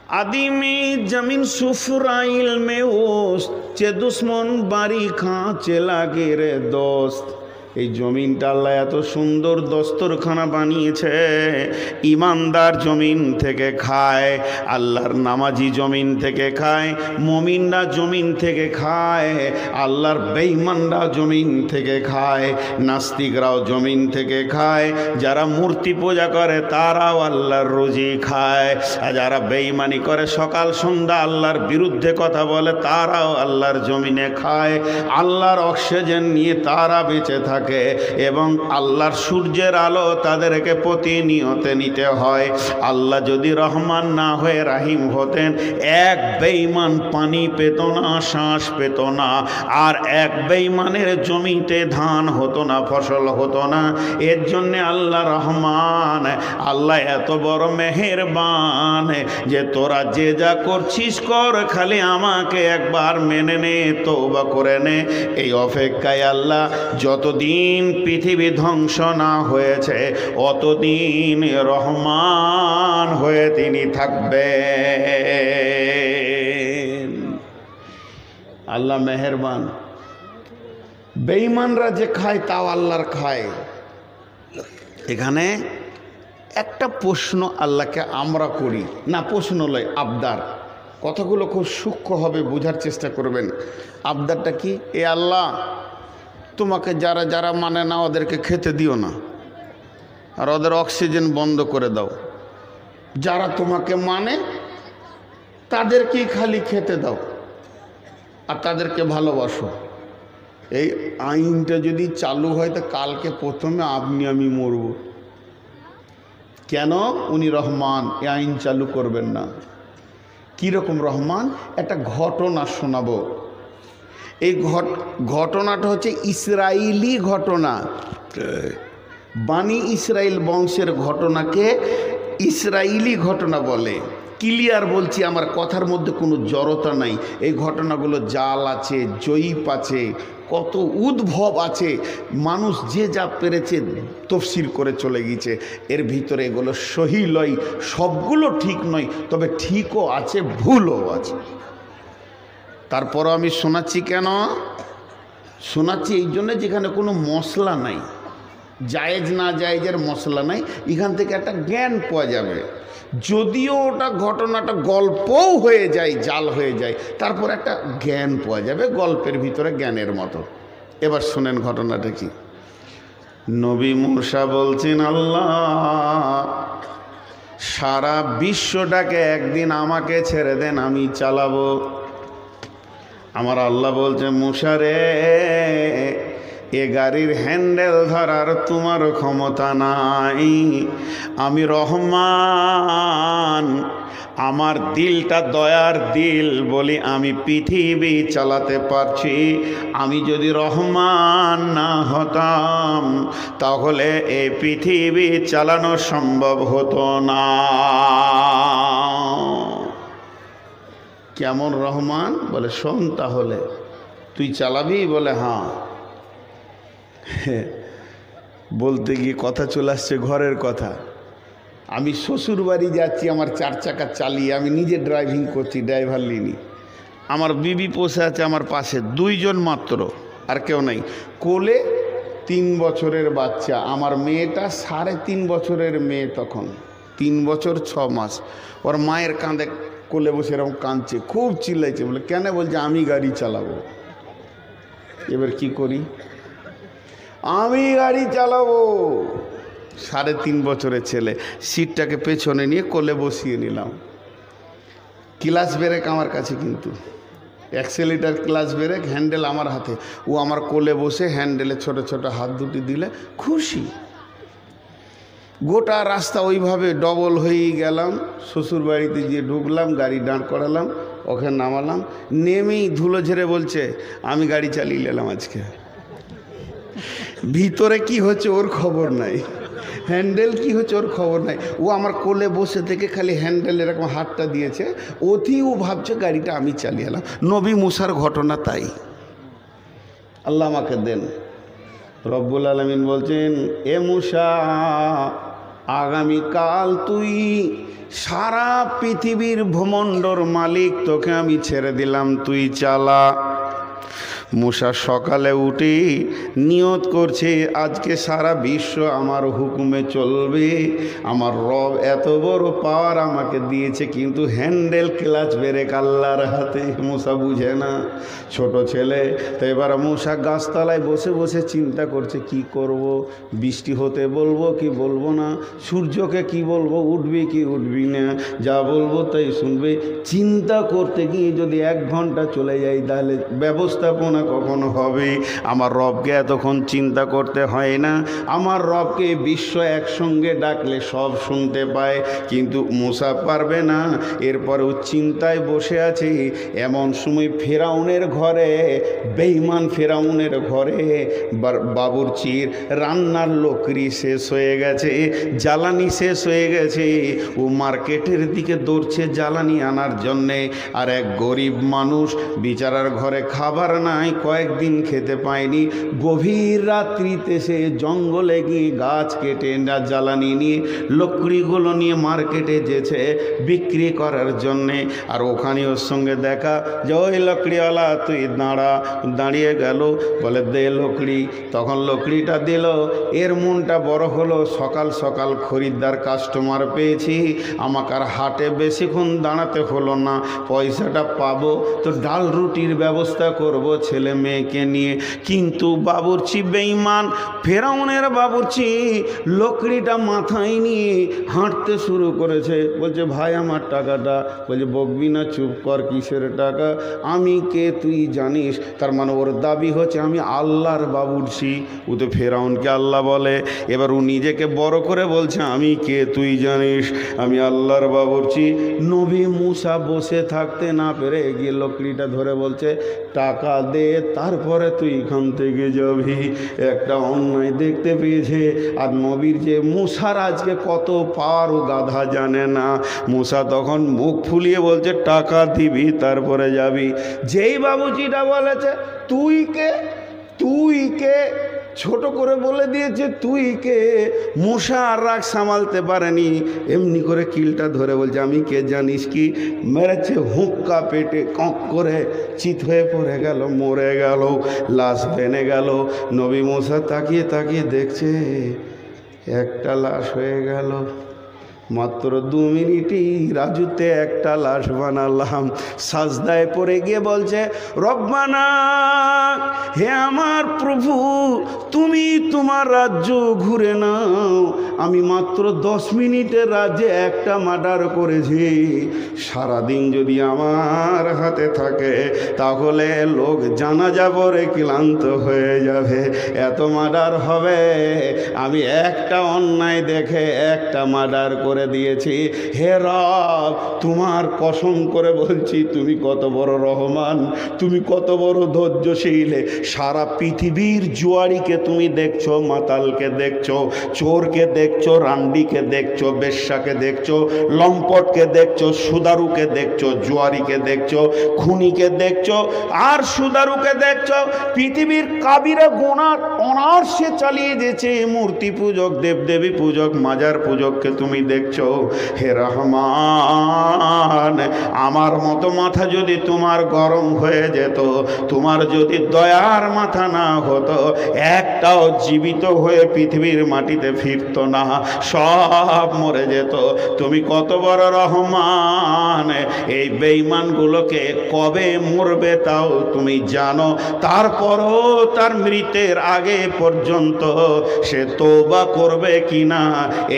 आदमी जमीन सुफराइल में ओस्त चे दुश्मन बारी खां चे लागे रे दोस्त। এই জমিনটা আল্লাহ এত সুন্দর দস্তরখানা বানিয়েছে। ইমানদার জমিন থেকে খায়, আল্লাহর নামাজি জমিন থেকে খায়, মুমিনরা জমিন থেকে খায়, আল্লাহর বেঈমানরা জমিন থেকে খায়, নাস্তিকরাও জমিন থেকে খায়, যারা মূর্তি পূজা করে তারাও আল্লাহর রুজি খায়, আর যারা বেঈমানি করে সকাল সন্ধ্যা আল্লাহর বিরুদ্ধে কথা বলে তারাও আল্লাহর জমিনে খায়। আল্লাহর অক্সিজেন নিয়ে তারা বেঁচে থাকে এবং আল্লাহর সূর্যের আলো তাদেরকে প্রতিনিয়ত নিতে হয়। আল্লাহ যদি রহমান না হয়ে রাহিম হতেন, এক বেঈমান পানি পেত না, শ্বাস পেত না, আর এক বেঈমানের জমিতে ধান হতো না, ফসল হতো না। এর জন্যে আল্লাহ রহমান, আল্লাহ এত বড় মেহেরবান যে তোরা যে যা করছিস কর, খালি আমাকে একবার মেনে নে, তওবা করে নে। এই অপেক্ষায় আল্লাহ যতদিন পৃথিবী ধ্বংস না হয়েছে অতদিন রহমান হয়ে তিনি থাকবেন। আল্লাহ মেহেরবান। বেঈমানরা যে খায় তাও আল্লাহর খায়। এখানে একটা প্রশ্ন আল্লাহকে আমরা করি, না প্রশ্ন লয়, আবদার। কথাগুলো খুব সূক্ষ্ম হবে, বোঝার চেষ্টা করবেন। আবদারটা কি? এ আল্লাহ, তোমাকে যারা যারা মানে না ওদেরকে খেতে দিও না, আর ওদের অক্সিজেন বন্ধ করে দাও। যারা তোমাকে মানে তাদেরকেই খালি খেতে দাও আর তাদেরকে ভালোবাসো। এই আইনটা যদি চালু হয় তো কালকে প্রথমে আপনি আমি মরব। কেন? উনি রহমান, এই আইন চালু করবেন না। কীরকম রহমান? একটা ঘটনা শোনাবো। এই ঘটনাটা হচ্ছে ইসরায়েলি ঘটনা। বানি ইসরায়েল বংশের ঘটনাকে ইসরায়েলি ঘটনা বলে। ক্লিয়ার বলছি, আমার কথার মধ্যে কোনো জড়তা নাই। এই ঘটনাগুলো জাল আছে, জয়ীপ আছে, কত উদ্ভব আছে, মানুষ যে যা পেরেছে তফসির করে চলে গিয়েছে। এর ভিতরে এগুলো সহি লয়, সবগুলো ঠিক নয়, তবে ঠিকও আছে, ভুলও আছে। তারপরও আমি শোনাচ্ছি। কেন শোনাচ্ছি? এই জন্য যেখানে কোনো মশলা নাই, জায়েজ না জায়েজের মশলা নাই, এখান থেকে একটা জ্ঞান পাওয়া যাবে। যদিও ওটা ঘটনাটা গল্পও হয়ে যায়, জাল হয়ে যায়, তারপর একটা জ্ঞান পাওয়া যাবে, গল্পের ভিতরে জ্ঞানের মতো। এবার শোনেন ঘটনাটা কি। নবী মূসা বলছেন, আল্লাহ সারা বিশ্বটাকে একদিন আমাকে ছেড়ে দেন, আমি চালাবো। আমার আল্লাহ বলছে, মূসা রে, এ গাড়ির হ্যান্ডেল ধরার তোমার ক্ষমতা নাই। আমি রহমান, আমার দিলটা দয়ার দিল বলি আমি পৃথিবী চালাতে পারছি। আমি যদি রহমান না হতাম তাহলে এই পৃথিবী চালানো সম্ভব হতো না। কেমন রহমান? বলে শোন, তাহলে তুই চালাবি? বলে হ্যাঁ। বলতে গিয়ে কথা চলে আসছে ঘরের কথা। আমি শ্বশুর বাড়ি যাচ্ছি, আমার 4 চাকা চালিয়ে, আমি নিজে ড্রাইভিং করছি, ড্রাইভার লিনি। আমার বিবি বসে আছে আমার পাশে, 2 জন মাত্র, আর কেউ নাই। কোলে 3 বছরের বাচ্চা, আমার মেয়েটা 3.5 বছরের মেয়ে, তখন 3 বছর 6 মাস। ওর মায়ের কাঁধে কোলে বসে এরকম কাঁদছে, খুব চিল্লাইছে। বলে কেন? বলছে আমি গাড়ি চালাবো। এবার কি করি? আমি গাড়ি চালাবো। 3.5 বছরের ছেলে, সিটটাকে পেছনে নিয়ে কোলে বসিয়ে নিলাম। ক্লাচ ব্রেক আমার কাছে, কিন্তু অ্যাক্সেলেটার ক্লাচ ব্রেক, হ্যান্ডেল আমার হাতে। ও আমার কোলে বসে হ্যান্ডেলে ছোট ছোট হাত দুটি দিলে খুশি। গোটা রাস্তা ওইভাবে ডবল হয়েই গেলাম। শ্বশুর বাড়িতে গিয়ে ঢুকলাম, গাড়ি দাঁড় করালাম, ওখানে নামালাম। নেমেই ধুলো ঝেড়ে বলছে আমি গাড়ি চালিয়ে নিলাম আজকে। ভিতরে কি হচ্ছে ওর খবর নাই, হ্যান্ডেল কি হচ্ছে ওর খবর নাই। ও আমার কোলে বসে থেকে খালি হ্যান্ডেল এরকম হাতটা দিয়েছে, অতি ও ভাবছে গাড়িটা আমি চালিয়ে এলাম। নবী মুসার ঘটনা তাই। আল্লাহ আমাকে দেন। রব্বুল আলামিন বলছেন, এ মুসা, আগামীকাল তুই সারা পৃথিবীর ভূমণ্ডর মালিক, তোকে আমি ছেড়ে দিলাম, তুই চালা। মূসা সকালে উঠে নিয়ত করছে আজকে সারা বিশ্ব আমার হুকুমে চলবে। আমার রব এত বড় পাওয়ার আমাকে দিয়েছে, কিন্তু হ্যান্ডেল ক্লাচ ব্রেক আল্লাহর হাতে। মূসা বুঝে না, ছোট ছেলে। তো এবার মূসা গাছতলায় বসে বসে চিন্তা করছে কি করব, বৃষ্টি হতে বলবো কি বলবো না, সূর্যকে কি বলবো, উঠবি কি উঠবি না, যা বলবো তাই শুনবে। চিন্তা করতে গিয়ে যদি 1 ঘন্টা চলে যায় তাহলে ব্যবস্থাপনা কখনো হবে? আমার রবকে এতক্ষণ চিন্তা করতে হয় না? আমার রবকে বিশ্ব একসঙ্গে ডাকলে সব শুনতে পায়, কিন্তু মূসা পারবে না। এরপরেও চিন্তায় বসে আছে। এমন সময় ফেরাউনের ঘরে, বেঈমান ফেরাউনের ঘরে বাবুর্চির রান্নার লোকরি শেষ হয়ে গেছে, জ্বালানি শেষ হয়ে গেছে। ও মার্কেটের দিকে দৌড়ছে জ্বালানি আনার জন্যে। আর এক গরিব মানুষ বিচারার ঘরে খাবার নাই, কয়েকদিন খেতে পায়নি। গভীর রাত্রিতে সে জঙ্গলে গিয়ে গাছ কেটে জ্বালানি নিয়ে লকড়িগুলো নিয়ে মার্কেটে যেছে বিক্রি করার জন্যে। আর ওখানে ওর সঙ্গে দেখা যে ওই লকড়িওয়ালা তুই দাঁড়া। দাঁড়িয়ে গেল, বলে দে লকড়ি। তখন লকড়িটা দিল। এর মনটা বড় হলো, সকাল সকাল খরিদ্দার কাস্টমার পেয়েছি, আমাকে আর হাটে বেশিক্ষণ দাঁড়াতে হলো না, পয়সাটা পাবো তো ডাল রুটির ব্যবস্থা করব ছেলে মেয়েকে নিয়ে। কিন্তু বাবুর্চি বেঈমান, ফেরাউনের বাবুর্চি লকড়িটা মাথায় নিয়ে হাঁটতে শুরু করেছে। বলছে ভাই আমার টাকাটা। বলছে বকবি না, চুপ কর, কিসের টাকা, আমি কে তুই জানিস? তার মানে ওর দাবি হচ্ছে আমি আল্লাহর বাবুর্চি। ও তো ফেরাউনকে আল্লাহ বলে। এবার ও নিজেকে বড় করে বলছে আমি কে তুই জানিস, আমি আল্লাহর বাবুর্চি। নবী মূসা বসে থাকতে না পেরে এগিয়ে লকড়িটা ধরে বলছে টাকা দে, তারপরে তুই এখান থেকে যাবি। একটা অন্যায় দেখতে পেয়েছে। আর নবীর যে মূসার আজকে কত পাওয়ার ও গাধা জানে না। মূসা তখন মুখ ফুলিয়ে বলছে টাকা দিবি তারপরে যাবি। যেই বাবুজিটা বলেছে তুই কে, তুই কে, ছোট করে বলে দিয়েছে তুই কে, মূসা আর রাগ সামালতে পারেনি, এমনি করে কিলটা ধরে বলছে আমি কে জানিস কি? মেরেছে হুক্কা পেটে, কক করে চিত হয়ে পড়ে গেল, মরে গেল, লাশ বেনে গেল। নবী মূসা তাকিয়ে তাকিয়ে দেখছে একটা লাশ হয়ে গেল। মাত্র 2 মিনিটই রাজুতে একটা লাশ বানালাম। সাজদায় পড়ে গিয়ে বলছে রব্বানা, হে আমার প্রভু, তুমি তোমার রাজ্য ঘুরে নাও। আমি মাত্র 10 মিনিটের রাজ্যে একটা মার্ডার করেছি। সারাদিন যদি আমার হাতে থাকে তাহলে লোক জানাজা পড়ে ক্লান্ত হয়ে যাবে, এত মার্ডার হবে। আমি একটা অন্যায় দেখে একটা মার্ডার করে দিয়েছি। হে রব, তোমার কসম করে বলছি তুমি কত বড় রহমান, তুমি কত বড় ধৈর্যশীল। সারা পৃথিবীর জুয়ারিকে তুমি দেখছো, মাতালকে দেখছো, চোরকে দেখছো, রান্ডিকে দেখছো, বেশ্যাকে দেখছো, লম্পটকে দেখছো, সুদারুকে দেখছো, জুয়ারিকে দেখছো, খুনিকে দেখছো, আর সুদারুকে দেখছো। পৃথিবীর কাবিরা গোনার অনার্সে চালিয়ে যেছে মূর্তি পূজক, দেবদেবী পূজক, মাজার পূজককে তুমি দেখছো। হে রহমান, আমার মতো মাথা যদি তোমার গরম হয়ে যেত, তোমার যদি দয়ার মাথা না হতো, একটাও জীবিত হয়ে পৃথিবীর মাটিতে ফিরতো না, সব মরে যেত। তুমি কত বড় রহমান। এই বেঈমানগুলোকে কবে মরবে তাও তুমি জানো, তারপরও তার মৃত্যুর আগে পর্যন্ত সে তওবা করবে কিনা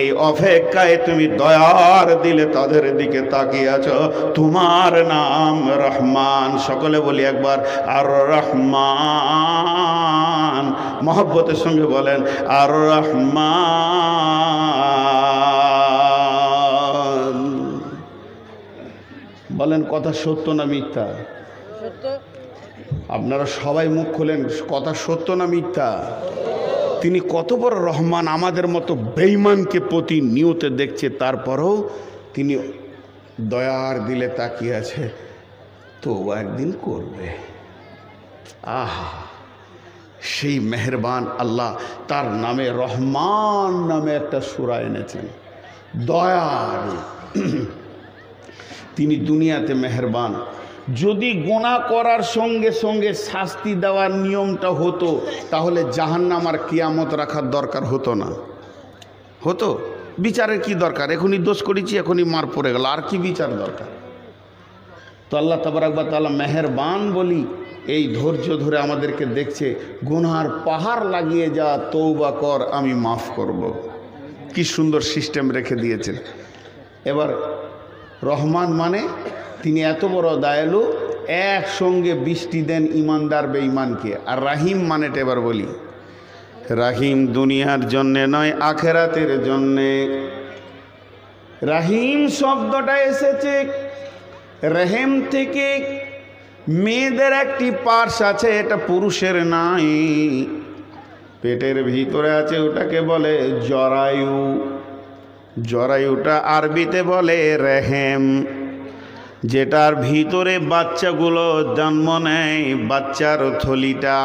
এই অপেক্ষায় তুমি দয়ার দিলে তাদের দিকে তাকিয়ে আছো। তোমার নাম রহমান। সকলে বলি একবার আর রহমান, মহব্বতের সঙ্গে বলেন আর রহমান। বলেন কথা সত্য না মিথ্যা? সত্য। আপনারা সবাই মুখ খোলেন, কথা সত্য না মিথ্যা? তিনি কত বড় রহমান, আমাদের মতো বেঈমানকে প্রতিনিয়ত দেখছে, তারপরেও তিনি দয়ার দিলে তাকিয়ে আছে, তো একদিন করবে। আহা, সেই মেহেরবান আল্লাহ তার নামে রহমান নামে একটা সূরা এনেছেন, দয়ার। তিনি দুনিয়াতে মেহেরবান। যদি গুনাহ করার সঙ্গে সঙ্গে শাস্তি দেওয়ার নিয়মটা হতো তাহলে জাহান্নাম আর কিয়ামত রাখার দরকার হতো না। হতো? বিচারের কি দরকার? এখনই দোষ করেছি, এখনই মার পড়ে গেল, আর কি বিচার দরকার? তো আল্লাহ তাবারক ওয়া তাআলা মেহেরবান বলি এই ধৈর্য ধরে আমাদেরকে দেখছে, গুনার পাহাড় লাগিয়ে যা, তওবা কর, আমি মাফ করব। কি সুন্দর সিস্টেম রেখে দিয়েছেন। এবার রহমান মানে তিনি এত বড় দয়ালু, একসঙ্গে বৃষ্টি দেন ইমানদার বেঈমানকে। আর রাহিম মানেটা এবার বলি, রাহিম দুনিয়ার জন্যে নয়, আখেরাতের জন্যে। রাহিম শব্দটা এসেছে রেহেম থেকে। মেয়েদের একটি পার্স আছে, এটা পুরুষের নাই, পেটের ভিতরে আছে, ওটাকে বলে জরায়ু। জরায়ুটা আরবিতে বলে রেহেম, যেটার ভিতরে বাচ্চাগুলো জন্ম নেয়, বাচ্চার থলিটা,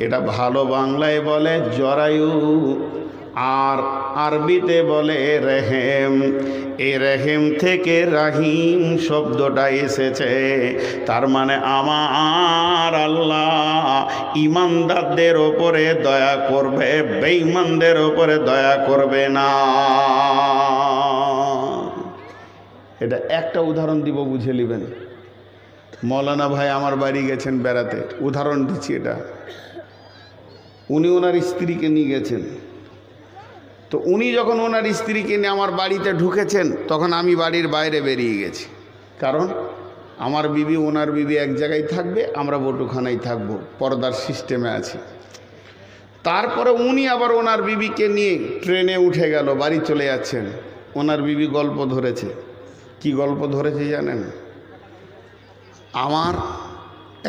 এটা ভালো বাংলায় বলে জরায়ু, আর আরবিতে বলে রেহেম। এই রেহেম থেকে রাহিম শব্দটা এসেছে। তার মানে আমার আল্লাহ ইমানদারদের ওপরে দয়া করবে, বেঈমানদের ওপরে দয়া করবে না। এটা একটা উদাহরণ দিব, বুঝে নেবেন। মৌলানা ভাই আমার বাড়ি গেছেন বেড়াতে, উদাহরণ দিচ্ছি এটা। উনি ওনার স্ত্রীকে নিয়ে গেছেন। তো উনি যখন ওনার স্ত্রীকে নিয়ে আমার বাড়িতে ঢুকেছেন তখন আমি বাড়ির বাইরে বেরিয়ে গেছি, কারণ আমার বিবি ওনার বিবি এক জায়গায় থাকবে, আমরা বটুখানায় থাকবো, পর্দার সিস্টেমে আছি। তারপরে উনি আবার ওনার বিবিকে নিয়ে ট্রেনে উঠে গেল, বাড়ি চলে যাচ্ছেন। ওনার বিবি গল্প ধরেছে। কি গল্প ধরেছে জানেন? আমার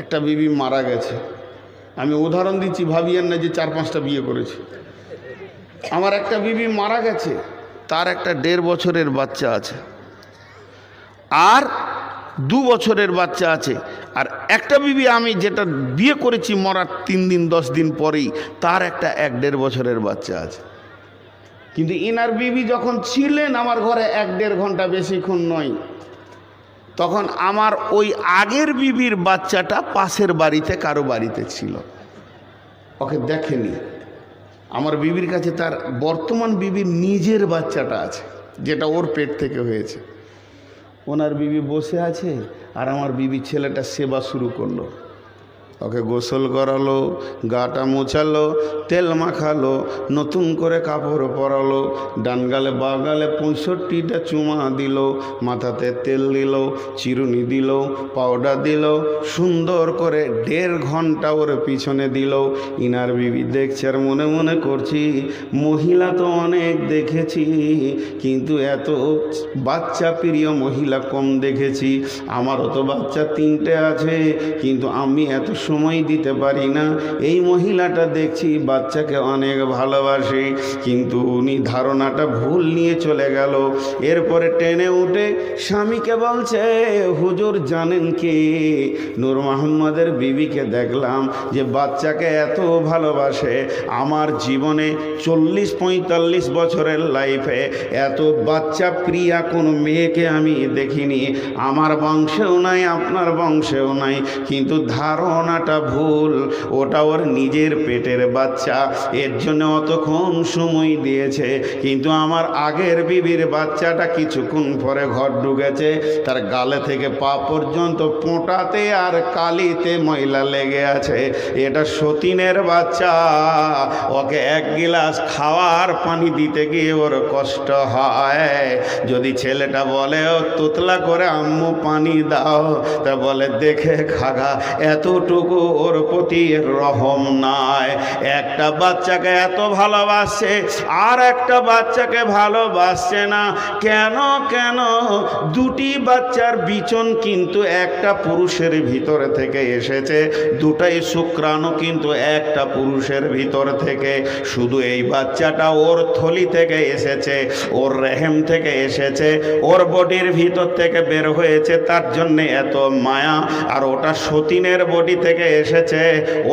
একটা বিবি মারা গেছে। আমি উদাহরণ দিচ্ছি, ভাবিয়েন না যে 4-5টা বিয়ে করেছি। আমার একটা বিবি মারা গেছে, তার একটা 1.5 বছরের বাচ্চা আছে, আর 2 বছরের বাচ্চা আছে। আর একটা বিবি আমি যেটা বিয়ে করেছি মরার 3 দিন 10 দিন পরেই, তার একটা 1-1.5 বছরের বাচ্চা আছে। কিন্তু ইনার বিবি যখন ছিলেন আমার ঘরে 1-1.5 ঘন্টা, বেশিক্ষণ নয়, তখন আমার ওই আগের বিবির বাচ্চাটা পাশের বাড়িতে কারো বাড়িতে ছিল, ওকে দেখেনি। আমার বিবির কাছে তার বর্তমান বিবির নিজের বাচ্চাটা আছে, যেটা ওর পেট থেকে হয়েছে। ওনার বিবি বসে আছে, আর আমার বিবি ছেলেটা সেবা শুরু করলো। ওকে গোসল করালো, গাটা মোছালো, তেল মাখালো, নতুন করে কাপড় পরালো, ডান গালে বাঁ গালে 65টা চুমা দিল, মাথাতে তেল দিল, চিরুনি দিল, পাউডার দিল, সুন্দর করে 1.5 ঘন্টা ওর পিছনে দিল। ইনার বিবি দেখছে আর মনে মনে করছি, মহিলা তো অনেক দেখেছি, কিন্তু এত বাচ্চা প্রিয় মহিলা কম দেখেছি। আমারও তো বাচ্চা 3টে আছে, কিন্তু আমি এত সময় দিতে পারি না। এই মহিলাটা দেখছি বাচ্চাকে অনেক ভালোবাসে, কিন্তু উনি ধারণাটা ভুল নিয়ে চলে গেল। এরপরে ট্রেনে উঠে স্বামীকে বলছে, হুজুর জানেন কি, নূর মোহাম্মদের বিবিকে দেখলাম যে বাচ্চাকে এত ভালোবাসে। আমার জীবনে 40-45 বছরের লাইফে এত বাচ্চা প্রিয়া কোনো মেয়েকে আমি দেখিনি। আমার বংশেও নাই, আপনার বংশেও নাই, কিন্তু ধারণাটা ভুল, ওটা ওর নিজের পেটের বাচ্চা, এর জন্য অতক্ষণ সময় দিয়েছে। কিন্তু আমার আগের বিবির বাচ্চাটা কিছুক্ষণ পরে ঘর ঢুকেছে, তার গালে থেকে পা পর্যন্ত পোঁটাতে আর কালিতে ময়লা লেগে আছে। এটা সতীনের বাচ্চা, ওকে 1 গিলাস খাওয়ার পানি দিতে গিয়ে ওর কষ্ট হয়। যদি ছেলেটা বলে ও তোতলা করে আম্মু পানি দাও, তা বলে দেখে খাগা, এতটুকু ওর প্রতি রহম নাই। একটা বাচ্চাকে এত ভালোবাসে, আর একটা বাচ্চাকে ভালোবাসছে না কেন? কেন? দুটি বাচ্চার বিচন কিন্তু একটা পুরুষের ভিতরে থেকে এসেছে, দুটাই শুক্রাণু কিন্তু একটা পুরুষের ভিতর থেকে। শুধু এই বাচ্চাটা ওর থলি থেকে এসেছে, ওর রেহেম থেকে এসেছে, ওর বডির ভিতর থেকে বের হয়েছে, তার জন্যে এত মায়া। আর ওটা সতীনের বডি থেকে থেকে এসেছে,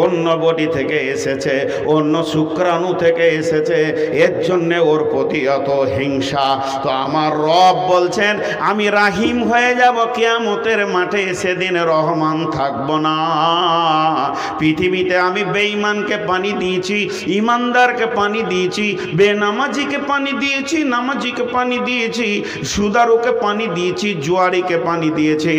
অন্য বডি থেকে এসেছে, অন্য শুক্রাণু থেকে এসেছে, এর জন্যে ওর প্রতি অত হিংসা। তো আমার রব বলছেন আমি রাহিম হয়ে যাব কিয়ামতের মাঠে, সেদিন রহমান থাকবো না। পৃথিবীতে আমি বেঈমানকে পানি দিয়েছি, ইমানদারকে পানি দিয়েছি, বেনামাজিকে পানি দিয়েছি, নামাজিকে পানি দিয়েছি, সুদারুকে পানি দিয়েছি, জুয়ারিকে পানি দিয়েছি,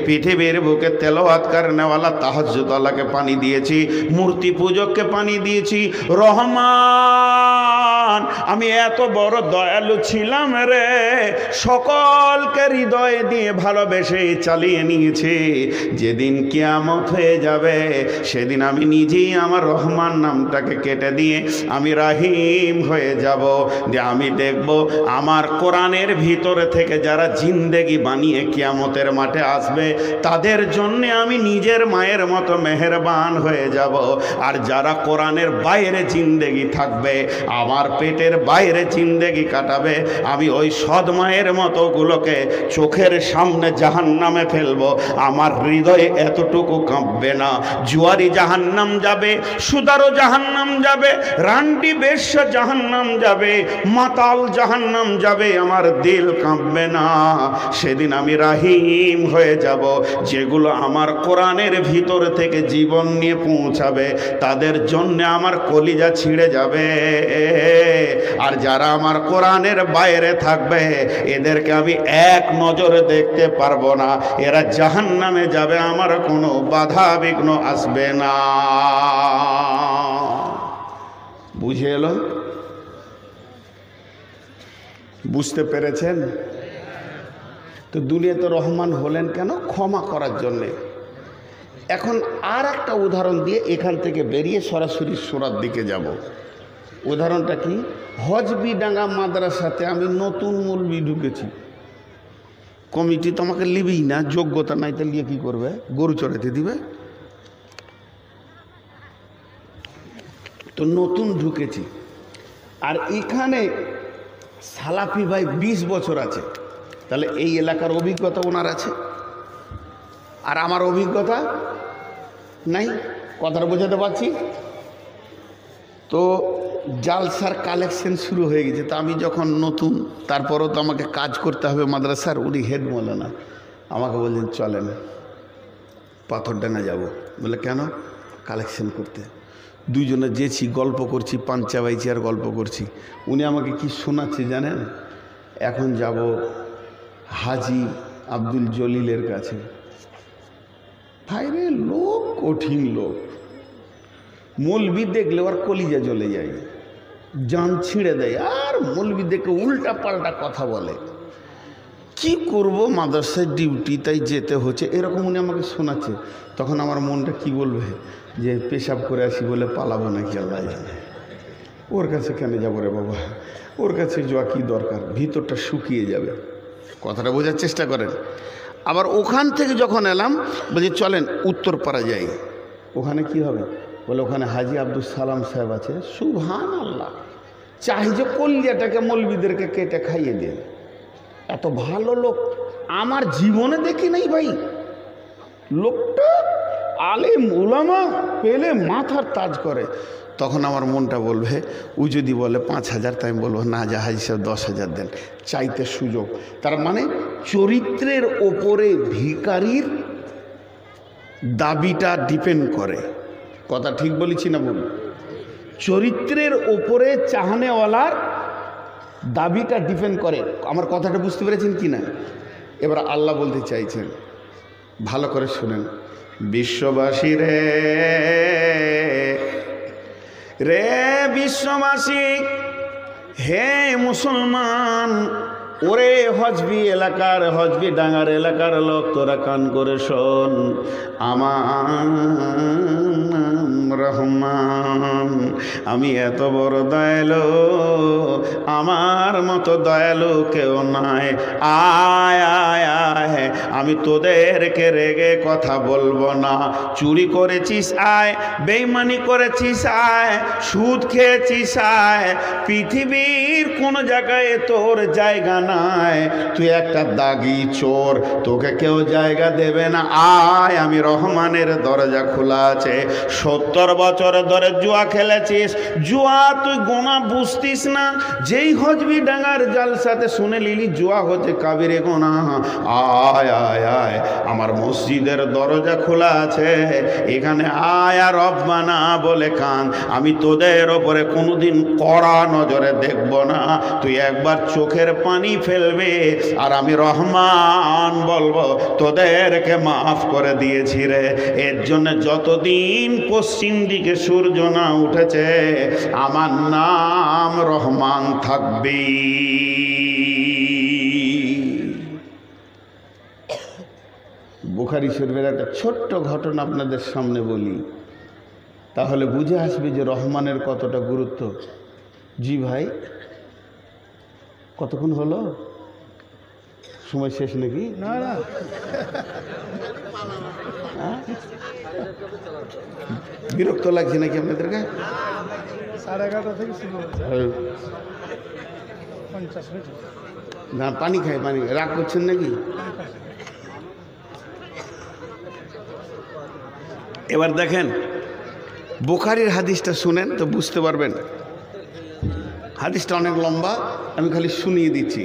পৃথিবীর বুকে তেলাওয়াত করনেওয়ালা তাহাজ্জুদওয়ালাকে পানি দিয়েছি, মূর্তি পূজককে পানি দিয়েছি। রহমান আমি এত বড় দয়ালু ছিলাম রে, সকলকে হৃদয় দিয়ে ভালোবেসে চালিয়ে নিয়েছি। যেদিন কিয়ামত হয়ে যাবে সেদিন আমি নিজেই আমার রহমান নামটাকে কেটে দিয়ে আমি রাহিম হয়ে যাব। যে আমি দেখব আমার কোরআনের ভিতরে থেকে যারা জিন্দেগি বানিয়ে কিয়ামতের মাঠে আসবে তাদের জন্যে আমি নিজের মায়ের মতো মেহেরবান হয়ে যাব। আর যারা কোরআনের বাইরে জিন্দেগি থাকবে, আমার পেটের বাইরে জিন্দেগি কাটাবে, আমি ওই সৎ মায়ের মতো গুলোকে চোখের সামনে জাহান্নামে ফেলবো। আমার হৃদয়ে এতটুকু কাঁপবে না। জুয়ারি জাহান্নাম যাবে, সুদারও জাহান্নাম যাবে, রান্ডি বেশ্যা জাহান্নাম যাবে, মাতাল জাহান্নাম যাবে, আমার দিল কাঁপবে না। সেদিন আমি রাহিম হয়ে যাব। যেগুলো আমার কোরআনের ভিতর থেকে জীবন নিয়ে পৌঁছাবে তাদের জন্য আমার কলিজা ছিঁড়ে যাবে। আর যারা আমার কোরআনের বাইরে থাকবে এদেরকে আমি এক নজরে দেখতে পারবো না, এরা জাহান্নামে যাবে, আমার কোনো বাধা বিঘ্ন আসবে না। বুঝে এলো? বুঝতে পেরেছেন? তো দুনিয়াতে রহমান হলেন কেন? ক্ষমা করার জন্যে। এখন আর একটা উদাহরণ দিয়ে এখান থেকে বেরিয়ে সরাসরি সূরার দিকে যাব। উদাহরণটা কি? হজবিডাঙ্গা মাদ্রাসাতে আমি নতুন মৌলবি ঢুকেছি। কমিটি তো আমাকে লিবেই না, যোগ্যতা নাই, তো লিয়ে কী করবে? গরু চড়াইতে দিবে? তো নতুন ঢুকেছি। আর এখানে সালাফি ভাই 20 বছর আছে, তাহলে এই এলাকার অভিজ্ঞতা ওনার আছে, আর আমার অভিজ্ঞতা নাই। কথাটা বোঝাতে পারছি তো? জালসার কালেকশন শুরু হয়ে গেছে। তো আমি যখন নতুন, তারপরও তো আমাকে কাজ করতে হবে মাদ্রাসার। উনি হেড মৌলানা আমাকে বললেন চলেন পাথরডাঙ্গা যাব। বলে কেন? কালেকশন করতে। দুইজনে যেছি, গল্প করছি, পাঞ্চা বাইছি আর গল্প করছি। উনি আমাকে কি শোনাচ্ছে জানেন? এখন যাব হাজি আব্দুল জলিলের কাছে। ভাইরে লোক কঠিন লোক, মৌলবি দেখলে ওর কলিজা জ্বলে যায়, জান ছিঁড়ে দেয়, আর মৌলবি দেখে উল্টা পাল্টা কথা বলে। কি করব, মাদ্রাসায় ডিউটি তাই যেতে হচ্ছে, এরকম উনি আমাকে শোনাচ্ছে। তখন আমার মনটা কি বলবে যে পেশাব করে আসি বলে পালাবো নাকি, আল্লাহ জানে। ওর কাছে কেন যাবো রে বাবা, ওর কাছে যাওয়া কি দরকার? ভিতরটা শুকিয়ে যাবে। কথাটা বোঝার চেষ্টা করেন। আবার ওখান থেকে যখন এলাম বলছি চলেন উত্তরপাড়া যাই। ওখানে কি হবে? বলে ওখানে হাজি আব্দুল সালাম সাহেব আছে। সুবহানাল্লাহ, চাই যে কলিজাটাকে মৌলবিদেরকে কেটে খাইয়ে দেন। এত ভালো লোক আমার জীবনে দেখি নাই ভাই। লোকটা আলেম উলামা পেলে মাথার তাজ করে। তখন আমার মনটা বলবে, ও যদি বলে 5,000, তাই আমি বলবো না যা হাজি সাহেব 10,000 দেন, চাইতে সুযোগ। তার মানে চরিত্রের ওপরে ভিখারির দাবিটা ডিপেন্ড করে। কথা ঠিক বলেছি না বলুন? চরিত্রের ওপরে চাহনেওয়ালার দাবিটা ডিপেন্ড করে। আমার কথাটা বুঝতে পেরেছেন কি না? এবার আল্লাহ বলতে চাইছেন, ভালো করে শুনেন। বিশ্ববাসী রে, রে বিশ্ববাসী, হে মুসলমান, ওরে হজবি এলাকার, হজবি ডাঙ্গার এলাকার লোক, তোরা কান করে শোন। আমার রহমান, আমি এত বড় দয়ালু, আমার মতো দয়ালু কেউ নাই। আয় আয় আয়, আমি তোদেরকে রেগে কথা বলবো না। চুরি করেছিস আয়, বেঈমানি করেছিস আয়, সুদ খেয়েছিস আয়, পৃথিবীর কোন জায়গায় তোর জায়গা নাই, তুই একটা দাগি চোর, তোকে কেউ জায়গা দেবে না, আয় আমি রহমানের দরজা খোলা আছে। 70 বছর ধরে জুয়া খেলেছিস, জুয়া তুই গোনা বুঝতিস না, যেই হজবি ডাঙ্গার জালসাতে শুনে লিলি জুয়া হচ্ছে কাবিরে গোনা, আয় আয় আয় আমার মসজিদের দরজা খোলা আছে, এখানে আয় আর রব্বানা বলে কান, আমি তোদের ওপরে কোনোদিন কড়া নজরে দেখব না, তুই একবার চোখের পানি ফেলবে আর আমি রহমান বলবো তোদেরকে মাফ করে দিয়েছি রে। এর জন্য যতদিন পশ্চিম দিকে সূর্য না উঠেছে আমার নাম রহমান থাকবে। বুখারী শরীফের একটা ছোট্ট ঘটনা আপনাদের সামনে বলি, তাহলে বুঝে আসবে যে রহমানের কতটা গুরুত্ব। জি ভাই, কতক্ষণ হলো? সময় শেষ নাকি? না না, বিরক্ত লাগছে নাকি আপনাদেরকে? 11:30 থেকে শুরু না, পানি খাই, পানি রাগ করছেন নাকি? এবার দেখেন বুখারীর হাদিসটা শুনেন তো বুঝতে পারবেন। হাদিসটা অনেক লম্বা, আমি খালি শুনিয়ে দিচ্ছি।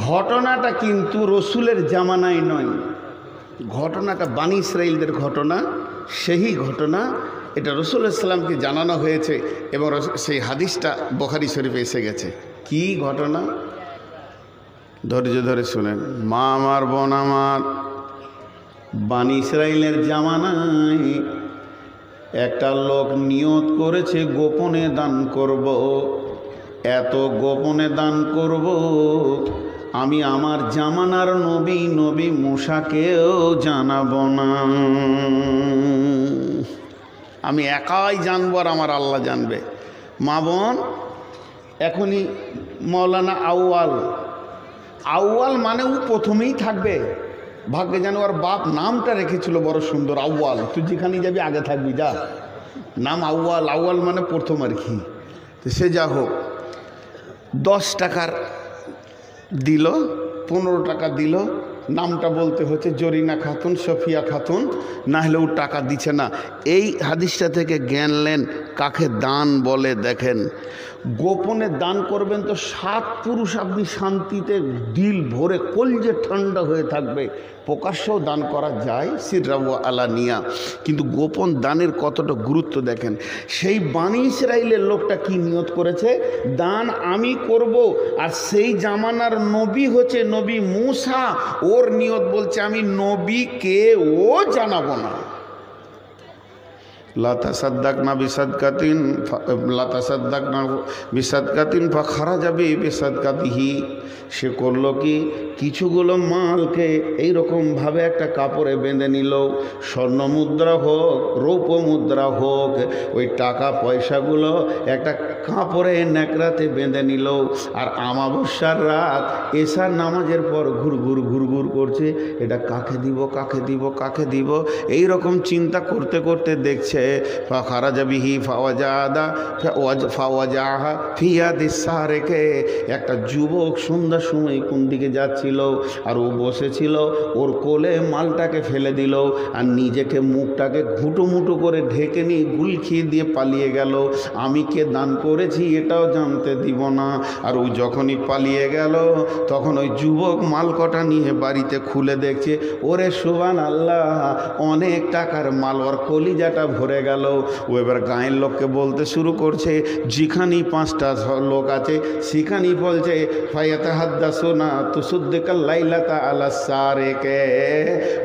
ঘটনাটা কিন্তু রসুলের জামানায় নয়, ঘটনাটা বানী ইসরাইলদের ঘটনা, সেই ঘটনা। এটা রসুল ইসলামকে জানানো হয়েছে এবং সেই হাদিসটা বুখারী শরীফে এসে গেছে। কি ঘটনা? ধৈর্য ধরে শুনেন। মা আমার, বোন আমার, বানী ইসরাইলের জামানায় একটা লোক নিয়ত করেছে গোপনে দান করব, এত গোপনে দান করব আমি আমার জামানার নবী মূসাকেও জানাবো না, আমি একাই জানবো আর আমার আল্লাহ জানবে। মা বোন, এখনই মৌলানা আউয়াল মানে ও প্রথমেই থাকবে, ভাগ্যে যেন ওর বাপ নামটা রেখেছিল বড় সুন্দর, আউয়াল, তুই যেখানে যাবি আগে থাকবি, যা নাম আউয়াল মানে প্রথম আর কি। তো সে যা হোক, 10 টাকার দিল, 15 টাকা দিল, নামটা বলতে হচ্ছে জরিনা খাতুন, সফিয়া খাতুন, না হলে ও টাকা দিচ্ছে না। এই হাদিসটা থেকে জ্ঞান নেন কাকে দান বলে। দেখেন, গোপনে দান করবেন তো 7 পুরুষ আপনি শান্তিতে দিল ভরে কলজে ঠান্ডা হয়ে থাকবে। প্রকাশ্যেও দান করা যায়, সিররা ওয়া আলানিয়া, কিন্তু গোপন দানের কতটা গুরুত্ব দেখেন। সেই বানী ইসরাইলের লোকটা কি নিয়ত করেছে, দান আমি করব, আর সেই জামানার নবী হচ্ছে নবী মূসা, ওর নিয়ত বলছে আমি নবীকে ও জানাবো না। লা তাসাদ্দাকনা বিসাদকাতিন ফাখারাজা বিসাদকাতিহি। সে করলো কি, কিছুগুলো মালকে এইরকমভাবে একটা কাপড়ে বেঁধে নিল, স্বর্ণ মুদ্রা হোক, রৌপ্য মুদ্রা হোক, ওই টাকা পয়সাগুলো একটা কাপড়ে ন্যাকড়াতে বেঁধে নিল। আর আমাবস্যার রাত এশার নামাজের পর ঘুরঘুর করছে, এটা কাকে দিব, কাকে দিব, কাকে দিব, এই রকম চিন্তা করতে করতে দেখছে ফাখারাজা বিহি ফাওয়াজাহা ফিয়াদিস সারেকে। একটা যুবক সন্ধ্যার সময় কোন দিকে যাচ্ছিল, আর ও বসেছিল, ওর কোলে মালটাকে ফেলে দিল, আর নিজেকে মুখটাকে ঘুটুমুটু করে ঢেকে নিয়ে গুলখিয়ে দিয়ে পালিয়ে গেল। আমি কে দান করেছি এটাও জানতে দিব না। আর ও যখনই পালিয়ে গেল, তখন ওই যুবক মাল কটা নিয়ে বাড়িতে খুলে দেখছে, ওরে সুবহানাল্লাহ, অনেক টাকার মাল, ওর কলিজাটা ভরে গেল। ও এবার গায়ের লোককে বলতে শুরু করছে, যেখানেই 5টা লোক আছে সেখানেই বলছে ফায়াতাহাদ্দাসুনা তুসুদ্দিকাল লাইলাতা আলা সারেকে।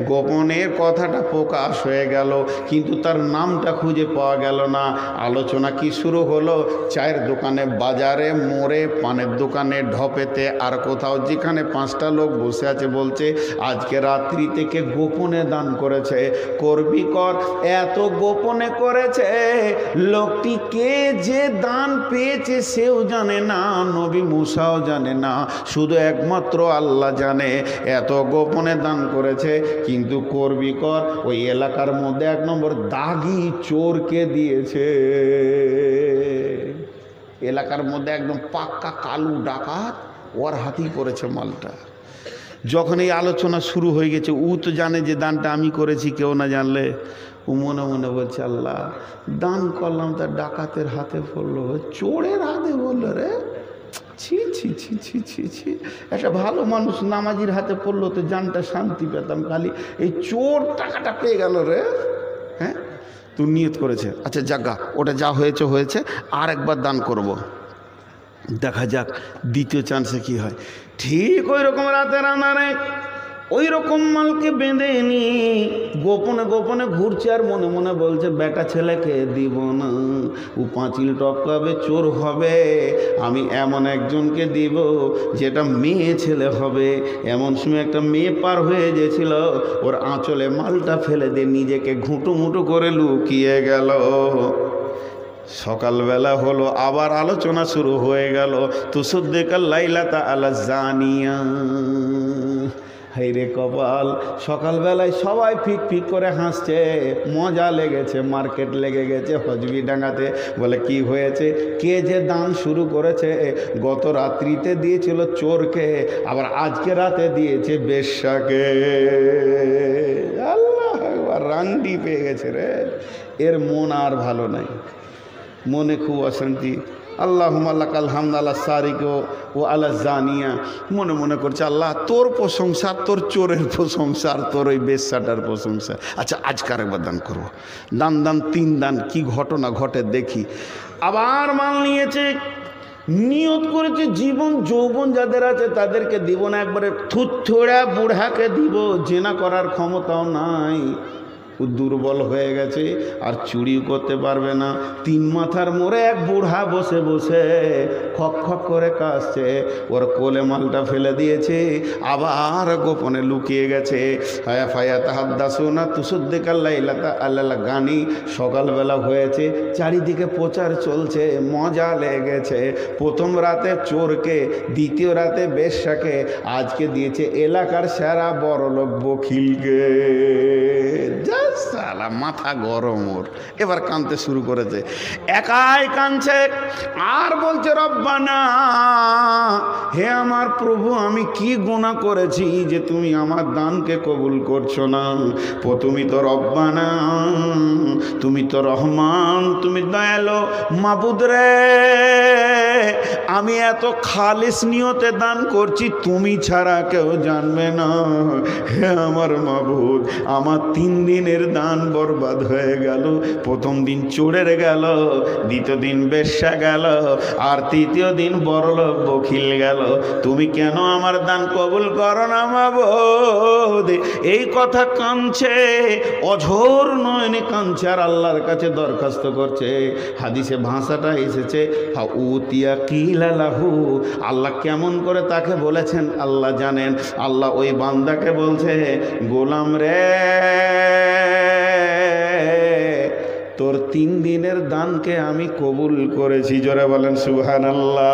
গোপনের কথাটা প্রকাশ হয়ে গেল, কিন্তু তার নামটা খুঁজে পাওয়া গেল না। আলোচনা কি শুরু হলো, চায়ের দোকানে, বাজারে, মোড়ে, পানের দোকানে, ঢপেতে, আর কোথাও, যেখানে 5টা লোক বসে আছে বলছে আজকে রাত্রি থেকে গোপনে দান করেছে, করবি কর। এত গোপনে করেছে, লোকটি কে যে দান পেয়েছে সেও জানে না, নবী মূসাও জানে না, শুধু একমাত্র আল্লাহ জানে। এত গোপনে দান করেছে, কিন্তু করবি কর। ওই এলাকার মধ্যে 1 নম্বর দাগি চোরকে দিয়েছে। এলাকার মধ্যে একদম পাক্কা কালু ডাকাত, ওর হাতেই পড়েছে মালটা। যখন এই আলোচনা শুরু হয়ে গেছে, ও তো জানে যে দানটা আমি করেছি, কেউ না জানলে ও মনে মনে বলছে, আল্লাহ দান করলাম, তার ডাকাতের হাতে পড়লো, চোরের হাতে বললো রে, ছি ছি ছি ছি ছি ছি, একটা ভালো মানুষ নামাজির হাতে পড়লো তো জানটা শান্তি পেতাম, খালি এই চোর টাকাটা পেয়ে গেল রে। হ্যাঁ, তুই নিয়ত করেছে, আচ্ছা জাগা, ওটা যা হয়েছে হয়েছে, আর একবার দান করব, দেখা যাক দ্বিতীয় চান্সে কি হয়। ঠিক ওই রকম রাতের আন্ধারে ওই রকম মালকে বেঁধে নি গোপনে গোপনে ঘুরছে, আর মনে মনে বলছে বেটা ছেলেকে দিব না, ও পাঁচিল টপকাবে, চোর হবে, আমি এমন একজনকে দিব যেটা মেয়ে ছেলে হবে। এমন সময় একটা মেয়ে পার হয়ে গেছিল, ওর আঁচলে মালটা ফেলে দিয়ে নিজেকে ঘুঁটুমুটু করে লুকিয়ে গেল। সকালবেলা হলো, আবার আলোচনা শুরু হয়ে গেল, তুসুদ্দিকাল লাইলাতা আলা জানিয়া। হাই রে কপাল, সকালবেলায় সবাই ফিক ফিক করে হাসছে, মজা লেগেছে, মার্কেট লেগে গেছে হজবি ডাঙ্গাতে। বলে কি হয়েছে, কে যে দান শুরু করেছে, গত রাত্রিতে দিয়েছিল চোরকে, আবার আজকে রাতে দিয়েছে বেশ্যাকে। আল্লাহ একবার রান্ডি পেয়ে গেছে রে, এর মন আর ভালো নাই, মনে খুব অশান্তি। আল্লাহুম্মা লাকাল হামদ আলা সারিক ও আলা জানিয়া, মনে মনে করছে আল্লাহ তোর প্রশংসা, তোর চোরের প্রশংসা, আর তোর ওই বেশ্যাটার প্রশংসা। আচ্ছা আজকার একবার দান করবো, দান দান 3 দান, কি ঘটনা ঘটে দেখি। আবার মাল নিয়েছে, নিয়ত করেছে জীবন যৌবন যাদের আছে তাদেরকে দিব না, একবারে থুতথোড়া বুড়াকে দিব, জেনা করার ক্ষমতাও নাই, ও দুর্বল হয়ে গেছে, আর চুরিও করতে পারবে না। 3 মাথার মোড়ে এক বুড়া বসে বসে খক খক করে কাশছে, ওর কোলে মালটা ফেলে দিয়েছে, আবার গোপনে লুকিয়ে গেছে। হায়া ফায়া তাহাদ্দাসুনা তুসুদ্দিকাল লাইলাতা আল্লাহ গানি। সকালবেলা হয়েছে, চারিদিকে প্রচার চলছে, মজা লেগেছে। প্রথম রাতে চোরকে, দ্বিতীয় রাতে বেশ্যাকে, আজকে দিয়েছে এলাকার সেরা বড়লোক বখিলকে। সালা মাথা গরম ওর, এবার কাঁদতে শুরু করেছে, একাই কাঁদছে, আর বলছে রব্বানা, হে আমার প্রভু, আমি কি গুনাহ করেছি যে তুমি আমার দানকে কবুল করছো না? তুমি তো রব্বানা, তুমি তো রহমান, তুমি দয়ালু মাবুদ রে, আমি এত খালিস নিয়তে দান করছি, তুমি ছাড়া কেউ জানবে না। হে আমার মাবুদ, আমার 3 দিনের দান বরবাদ হয়ে গেল। প্রথম দিন চোরের গেল, দ্বিতীয় দিন বেশ্যা গেল, আর তৃতীয় দিন বড়লোক বখিল গেল। তুমি কেন আমার দান কবুল করো না মাবুদ? এই কথা কাঁদছে, অঝোর নয়নে কাঁদছে, আর আল্লাহর কাছে দরখাস্ত করছে। হাদিসে ভাষাটা এসেছে, উতিয়া কিলালাহু, আল্লাহ কেমন করে তাকে বলেছেন আল্লাহ জানেন। আল্লাহ ওই বান্দাকে বলছে, গোলাম রে, তোর 3 দিনের দানকে আমি কবুল করেছি। জোরে বলেন সুবহানাল্লাহ।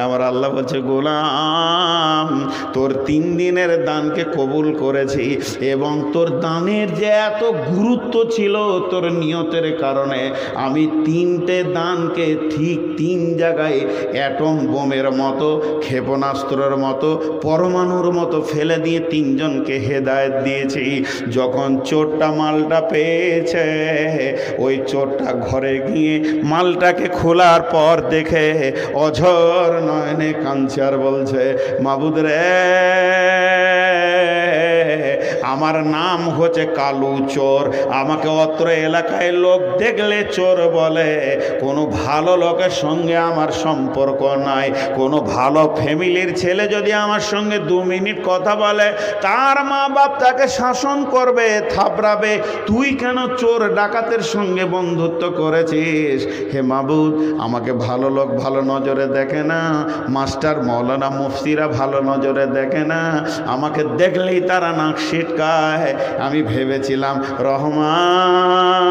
আমার আল্লাহ বলছে, গোলাম, তোর 3 দিনের দানকে কবুল করেছি, এবং তোর দানের যে এত গুরুত্ব ছিল তোর নিয়তের কারণে, আমি 3টে দানকে ঠিক 3 জায়গায় অ্যাটম বোমের মতো, ক্ষেপণাস্ত্রের মতো, পরমাণুর মতো ফেলে দিয়ে 3 জনকে হেদায়েত দিয়েছি। যখন চোরটা মালটা পেয়েছে, ওই চোরটা ঘরে গিয়ে মালটাকে খোলার পর দেখে অঝর নয়নে কাঁদছে, আর বলছে, মাবুদ রে, আমার নাম হচ্ছে কালু চোর, আমাকে অত্র এলাকায় লোক দেখলে চোর বলে। কোনো ভালো লোকের সঙ্গে আমার সম্পর্ক নাই, কোনো ভালো ফ্যামিলির ছেলে যদি আমার সঙ্গে 2 মিনিট কথা বলে, তার মা বাপ তাকে শাসন করবে, থাপড়াবে। তুই কেন চোর ডাকাতের সঙ্গে বন্ধুত্ব করেছিস? হে মাবুদ, আমাকে ভালো লোক ভালো নজরে দেখে না, মাস্টার মৌলানা মুফতিরা ভালো নজরে দেখে না, আমাকে দেখলেই তারা নাক সিটকা জায়গায় আমি ভেবেছিলাম রহমান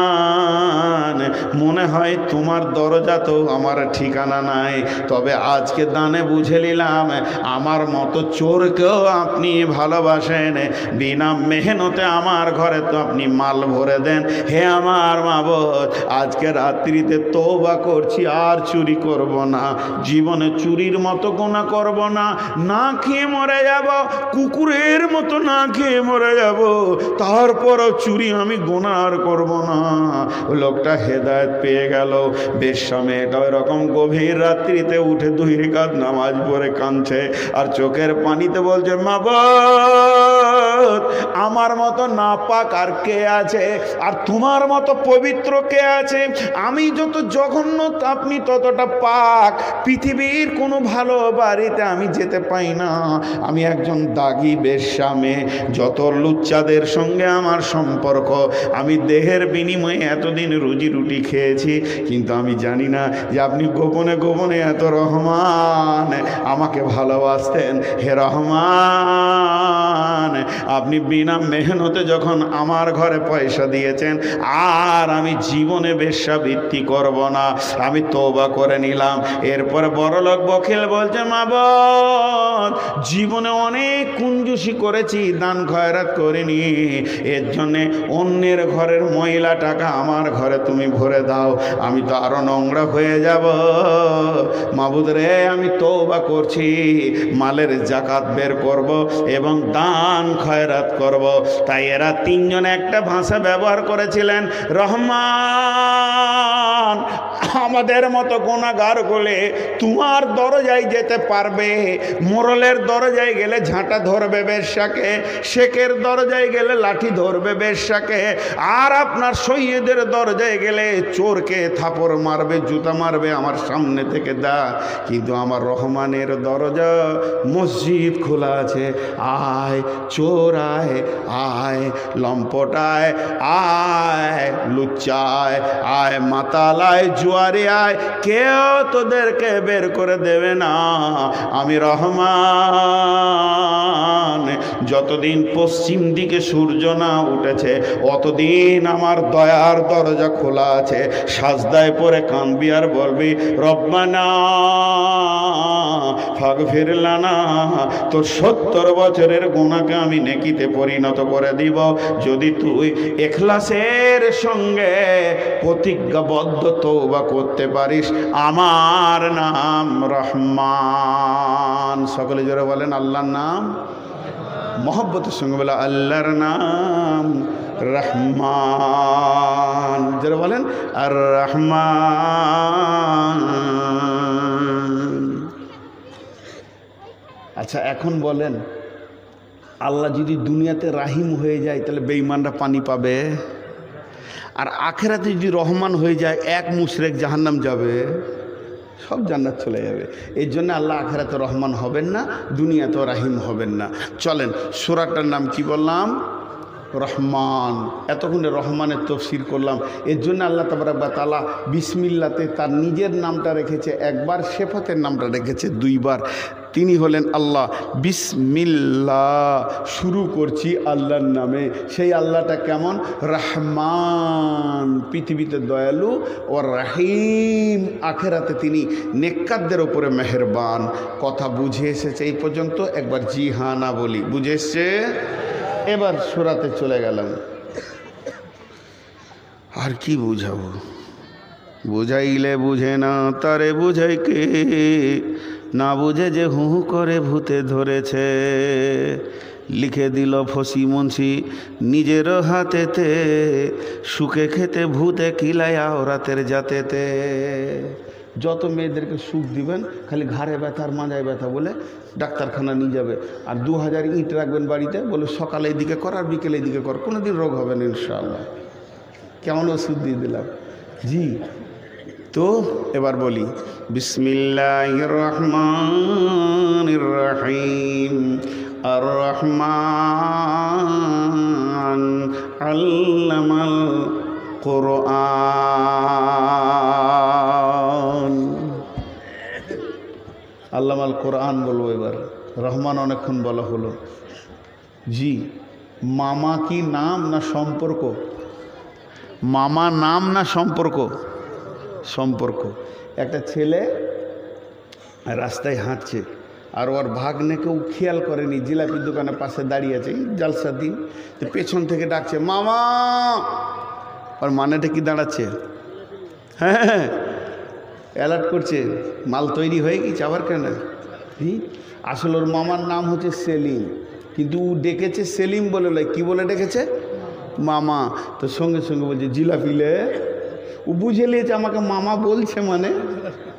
মনে হয় তোমার দরজা তো আমার ঠিকানা নাই, তবে আজকে দানে বুঝে নিলাম আমার মতো চোরকেও আপনি ভালোবাসেন, বিনা মেহনতে আমার ঘরে তো আপনি মাল ভরে দেন। হে আমার মাবুদ, আজকে রাত্রিতে তওবা করছি, আর চুরি করব না, জীবনে চুরির মতো গুনাহ করব না, না খেয়ে মরে যাব, কুকুরের মতো না খেয়ে মরে যাব, তারপরও চুরি আমি গুনাহ আর করব না। লোকটা হেদায়েত পেয়ে গেল। বেশ্যা মেয়েটা এরকম গভীর রাত্রিতে উঠে 2 রাকাত নামাজ পড়ে কাঁদছে আর চোখের পানিতে বলছে, মাবুদ আমার মতো নাপাক আর কে আছে, আর তোমার মতো পবিত্র কে আছে? আমি যত জঘন্য আপনি ততটা পাক। পৃথিবীর কোনো ভালো বাড়িতে আমি যেতে পাই না, আমি একজন দাগি বেশ্যা মেয়ে, যত লুচ্চাদের সঙ্গে আমার সম্পর্ক, আমি দেহের বিনিময়ে এতদিন রুজি রুটি খেয়েছি, কিন্তু আমি জানি না যে আপনি গোপনে গোপনে এত রহমান আমাকে ভালোবাসতেন। হে রহমান, আপনি বিনা মেহনতে যখন আমার ঘরে পয়সা দিয়েছেন, আর আমি জীবনে বেশ্যাবৃত্তি করব না, আমি তওবা করে নিলাম। এরপরে বড়লোক বখিল বলছে, মাবুদ জীবনে অনেক কুঞ্জুসি করেছি, দান খয়রাত করিনি, এর জন্যে অন্যের ঘরের ময়লা টাকা আমার ঘরে তুমি ভরে দাও, আমি তো আরো নোংরা হয়ে যাব। মাবুদ রে, আমি তওবা করছি, মালের জাকাত বের করব এবং দান খয়রাত করব। তাই এরা 3 জন একটা ভাষা ব্যবহার করেছিলেন, রহমান আমাদের মতো গুনাহগার বলে তোমার দরজায় যেতে পারবে, মোরলের দরজায় গেলে ঝাঁটা ধরবে বেশ্যাকে, শেখের দরজায় গেলে লাঠি ধরবে বেশ্যাকে, আর আপনার সৈয়দের দরজায় গেলে চোরকে থাপড় মারবে, জুতা মারবে আমার সামনে থেকে দা। কিন্তু আমার রহমানের দরজা মসজিদ খোলা আছে, আয় চোর আয়, আয় লম্পটায়, আয় লুচ্চায়, আয় মাতালায়, জুয়ারে আয়, কেউ তোদেরকে বের করে দেবে না। আমি রহমান, যতদিন পশ্চিম দিকে সূর্য না উঠেছে অতদিন আমার দয়ার দরজা খোলা আছে। সাজদায় পড়ে কাঁদবি আর বলবি, রব্বানা ফাগফির লানা, তোর 70 বছরের গুনাহকে আমি নেকিতে পরিণত করে দিব যদি তুই ইখলাসের সঙ্গে প্রতিজ্ঞাবদ্ধ তওবা করতে পারিস। আমার নাম রহমান। সকলে জোরে বলেন আল্লাহর নাম, মহব্বতের সঙ্গে বলে আল্লাহর নাম রহমান। যারা বলেন আর রহমান। আচ্ছা এখন বলেন, আল্লাহ যদি দুনিয়াতে রাহিম হয়ে যায় তাহলে বেঈমানরা পানি পাবে? আর আখেরাতে যদি রহমান হয়ে যায়, এক মুশরিক জাহান্নাম যাবে, সব জান্নাত চলে যাবে। এর জন্য আল্লাহ আখেরাতে রহমান হবেন না, দুনিয়াতেও রাহিম হবেন না। চলেন, সূরাটার নাম কি বললাম? রহমান। এতক্ষণে রহমানের তফসির করলাম। এর জন্য আল্লাহ তাবারক ওয়া তাআলা বিসমিল্লাতে তার নিজের নামটা রেখেছে একবার, সিফাতের নামটা রেখেছে 2 বার। তিনি হলেন আল্লাহ। বিসমিল্লাহ, শুরু করছি আল্লাহর নামে। সেই আল্লাহটা কেমন? রহমান, পৃথিবীতে দয়ালু, ও রাহিম, আখেরাতে তিনি নেককারদের উপরে মেহেরবান। কথা বুঝে এসেছে এই পর্যন্ত? একবার জি হ্যাঁ না বলি, বুঝে এসছে? এবার সূরাতে চলে গেলাম। আর কি বুঝাবো? বুঝাইলে বুঝে না তারে বুঝাই কে, না বুঝে যে হু হু করে ভূতে ধরেছে। লিখে দিল ফসি মুন্সি নিজের হাতেতে, সুখে খেতে ভূতে কিলায়া রাতের জাতেতে। যত মেয়েদেরকে সুখ দিবেন খালি ঘাড়ে ব্যথা আর মাজায় ব্যথা বলে ডাক্তারখানা নিয়ে যাবে, আর 2000 ইট রাখবেন বাড়িতে, বলে সকালে এদিকে কর আর বিকেলে এদিকে কর, কোনো দিন রোগ হবে না ইনশাআল্লাহ। কেমন ওষুধ দিয়ে দিলাম? জি। তো এবার বলি, বিসমিল্লাহির রহমানির রহিম। আর রহমান আল্লামাল কোরআন। আল্লামাল কোরআন বলবো এবার। রহমান অনেকক্ষণ বলা হলো। জি, মামা কি নাম না সম্পর্ক? মামা নাম না সম্পর্ক? সম্পর্ক। একটা ছেলে রাস্তায় হাঁটছে, আর ওর ভাগ্নে কেউ খেয়াল করেনি, জিলাপির দোকানের পাশে দাঁড়িয়ে আছে, জালসার দিন, তো পেছন থেকে ডাকছে মামা। আর মানেটা কি দাঁড়াচ্ছে? হ্যাঁ, অ্যালার্ট করছে, মাল তৈরি হয়ে গেছে আবার কেন? আসলে ওর মামার নাম হচ্ছে সেলিম, কিন্তু ও ডেকেছে সেলিম বলে লয়, কী বলে ডেকেছে? মামা। তো সঙ্গে সঙ্গে বলছে জিলাপিলে। ও বুঝে নিয়েছে আমাকে মামা বলছে, মানে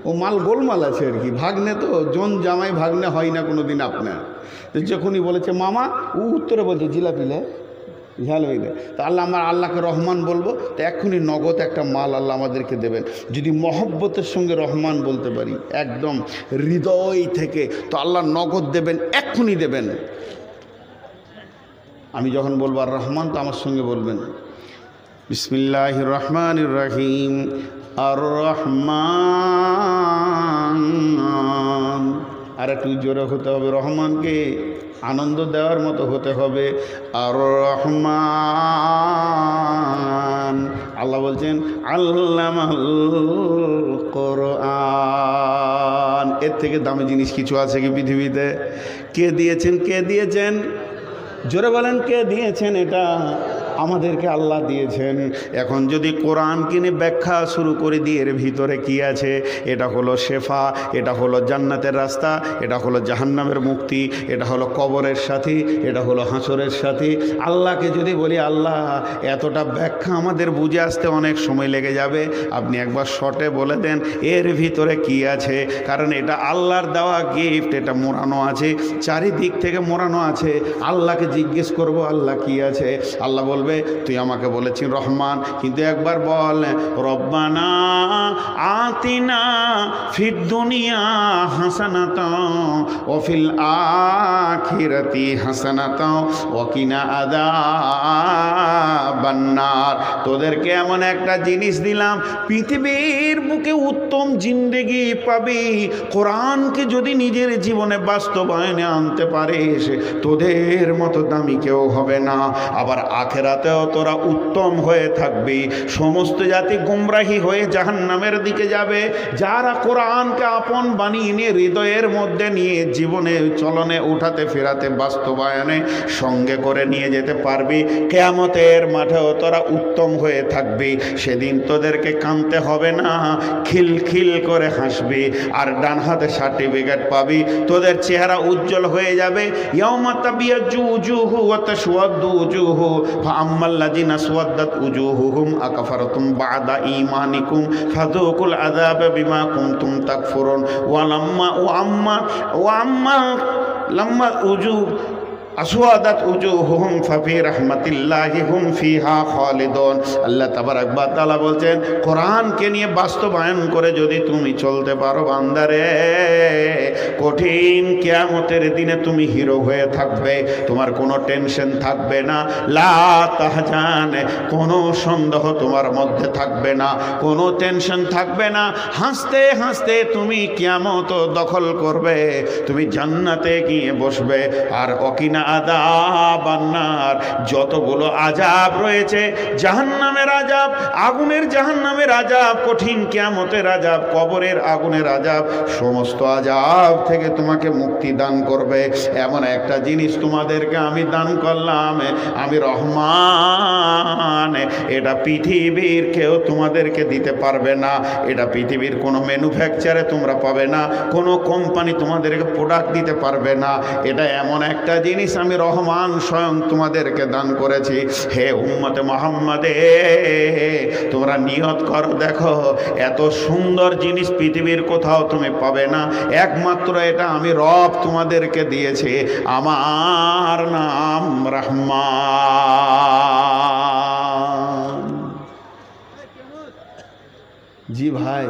ও মাল গোলমাল আছে আর কি। ভাগ্নে তো জন জামাই ভাগ্নে হয় না কোনো দিন আপনার। তো যখনই বলেছে মামা, ও উত্তরে বলছে জিলাপিলে, ঝালবিলে। তো আল্লাহকে রহমান বলবো, তো এক্ষুনি নগদ একটা মাল আল্লাহ আমাদেরকে দেবেন যদি মহব্বতের সঙ্গে রহমান বলতে পারি, একদম হৃদয় থেকে, তো আল্লাহ নগদ দেবেন, এক্ষুনি দেবেন। আমি যখন বলবো আর রহমান, তো আমার সঙ্গে বলবেন বিসমিল্লাহির রহমানির রহিম, আর রহমান। আর একটু জোরে হতে হবে, রহমানকে আনন্দ দেওয়ার মতো হতে হবে। আর রহমান, আল্লাহ বলছেন আল্লামাল কোরআন। এর থেকে দামি জিনিস কিছু আছে কি পৃথিবীতে? কে দিয়েছেন? কে দিয়েছেন? জোরে বলেন, কে দিয়েছেন? এটা আমাদেরকে আল্লাহ দিয়েছেন। এখন যদি কোরআন কিনে ব্যাখ্যা শুরু করে দিই, এর ভিতরে কি আছে? এটা হলো শেফা, এটা হলো জান্নাতের রাস্তা, এটা হলো জাহান্নামের মুক্তি, এটা হলো কবরের সাথী, এটা হলো হাসরের সাথী। আল্লাহকে যদি বলি আল্লাহ এতটা ব্যাখ্যা আমাদের বুঝে আসতে অনেক সময় লেগে যাবে, আপনি একবার শর্টে বলে দেন এর ভিতরে কি আছে। কারণ এটা আল্লাহর দেওয়া গিফট, এটা মোড়ানো আছে, চারিদিক থেকে মোড়ানো আছে। আল্লাহকে জিজ্ঞেস করব আল্লাহ কি আছে? আল্লাহ বলবে তুই আমাকে বলেছিস রহমান, কিন্তু একবার বল রব্বানা আতিনা ফিদ দুনিয়া হাসানাতাও ওয়া ফিল আখিরাতি হাসানাতাও ওয়া কিনা আযাবান নার। তোদেরকে এমন একটা জিনিস দিলাম, পৃথিবীর বুকে উত্তম জিন্দেগি পাবি। কোরআনকে যদি নিজের জীবনে বাস্তবায়নে আনতে পারিস, তোদের মতো দামি কেউ হবে না। আবার আখেরাতেও তোরা উত্তম হয়ে থাকবি। সমস্ত জাতি গুমরাহি হয়ে জাহান্নামের দিকে যাবে। যারা কোরআনকে আপন বানিয়ে নিয়ে হৃদয়ের মধ্যে নিয়ে জীবনে চলনে উঠাতে ফেরাতে বাস্তবায়নে সঙ্গে করে নিয়ে যেতে পারবি, কিয়ামতের মাঠেও তোরা উত্তম হয়ে থাকবি। সেদিন তোদেরকে কাঁদতে হবে না, খিলখিল করে হাসবি, আর ডান হাতে সার্টিফিকেট পাবি। তোদের চেহারা উজ্জ্বল হয়ে যাবে। ইয়াউমা তাবিয়াজ্জু উজুহু ওয়া তাসওয়াদ্দু উজুহু ফাআম্মাল্লাযিনা আসওয়াদ্দাত উজুহুহুম আকাফারতুম বা'দা ঈমানিকুম ফাযুকুল আযাবা বিমা কুনতুম তাকফুরুন ওয়া লাম্মা উজু আসওয়াদাত উজুহুহুম ফাফি রাহমাতিল্লাহি হুম ফিহা খালিদুন। আল্লাহ তাবারাক ওয়া তাআলা বলছেন কোরআনকে নিয়ে বাস্তবায়ন করে যদি তুমি চলতে পারো বান্দারে, কঠিন কিয়ামতের দিনে তুমি হিরো হয়ে থাকবে। তোমার কোনো টেনশন থাকবে না, লা তাহজান, কোনো সন্দেহ তোমার মধ্যে থাকবে না, কোনো টেনশন থাকবে না। হাসতে হাসতে তুমি কিয়ামত দখল করবে, তুমি জান্নাতে গিয়ে বসবে। আর অকিনা আযাবান নার, যতগুলো আযাব রয়েছে, জাহান্নামের আযাব, আগুনের জাহান্নামের আযাব, কঠিন কিয়ামতের আযাব, কবরের আগুনের আযাব, সমস্ত আযাব থেকে তোমাকে মুক্তি দান করবে। এমন একটা জিনিস তোমাদেরকে আমি দান করলাম, আমি রহমান। এটা পৃথিবীর কেউ তোমাদেরকে দিতে পারবে না। এটা পৃথিবীর কোনো ম্যানুফ্যাকচারে তোমরা পাবে না, কোনো কোম্পানি তোমাদেরকে প্রোডাক্ট দিতে পারবে না। এটা এমন একটা জিনিস আমি রহমান স্বয়ং তোমাদেরকে দান করেছি। হে উম্মতে মুহাম্মাদে, তোমরা নিয়ত করো, দেখো এত সুন্দর জিনিস পৃথিবীর কোথাও তুমি পাবে না, একমাত্র এটা আমি রব তোমাদেরকে দিয়েছি। আমার নাম রহমান। জি ভাই,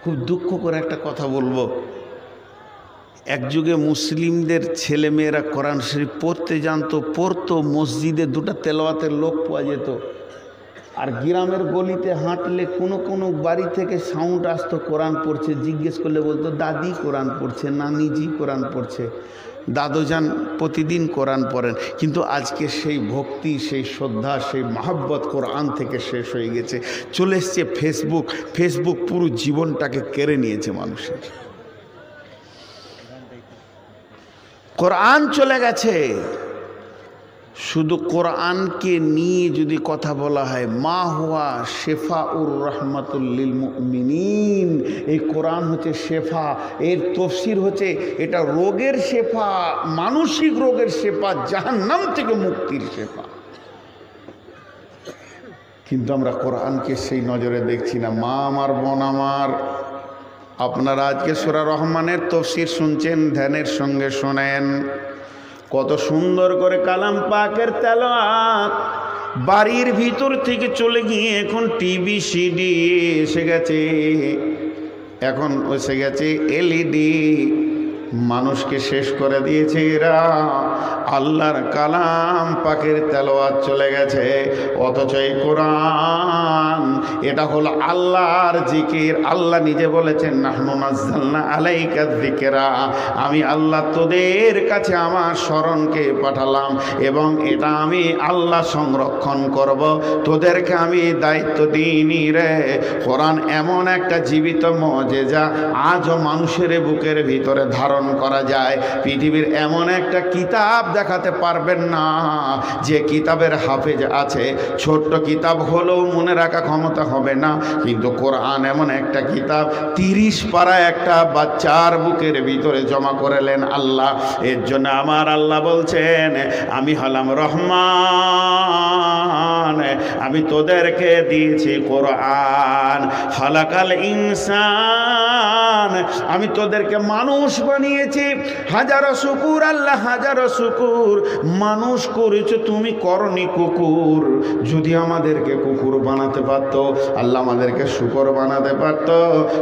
খুব দুঃখ করে একটা কথা বলবো। এক যুগে মুসলিমদের ছেলে মেয়েরা কোরআন শরীফ পড়তে জানতো, পড়তো, মসজিদে দুটো তেলাওয়াতের লোক পাওয়া যেত। আর গ্রামের গলিতে হাঁটলে কোনো কোনো বাড়ি থেকে সাউন্ড আসতো কোরআন পড়ছে, জিজ্ঞেস করলে বলতো দাদি কোরআন পড়ছে, নানিজি কোরআন পড়ছে। দাদুজান প্রতিদিন কোরআন পড়েন, কিন্তু আজকে সেই ভক্তি, সেই শ্রদ্ধা, সেই মহাব্বত কোরআন থেকে শেষ হয়ে গেছে। চলে এসছে ফেসবুক পুরো জীবনটাকে কেড়ে নিয়েছে মানুষের। কোরআন চলে গেছে। শুধু কোরআনকে নিয়ে যদি কথা বলা হয়, মা হুয়া শেফাউর রাহমাতুল লিল মুমিনিন, এই কোরআন হচ্ছে শেফা। এর তফসির হচ্ছে এটা রোগের শেফা, মানসিক রোগের শেফা, জাহান্নাম থেকে মুক্তির শেফা। কিন্তু আমরা কোরআনকে সেই নজরে দেখছি না। মা আমার, বোন আমার, আপনারা আজকে সূরা রহমানের তফসির শুনছেন, ধ্যানের সঙ্গে শোনেন। কত সুন্দর করে কালাম পাকের তেলাওয়াত। বাড়ির ভিতর থেকে চলে গিয়ে এখন টিভি, সিডি এসে গেছে, এখন এসে গেছে এলইডি। মানুষকে শেষ করে দিয়েছে এরা। আল্লাহর কালাম পাকের তেলাওয়াত চলে গেছে, অথচ এই কোরআন এটা হলো আল্লাহর জিকির। আল্লাহ নিজে বলেছেন, নাহনু নাজ্জালনা আলাইকা যিকরা, আমি আল্লাহ তোদের কাছে আমার স্মরণকে পাঠালাম এবং এটা আমি আল্লাহ সংরক্ষণ করব, তোদেরকে আমি দায়িত্ব দিইনি রে। কোরআন এমন একটা জীবিত মুজিজা, আজও মানুষের বুকের ভিতরে ধারণ করা যায়। পৃথিবীর এমন একটা কিতাব দেখাতে পারবেন না যে কিতাবের হাফেজ আছে। ছোট্ট কিতাব হলেও মনে রাখা ক্ষমতা হবে না, কিন্তু কোরআন এমন একটা কিতাব 30 পারা একটা বাচ্চার বুকের ভিতরে জমা করেলেন আল্লাহ। এর জন্য আমার আল্লাহ বলছেন, আমি হলাম রহমান, আমি তোদেরকে দিয়েছি কোরআন। খালাকাল ইনসান, আমি তোদেরকে মানুষ বানিয়েছি। হাজারো শুকুর আল্লাহ, হাজারো শুকুর। মানুষ করেছো তুমি, করনি কুকুর। যদি আমাদেরকে কুকুর বানাতে পারতো, আল্লাহ আমাদেরকে শুকর বানাতে পারতো,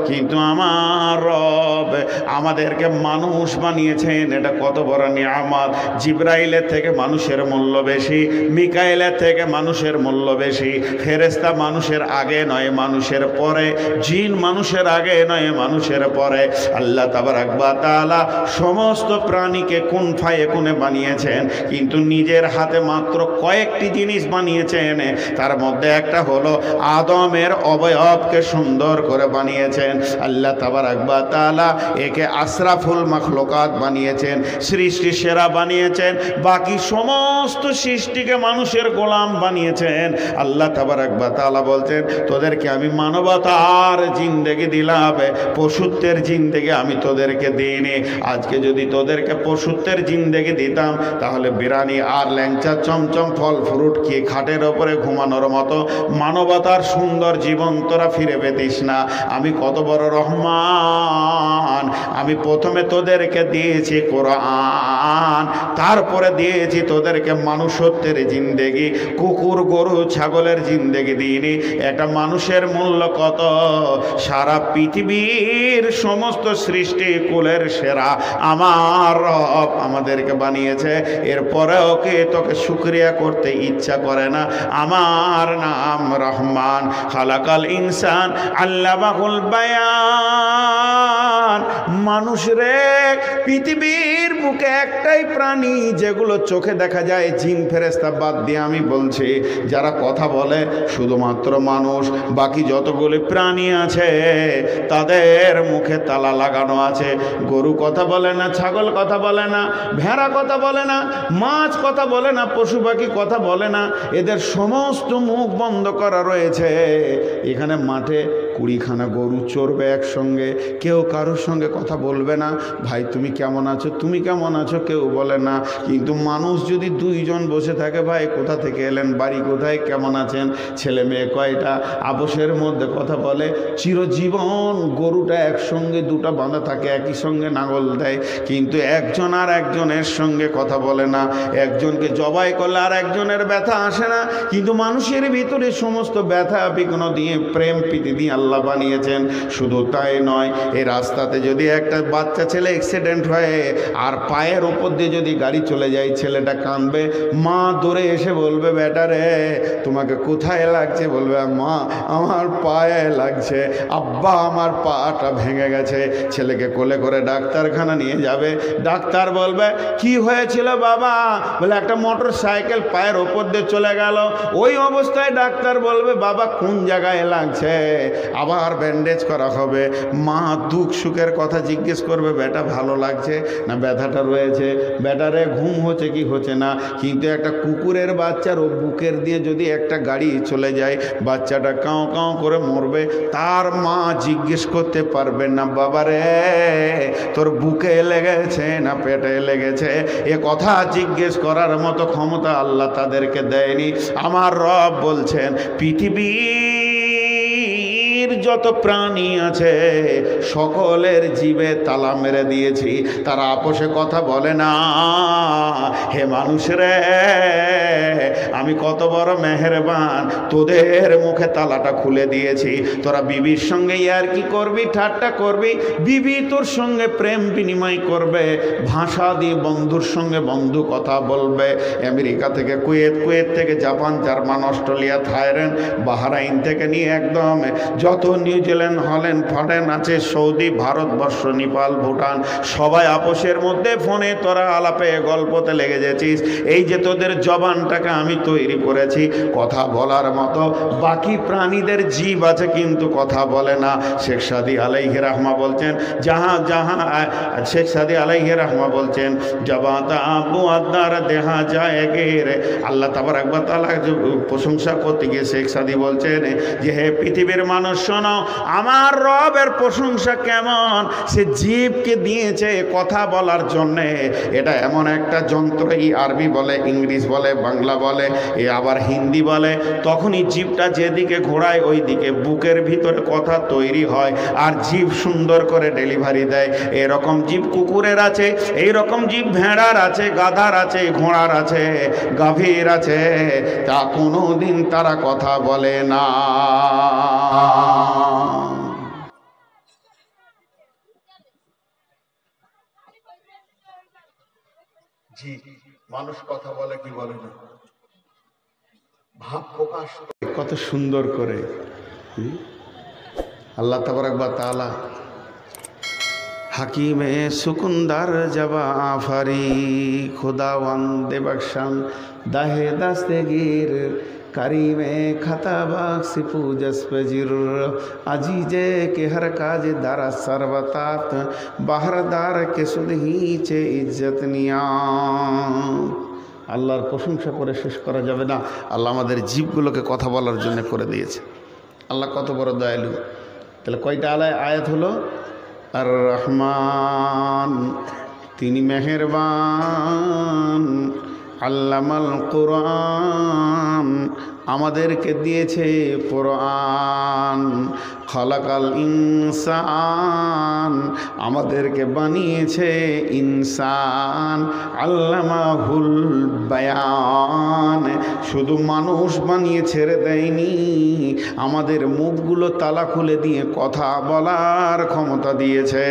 কিন্তু আমার রব আমাদেরকে মানুষ বানিয়েছেন। এটা কত বড় নিয়ামত। জিবরাইলের থেকে মানুষের মূল্য বেশি, মিকাইলের থেকে মানুষের মূল্য বেশি। ফেরেশতা মানুষের আগে নয়, মানুষের পরে। জিন মানুষের আগে নয়, মানুষের পরে। আল্লাহ তাবারাক ওয়া তাআলা সমস্ত প্রাণীকে কুন ফায়াকুনে বানিয়েছেন, কিন্তু নিজের হাতে মাত্র কয়েকটি জিনিস বানিয়েছেন। তার মধ্যে একটা হলো আদমের অবয়বকে সুন্দর করে বানিয়েছেন আল্লাহ তাবারাক ওয়া তাআলা। একে আশরাফুল মাখলুকাত বানিয়েছেন, সৃষ্টি সেরা বানিয়েছেন। বাকি সমস্ত সৃষ্টিকে মানুষের গোলাম বানিয়েছেন। আল্লাহ তাবারাক ওয়া তাআলা বলছেন, তোদেরকে আমি মানবতার জিন্দেগি দিলাম, পশুত্বের জিন্দেগি আমি তোদেরকে দিইনি। আজকে যদি তোদেরকে পশুত্বের জিন্দেগি দিতাম, তাহলে বিরানি আর ল্যাংচা চমচম ফল ফ্রুট খেয়ে খাটের ওপরে ঘুমানোর মতো মানবতার সুন্দর জীবন তোরা ফিরে পেতিস না। আমি কত বড় রহমান। আমি প্রথমে তোদেরকে দিয়েছি কোরআন, তারপরে দিয়েছি তোদেরকে মানুষত্বের জিন্দেগি। কুকুর, গরু, ছাগলের জিন্দেগি দিইনি। একটা মানুষের মূল্য কত? সারা পৃথিবীর সমস্ত সৃষ্টি কুলের সেরা আমার রব আমাদেরকে বানিয়েছে। এরপরে ওকে তোকে শুকরিয়া করতে ইচ্ছা করে না। আমার নাম রহমান। খালাকাল ইনসান আল্লামাহুল বায়ান। মানুষ রে, পৃথিবীর বুকে একটাই প্রাণী যেগুলো চোখে দেখা যায়, জিন ফেরেশতা বাদ দিয়ে আমি বলছি, যারা কথা বলে শুধুমাত্র মানুষ। বাকি যতগুলি প্রাণী আছে তাদের মুখে তালা লাগানো আছে। গরু কথা বলে না, ছাগল কথা বলে না, ভেড়া কথা বলে না, মাছ কথা বলে না, পশু পাখি কথা বলে না। এদের সমস্ত মুখ বন্ধ করা রয়েছে। এখানে মাঠে 20খানা গরু চড়বে একসঙ্গে, কেউ কারোর সঙ্গে কথা বলবে না। ভাই তুমি কেমন আছো, তুমি কেমন আছো কেউ বলে না। কিন্তু মানুষ যদি 2 জন বসে থাকে, ভাই কোথা থেকে এলেন, বাড়ি কোথায়, কেমন আছেন, ছেলে মেয়ে কয়টা, আপোষের মধ্যে কথা বলে। চিরজীবন গরুটা একসঙ্গে 2টা বাঁধা থাকে, একই সঙ্গে নাঙল দেয়, কিন্তু একজন আর একজনের সঙ্গে কথা বলে না। একজনকে জবাই করলে আর একজনের ব্যথা আসে না। কিন্তু মানুষের ভিতরে সমস্ত ব্যথা বিঘ্ন দিয়ে প্রেম প্রীতি দিয়ে আল্লাহ বানিয়েছেন। শুধু তাই নয়, এই রাস্তাতে যদি একটা বাচ্চা ছেলে অ্যাক্সিডেন্ট হয় আর পায়ের ওপর দিয়ে যদি গাড়ি চলে যায়, ছেলেটা কাঁদবে, মা দৌড়ে এসে বলবে, বেটা রে তোমাকে কোথায় লাগছে? বলবে, মা আমার পায়ে লাগছে, আব্বা আমার পাটা ভেঙে গেছে। ছেলেকে কোলে করে ডাক্তারখানা নিয়ে যাবে, ডাক্তার বলবে কি হয়েছিল বাবা? বলে একটা মোটর সাইকেল পায়ের ওপর দিয়ে চলে গেল। ওই অবস্থায় ডাক্তার বলবে বাবা কোন জায়গায় লাগছে, আবার ব্যান্ডেজ করা হবে। মা দুঃখ সুখের কথা জিজ্ঞেস করবে, বেটা ভালো লাগছে না ব্যথাটা রয়েছে, বেটারে ঘুম হচ্ছে কি হচ্ছে না। কিন্তু একটা কুকুরের বাচ্চার ও বুকের দিয়ে যদি একটা গাড়ি চলে যায়, বাচ্চাটা কাঁও কাঁও করে মরবে, তার মা জিজ্ঞেস করতে পারবে না বাবারে তোর বুকে লেগেছে না পেটে লেগেছে। এ কথা জিজ্ঞেস করার মতো ক্ষমতা আল্লাহ তাদেরকে দেয়নি। আমার রব বলছেন পৃথিবীর যত প্রাণী আছে সকলের জীবে তালা মেরে দিয়েছি, তারা আপোষে কথা বলে না। হে মানুষ রে, আমি কত বড় মেহেরবান, তোদের মুখে তালাটা খুলে দিয়েছি। তোরা বিবির সঙ্গে ইয়ার কি করবি, ঠাট্টা করবি, বিবি তোর সঙ্গে প্রেম বিনিময় করবে, ভাষা দিয়ে বন্ধুর সঙ্গে বন্ধু কথা বলবে। আমেরিকা থেকে কুয়েত, কুয়েত থেকে Japan, German, Australia, Thailand, Bahrain থেকে নিয়ে একদম যত নিউজিল্যান্ড, হল্যান্ড, ফরেন আছে, সৌদি, ভারতবর্ষ, নেপাল, ভুটান, সবাই আপোষের মধ্যে ফোনে তোরা আলাপে গল্পতে লেগে যাচ্ছিস। এই যে তোদের জবানটাকে আমি তৈরি করেছি কথা বলার মতো, বাকি প্রাণীদের জীব আছে কিন্তু কথা বলে না। শেখ সাদি আলাইহি রাহমা বলছেন, শেখ সাদি আলাইহি রাহমা বলছেন, জবাতা আবু আদার দেখা যায় রে। আল্লাহ তাবারক ওয়া তাআলা প্রশংসা করতে গিয়ে শেখ সাদি বলছেন যে হে পৃথিবীর মানুষ শোনো, আমার রবের প্রশংসা কেমন। সে জীবকে দিয়েছে কথা বলার জন্যে। এটা এমন একটা যন্ত্র, এই আরবি বলে, ইংলিশ বলে, বাংলা বলে, এ আবার হিন্দি বলে। তখনই জীবটা যেদিকে ঘোরায় ওই দিকে বুকের ভিতরে কথা তৈরি হয় আর জীব সুন্দর করে ডেলিভারি দেয়। এরকম জীব কুকুরের আছে, এইরকম জীব ভেড়ার আছে, গাধার আছে, ঘোড়ার আছে, গাভীর আছে, তা কোনো দিন তারা কথা বলে না। জি, মানুষ কথা বলে কি বলে না, ভাব প্রকাশ কত সুন্দর করে। আল্লাহ তাবারক ওয়া তাআলা হাকিমে সুকুন্দার জবা আফারি খুদাওয়ান্দে বখশান দাহে দাস্তেগীর करीमे खताबाग सिपू जसपजिर अजीजे के हर काज दारा सरवतात बाहरदार के सुदहीचे इज्जत नियाम। আল্লাহর প্রশংসা করে শেষ করা যাবে না। আল্লাহ আমাদের জীবগুলোকে কথা বলার জন্য করে দিয়েছে। আল্লাহ কত বড় দয়ালু। তাহলে কয়টা আয়াত হলো? আর রহমান, তিনি মেহেরবান, আল্লামাল কোরআন, আমাদেরকে দিয়েছে কোরআন, খালাকাল ইনসান, আমাদেরকে বানিয়েছে ইনসান, আল্লামাহুল বায়ান, শুধু মানুষ বানিয়ে ছেড়ে দেয়নি, আমাদের মুখগুলো তালা খুলে দিয়ে কথা বলার ক্ষমতা দিয়েছে।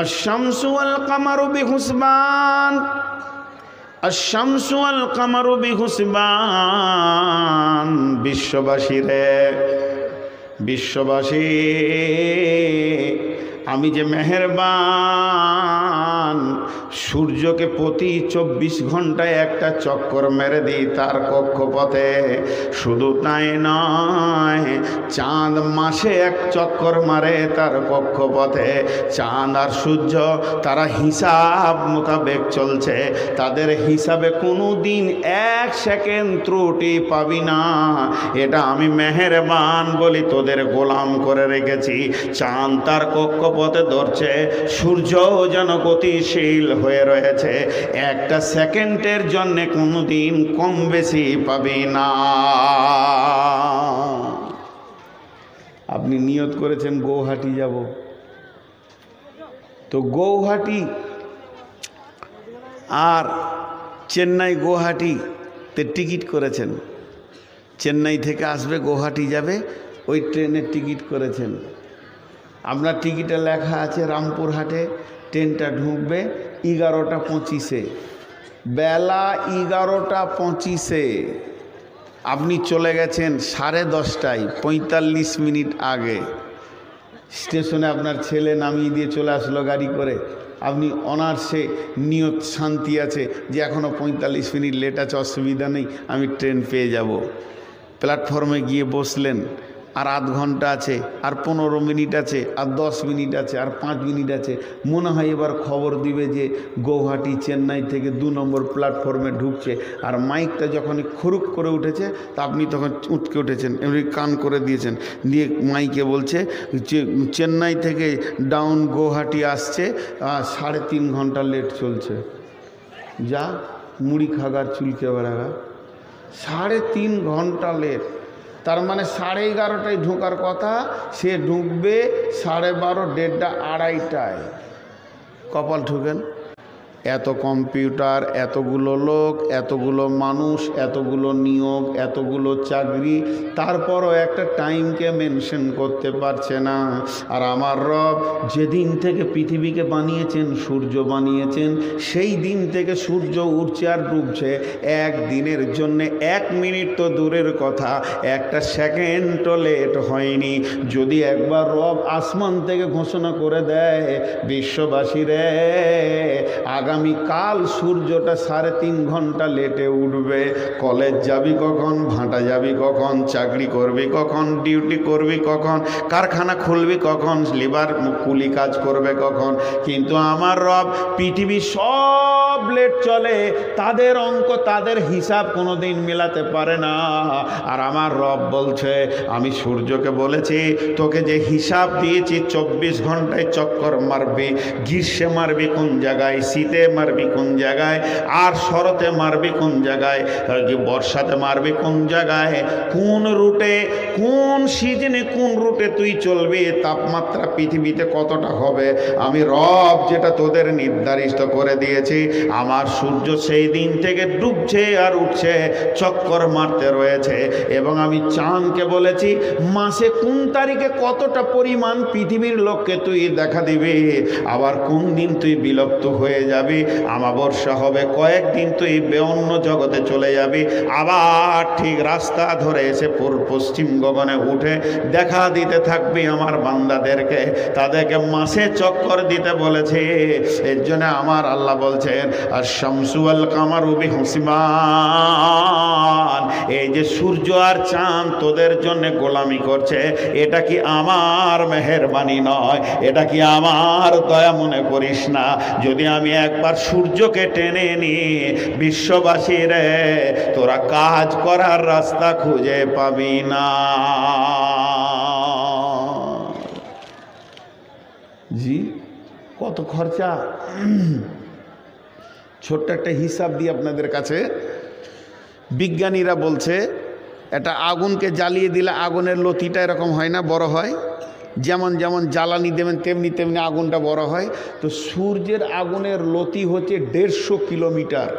আশ-শামসু ওয়াল কামারু বিহুসবান, আশ-শামসু ওয়াল কামারু বিহুসবান। বিশ্ববাসী রে, বিশ্ববাসী, আমি যে মেহেরবান, সূর্যকে প্রতি 24 ঘন্টায় একটা চক্কর মেরে দিই তার কক্ষপথে। শুধু তাই নয়, চাঁদ মাসে এক চক্কর মারে তার কক্ষপথে। চাঁদ আর সূর্য তারা হিসাব মোতাবেক চলছে, তাদের হিসাবে কোনো দিন 1 সেকেন্ড ত্রুটি পাবি না। এটা আমি মেহেরবান বলি তোদের গোলাম করে রেখেছি। চাঁদ তার কক্ষপথে ধরছে, সূর্য যেন গতিশীল হয়ে রয়েছে, একটা সেকেন্ডের জন্য কোনো দিন কম বেশি পাবি না। আপনি নিয়ত করেছেন গৌহাটি যাব, তো গৌহাটি আর চেন্নাই গৌহাটিতে টিকিট করেছেন, চেন্নাই থেকে আসবে, গুয়াহাটি যাবে, ওই ট্রেনের টিকিট করেছেন, আপনার টিকিটে লেখা আছে রামপুরহাটে ট্রেনটা ঢুকবে 11:25, বেলা 11:25, আপনি চলে গেছেন 10:30, 45 মিনিট আগে। স্টেশনে আপনার ছেলে নামিয়ে দিয়ে চলে আসলো গাড়ি করে, আপনি অনার্সে নিয়ত শান্তি আছে যে এখনও 45 মিনিট লেট আছে, অসুবিধা নেই, আমি ট্রেন পেয়ে যাব। প্ল্যাটফর্মে গিয়ে বসলেন, আর আধ ঘন্টা আছে, আর 15 মিনিট আছে, আর 10 মিনিট আছে, আর 5 মিনিট আছে, মনে হয় এবার খবর দিবে যে গৌহাটি চেন্নাই থেকে 2 নম্বর প্ল্যাটফর্মে ঢুকছে। আর মাইকটা যখন খুরুক করে উঠেছে তা আপনি তখন উঠকে উঠেছেন, এমনি কান করে দিয়েছেন, দিয়ে মাইকে বলছে যে চেন্নাই থেকে ডাউন গৌহাটি আসছে, 3.5 ঘন্টা লেট চলছে। যা মুড়ি খাগার চুলকে বেড়াগা, 3.5 ঘন্টা লেট। তার মানে 11:30টায় ঢোকার কথা, সে ঢুকবে 12:30, 1:30, 2:30টায়। কপাল ঠুকেন। এত কম্পিউটার, এতগুলো লোক, এতগুলো মানুষ, এতগুলো নিয়োগ, এতগুলো চাকরি, তারপরও একটা টাইমকে মেনশন করতে পারছে না। আর আমার রব যেদিন থেকে পৃথিবীকে বানিয়েছেন, সূর্য বানিয়েছেন, সেই দিন থেকে সূর্য উঠছে আর ডুবছে। একদিনের জন্য 1 মিনিট তো দূরের কথা, একটা সেকেন্ডও লেট হয়নি। যদি একবার রব আসমান থেকে ঘোষণা করে দেয়, বিশ্ববাসীরে আগামীকাল সূর্যটা 3.5 ঘন্টা লেটে উঠবে, কলেজ যাবি কখন, ভাঁটা যাবি কখন, চাকরি করবি কখন, ডিউটি করবি কখন, কারখানা খুলবি কখন, লিভার কুলি কাজ করবে কখন, কিন্তু আমার রব পৃথিবী সব লেট চলে, তাদের অঙ্ক, তাদের হিসাব কোনোদিন মেলাতে পারে না। আর আমার রব বলছে, আমি সূর্যকে বলেছি তোকে যে হিসাব দিয়েছি 24 ঘন্টায় চক্কর মারবি, গ্রীষ্মে মারবি কোন জায়গায়, শীতে মারবি কোন জায়গায়, আর শরতে মারবি কোন জায়গায়, বর্ষাতে মারবি কোন জায়গায়, কোন রুটে, কোন সিজনে, কোন রুটে তুই চলবি, তাপমাত্রা পৃথিবীতে কতটা হবে, আমি রব যেটা তোদের নির্ধারিত করে দিয়েছি। আমার সূর্য সেই দিন থেকে ডুবছে আর উঠছে, চক্কর মারতে রয়েছে। এবং আমি চাঁদকে বলেছি মাসে কোন তারিখে কতটা পরিমাণ পৃথিবীর লোককে তুই দেখা দিবি, আবার কোন দিন তুই বিলুপ্ত হয়ে যাবি, আমাবস্যা হবে, কয়েকদিন তুই অন্য জগতে চলে যাবি, আবার ঠিক রাস্তা ধরে এসে পশ্চিম গগনে উঠে দেখা দিতে থাকবি আমার বান্দাদেরকে, তাদেরকে মাসে চক্কর দিতে বলেছে। এর জন্য আমার আল্লাহ বলছেন, আর শামসু আল কামারু বিহুসমান, এই যে সূর্য আর চাঁদ তোদের জন্য গোলামি করছে, এটা কি আমার মেহেরবানি নয়, এটা কি আমার দয়া মনে করিস না? যদি আমি একবার সূর্যকে টেনে নি, বিশ্ববাসী রে, তোরা কাজ করার রাস্তা খুঁজে পাবি না। জি, কত খরচা। ছোট্ট একটা হিসাব দিয়ে আপনাদের কাছে, বিজ্ঞানীরা বলছে এটা আগুনকে জ্বালিয়ে দিলে আগুনের লতিটা এরকম হয় না, বড় হয়, যেমন যেমন জ্বালানি দেবেন তেমনি তেমনি আগুনটা বড় হয়। তো সূর্যের আগুনের লতি হচ্ছে 150 কিলোমিটার।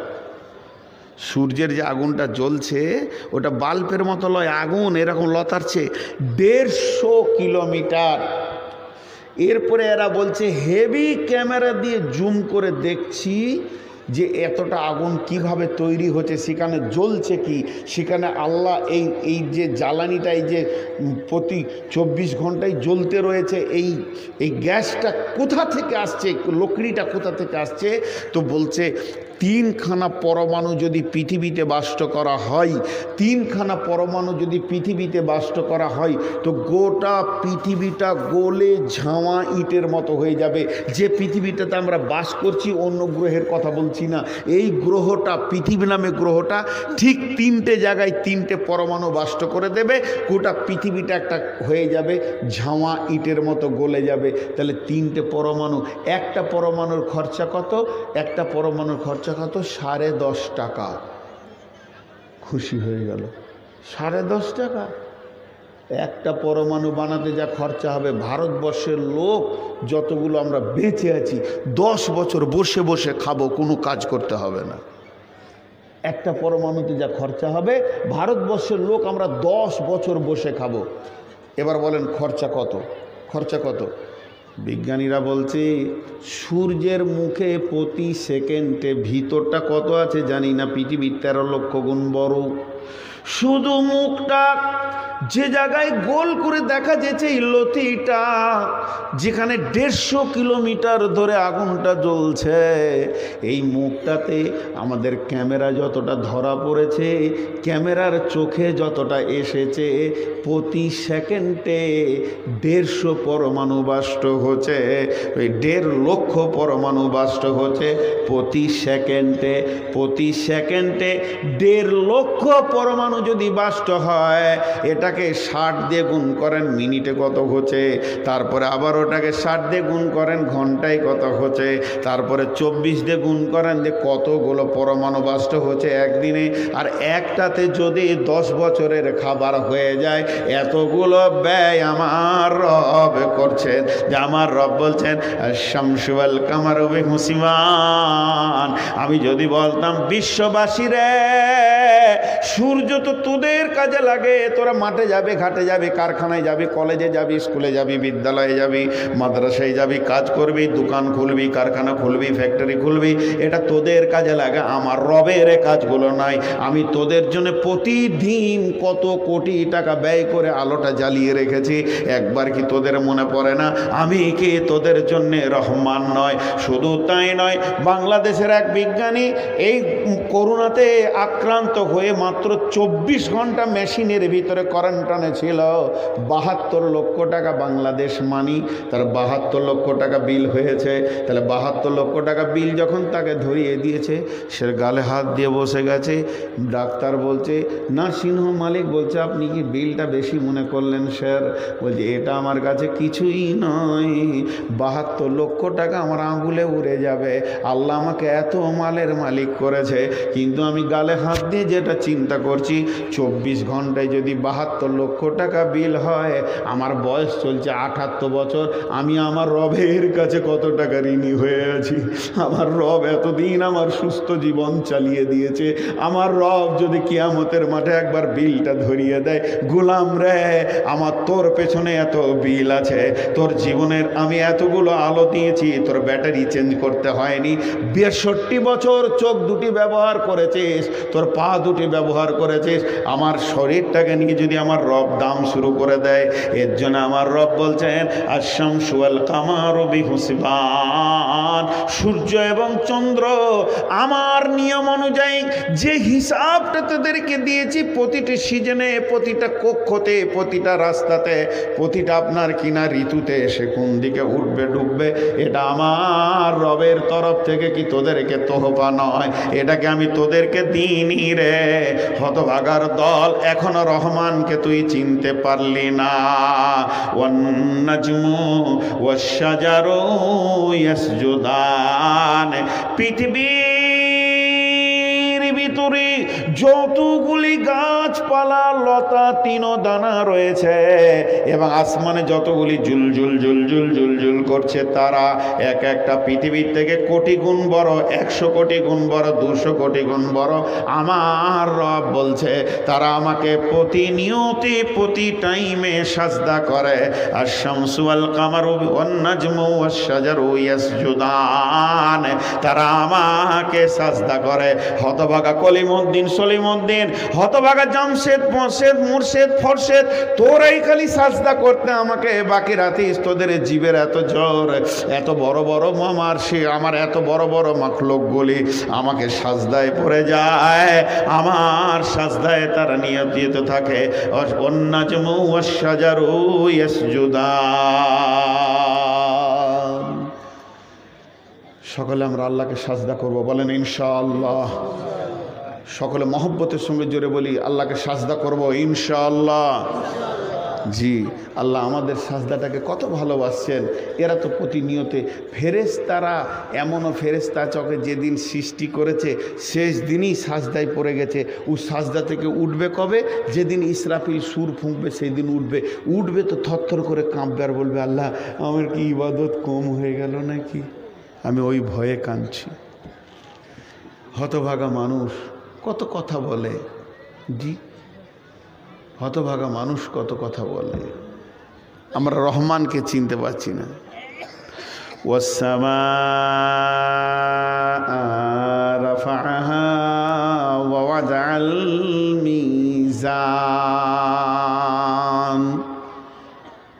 সূর্যের যে আগুনটা জ্বলছে ওটা বাল্বের মতো লয়, আগুন এরকম লতারছে 150 কিলোমিটার। এরপরে এরা বলছে হেভি ক্যামেরা দিয়ে জুম করে দেখছি যে এতটা আগুন কিভাবে তৈরি হচ্ছে, সেখানে জ্বলছে কি, সেখানে আল্লাহ এই যে জ্বালানিটা, এই যে প্রতি 24 ঘন্টায় জ্বলতে রয়েছে, এই গ্যাসটা কোথা থেকে আসছে, লকড়িটা কোথা থেকে আসছে। তো বলছে 3খানা পরমাণু যদি পৃথিবীতে বাষ্ট করা হয়, 3খানা পরমাণু যদি পৃথিবীতে বাষ্ট করা হয়, তো গোটা পৃথিবীটা গলে ঝামা ইটের মতো হয়ে যাবে। যে পৃথিবীটাতে আমরা বাস করছি, অন্য গ্রহের কথা বলছি না, এই গ্রহটা, পৃথিবী নামে গ্রহটা ঠিক 3টে জায়গায় 3টে পরমাণু বাষ্ট করে দেবে, গোটা পৃথিবীটা একটা হয়ে যাবে ঝামা ইটের মতো গলে যাবে। তাহলে 3টে পরমাণু, একটা পরমাণুর খরচা কত? একটা পরমাণুর খরচা কত? 10.5 টাকা। খুশি হয়ে গেল, 10.5 টাকা। একটা পরমাণু বানাতে যা খরচা হবে, ভারতবর্ষের লোক যতগুলো আমরা বেঁচে আছি 10 বছর বসে বসে খাবো, কোনো কাজ করতে হবে না। একটা পরমাণুতে যা খরচা হবে, ভারতবর্ষের লোক আমরা 10 বছর বসে খাবো। এবার বলেন খরচা কত? খরচা কত? বিজ্ঞানীরা বলছে সূর্যের মুখে প্রতি সেকেন্ডে ভিতরটা কত আছে জানি না, পৃথিবীর 13 লক্ষ গুণ বড়। শুধু মুখটা যে জায়গায় গোল করে দেখা যেছে, এই লতিটা যেখানে 150 কিলোমিটার ধরে আগুনটা জ্বলছে, এই মুখটাতে আমাদের ক্যামেরা যতটা ধরা পড়েছে, ক্যামেরার চোখে যতটা এসেছে, প্রতি সেকেন্ডে 150 পরমাণু বাষ্ট হচ্ছে। ওই 1.5 লক্ষ পরমাণু বাষ্ট হচ্ছে প্রতি সেকেন্ডে। প্রতি সেকেন্ডে 1.5 লক্ষ পরমাণু যদি বাষ্ট হয়, এটাকে 60 দিয়ে গুণ করেন মিনিটে কত হচ্ছে, তারপরে আবার ওটাকে 60 দিয়ে গুণ করেন ঘন্টায় কত হচ্ছে, তারপরে 24 দিয়ে গুণ করেন যে কতগুলো পরমাণু বাষ্ট হচ্ছে একদিনে। আর একটাতে যদি 10 বছরের খাবার হয়ে যায়, এতগুলো ব্যয় আমার রব করছেন। যে আমার রব বলছেন শামসু ওয়াল কামারু বিহুসিবান। আমি যদি বলতাম বিশ্ববাসী রে, সূর্য তো তোদের কাজে লাগে, তোরা মাঠে যাবে, ঘাটে যাবে, কারখানায় যাবি, কলেজে যাবি, স্কুলে যাবি, বিদ্যালয়ে যাবি, মাদ্রাসায় যাবি, কাজ করবি, দোকান খুলবি, কারখানা খুলবি, ফ্যাক্টরি খুলবি, এটা তোদের কাজে লাগে। আমার রবের কাজগুলো নাই। আমি তোদের জন্য প্রতিদিন কত কোটি টাকা ব্যয় করে আলোটা জ্বালিয়ে রেখেছি, একবার কি তোদের মনে পড়ে না আমি কি তোদের জন্য রহমান নয়? শুধু তাই নয়, বাংলাদেশের এক বিজ্ঞানী এই করোনাতে আক্রান্ত হয়ে মাত্র 24 ঘন্টা মেশিনের ভিতরে কোয়ারেন্টাইনে ছিল। 72 লক্ষ টাকা বাংলাদেশ মানি, তার 72 লক্ষ টাকা বিল হয়েছে। তাহলে 72 লক্ষ টাকা বিল যখন তাকে ধরিয়ে দিয়েছে, সে গালে হাত দিয়ে বসে গেছে। ডাক্তার বলছে, না সিংহ মালিক বলছে আপনি কি বিলটা বেশি মনে করলেন স্যার? বলছে এটা আমার কাছে কিছুই নয়, 72 লক্ষ টাকা আমার আঙুলে উড়ে যাবে। আল্লাহ আমাকে এত মালের মালিক করেছে, কিন্তু আমি গালে হাত দিয়ে যেটা চিন্তা করছি, 24 ঘন্টায় যদি 72 লক্ষ টাকা বিল হয়, আমার বয়স চলছে 78 বছর, আমি আমার রবের কাছে কত টাকা ঋণী হয়ে আছি। আমার রব এতদিন আমার সুস্থ জীবন চালিয়ে দিয়েছে। আমার রব যদি কিয়ামতের মাঠে একবার বিলটা ধরিয়ে দেয়, গোলাম রে আমার তোর পেছনে এত বিল আছে, তোর জীবনের আমি এতগুলো আলো দিয়েছি, তোর ব্যাটারি চেঞ্জ করতে হয়নি, 62 বছর চোখ দুটি ব্যবহার করেছিস, তোর পা দুটি ব্যবহার করেছিস, আমার শরীরটাকে নিয়ে যদি আমার রব দাম শুরু করে দেয়, এর জন্য আমার রব বলছেন আশ-শামসু ওয়াল কামারু বিহুসবান। সূর্য এবং চন্দ্র আমার নিয়ম অনুযায়ী যে হিসাবটা তোদেরকে দিয়েছি, প্রতিটি সিজনে, প্রতিটা কক্ষতে, প্রতিটা রাস্তাতে, প্রতিটা আপনার কিনা ঋতুতে সে কোন দিকে উঠবে ডুববে, এটা আমার রবের তরফ থেকে কি তোদেরকে তোহফা নয়? এটাকে আমি তোদেরকে দিইনি রে হতভাগার দল। এখনো রহমানকে তুই চিনতে পারলি না। One নাজমু wash শাজারু ইয়াসজুদান। পৃথিবীর ভিতরে যতগুলি গাছপালা, লতা, তৃণদানা রয়েছে এবং আসমানে যতগুলি জুলজুল জুলজুল জুলজুল করছে, তারা এক একটা পৃথিবীর থেকে কোটি গুণ বড়, 100 কোটি গুণ বড়, 200 কোটি গুণ বড়। আমার রব বলছে তারা আমাকে প্রতিনিয়তি, প্রতি টাইমে সাজদা করে। আর শামসু ওয়াল কামারু ওয়ান নাজমু ওয়াশ শাজারু ইয়াসজুদান, তারা আমাকে সাজদা করে। হতভাগা কলিমউদ্দিন, সলিমউদ্দিন, হতভাগা জামশেদ, মোর্শেদ, মুর্শেদ, ফরশেদ, তোরাই খালি সাজদা করতে আমাকে, বাকি রাতিস তোদের জীবের এত জোর, এত বড় বড় মামার সে আমার এত বড় বড় মাখলুকগুলি আমাকে সাজদায় পড়ে যায়, আমার সাজদায় তারা নিয়োজিত থাকে। One নাজমু wash শাজারু ইয়াসজুদান। সকলে আমরা আল্লাহকে সাজদা করব, বলেন ইনশাআল্লাহ। সকলে মহব্বতের সঙ্গে জোরে বলি আল্লাহকে সাজদা করব ইনশাআল্লাহ। জি, আল্লাহ আমাদের সাজদাটাকে কত ভালোবাসছেন। এরা তো প্রতিনিয়তে ফেরেশতারা, এমনও ফেরেশতা চকে যেদিন সৃষ্টি করেছে শেষ দিনই সাজদায় পড়ে গেছে। ও সাজদা থেকে উঠবে কবে? যেদিন ইসরাফিল সুর ফুঁকবে সেই দিন উঠবে। উঠবে তো থরথর করে কাঁপবে আর বলবে আল্লাহ আমার কি ইবাদত কম হয়ে গেল নাকি, আমি ওই ভয়ে কাঁদছি। হতভাগা মানুষ কত কথা বলে, জি হতভাগা মানুষ কত কথা বলে, আমরা রহমানকে চিনতে পারছি না। والسماء رفعها ووضع الميزان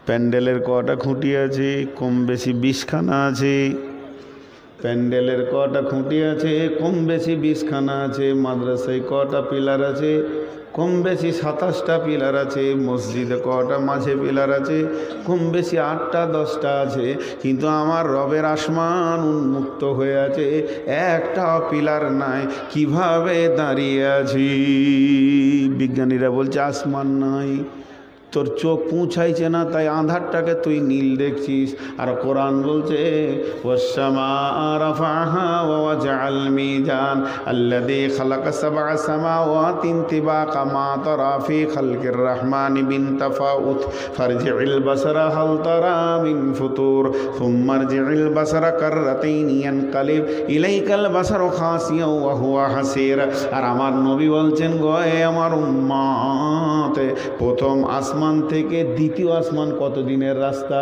প্যান্ডেলের কটা খুঁটি আছে? কম বেশি 20খানা আছে। প্যান্ডেলের কটা খুঁটি আছে? কম বেশি 20খানা আছে। মাদ্রাসায় কটা পিলার আছে? কম বেশি 27টা পিলার আছে। মসজিদে কটা মাঝে পিলার আছে? কম বেশি 8টা 10টা আছে। কিন্তু আমার রবের আসমান উন্মুক্ত হয়ে আছে, একটা পিলার নাই। কিভাবে দাঁড়িয়ে আছি? বিজ্ঞানীরা বলছে আসমান নাই, তোর চোখ পৌঁছাইছে না, তাই আঁধারটাকে তুই নীল দেখছিস। আর কোরআন বলছে ওয়াসসামা রাফাহা ওয়া ওয়াজআল মিজান আল্লাযী খালাকা সাবআ সামাওয়াতিন তিবাকা মা তারা ফি খালকির রাহমানি বিন তাফাউত ফারজি'ল বাসারা হাল তারা মিন ফুতুর সুম্মা আরজি'ল বাসারা কাররাতাইন ইয়ানকালিব ইলাইকাল বাসারু খাসিয়া ওয়া হুয়া হাসির। আর আমার নবী বলছেন, গো আমার উম্মত, প্রথম আসমান থেকে দ্বিতীয় আসমান কত দিনের রাস্তা?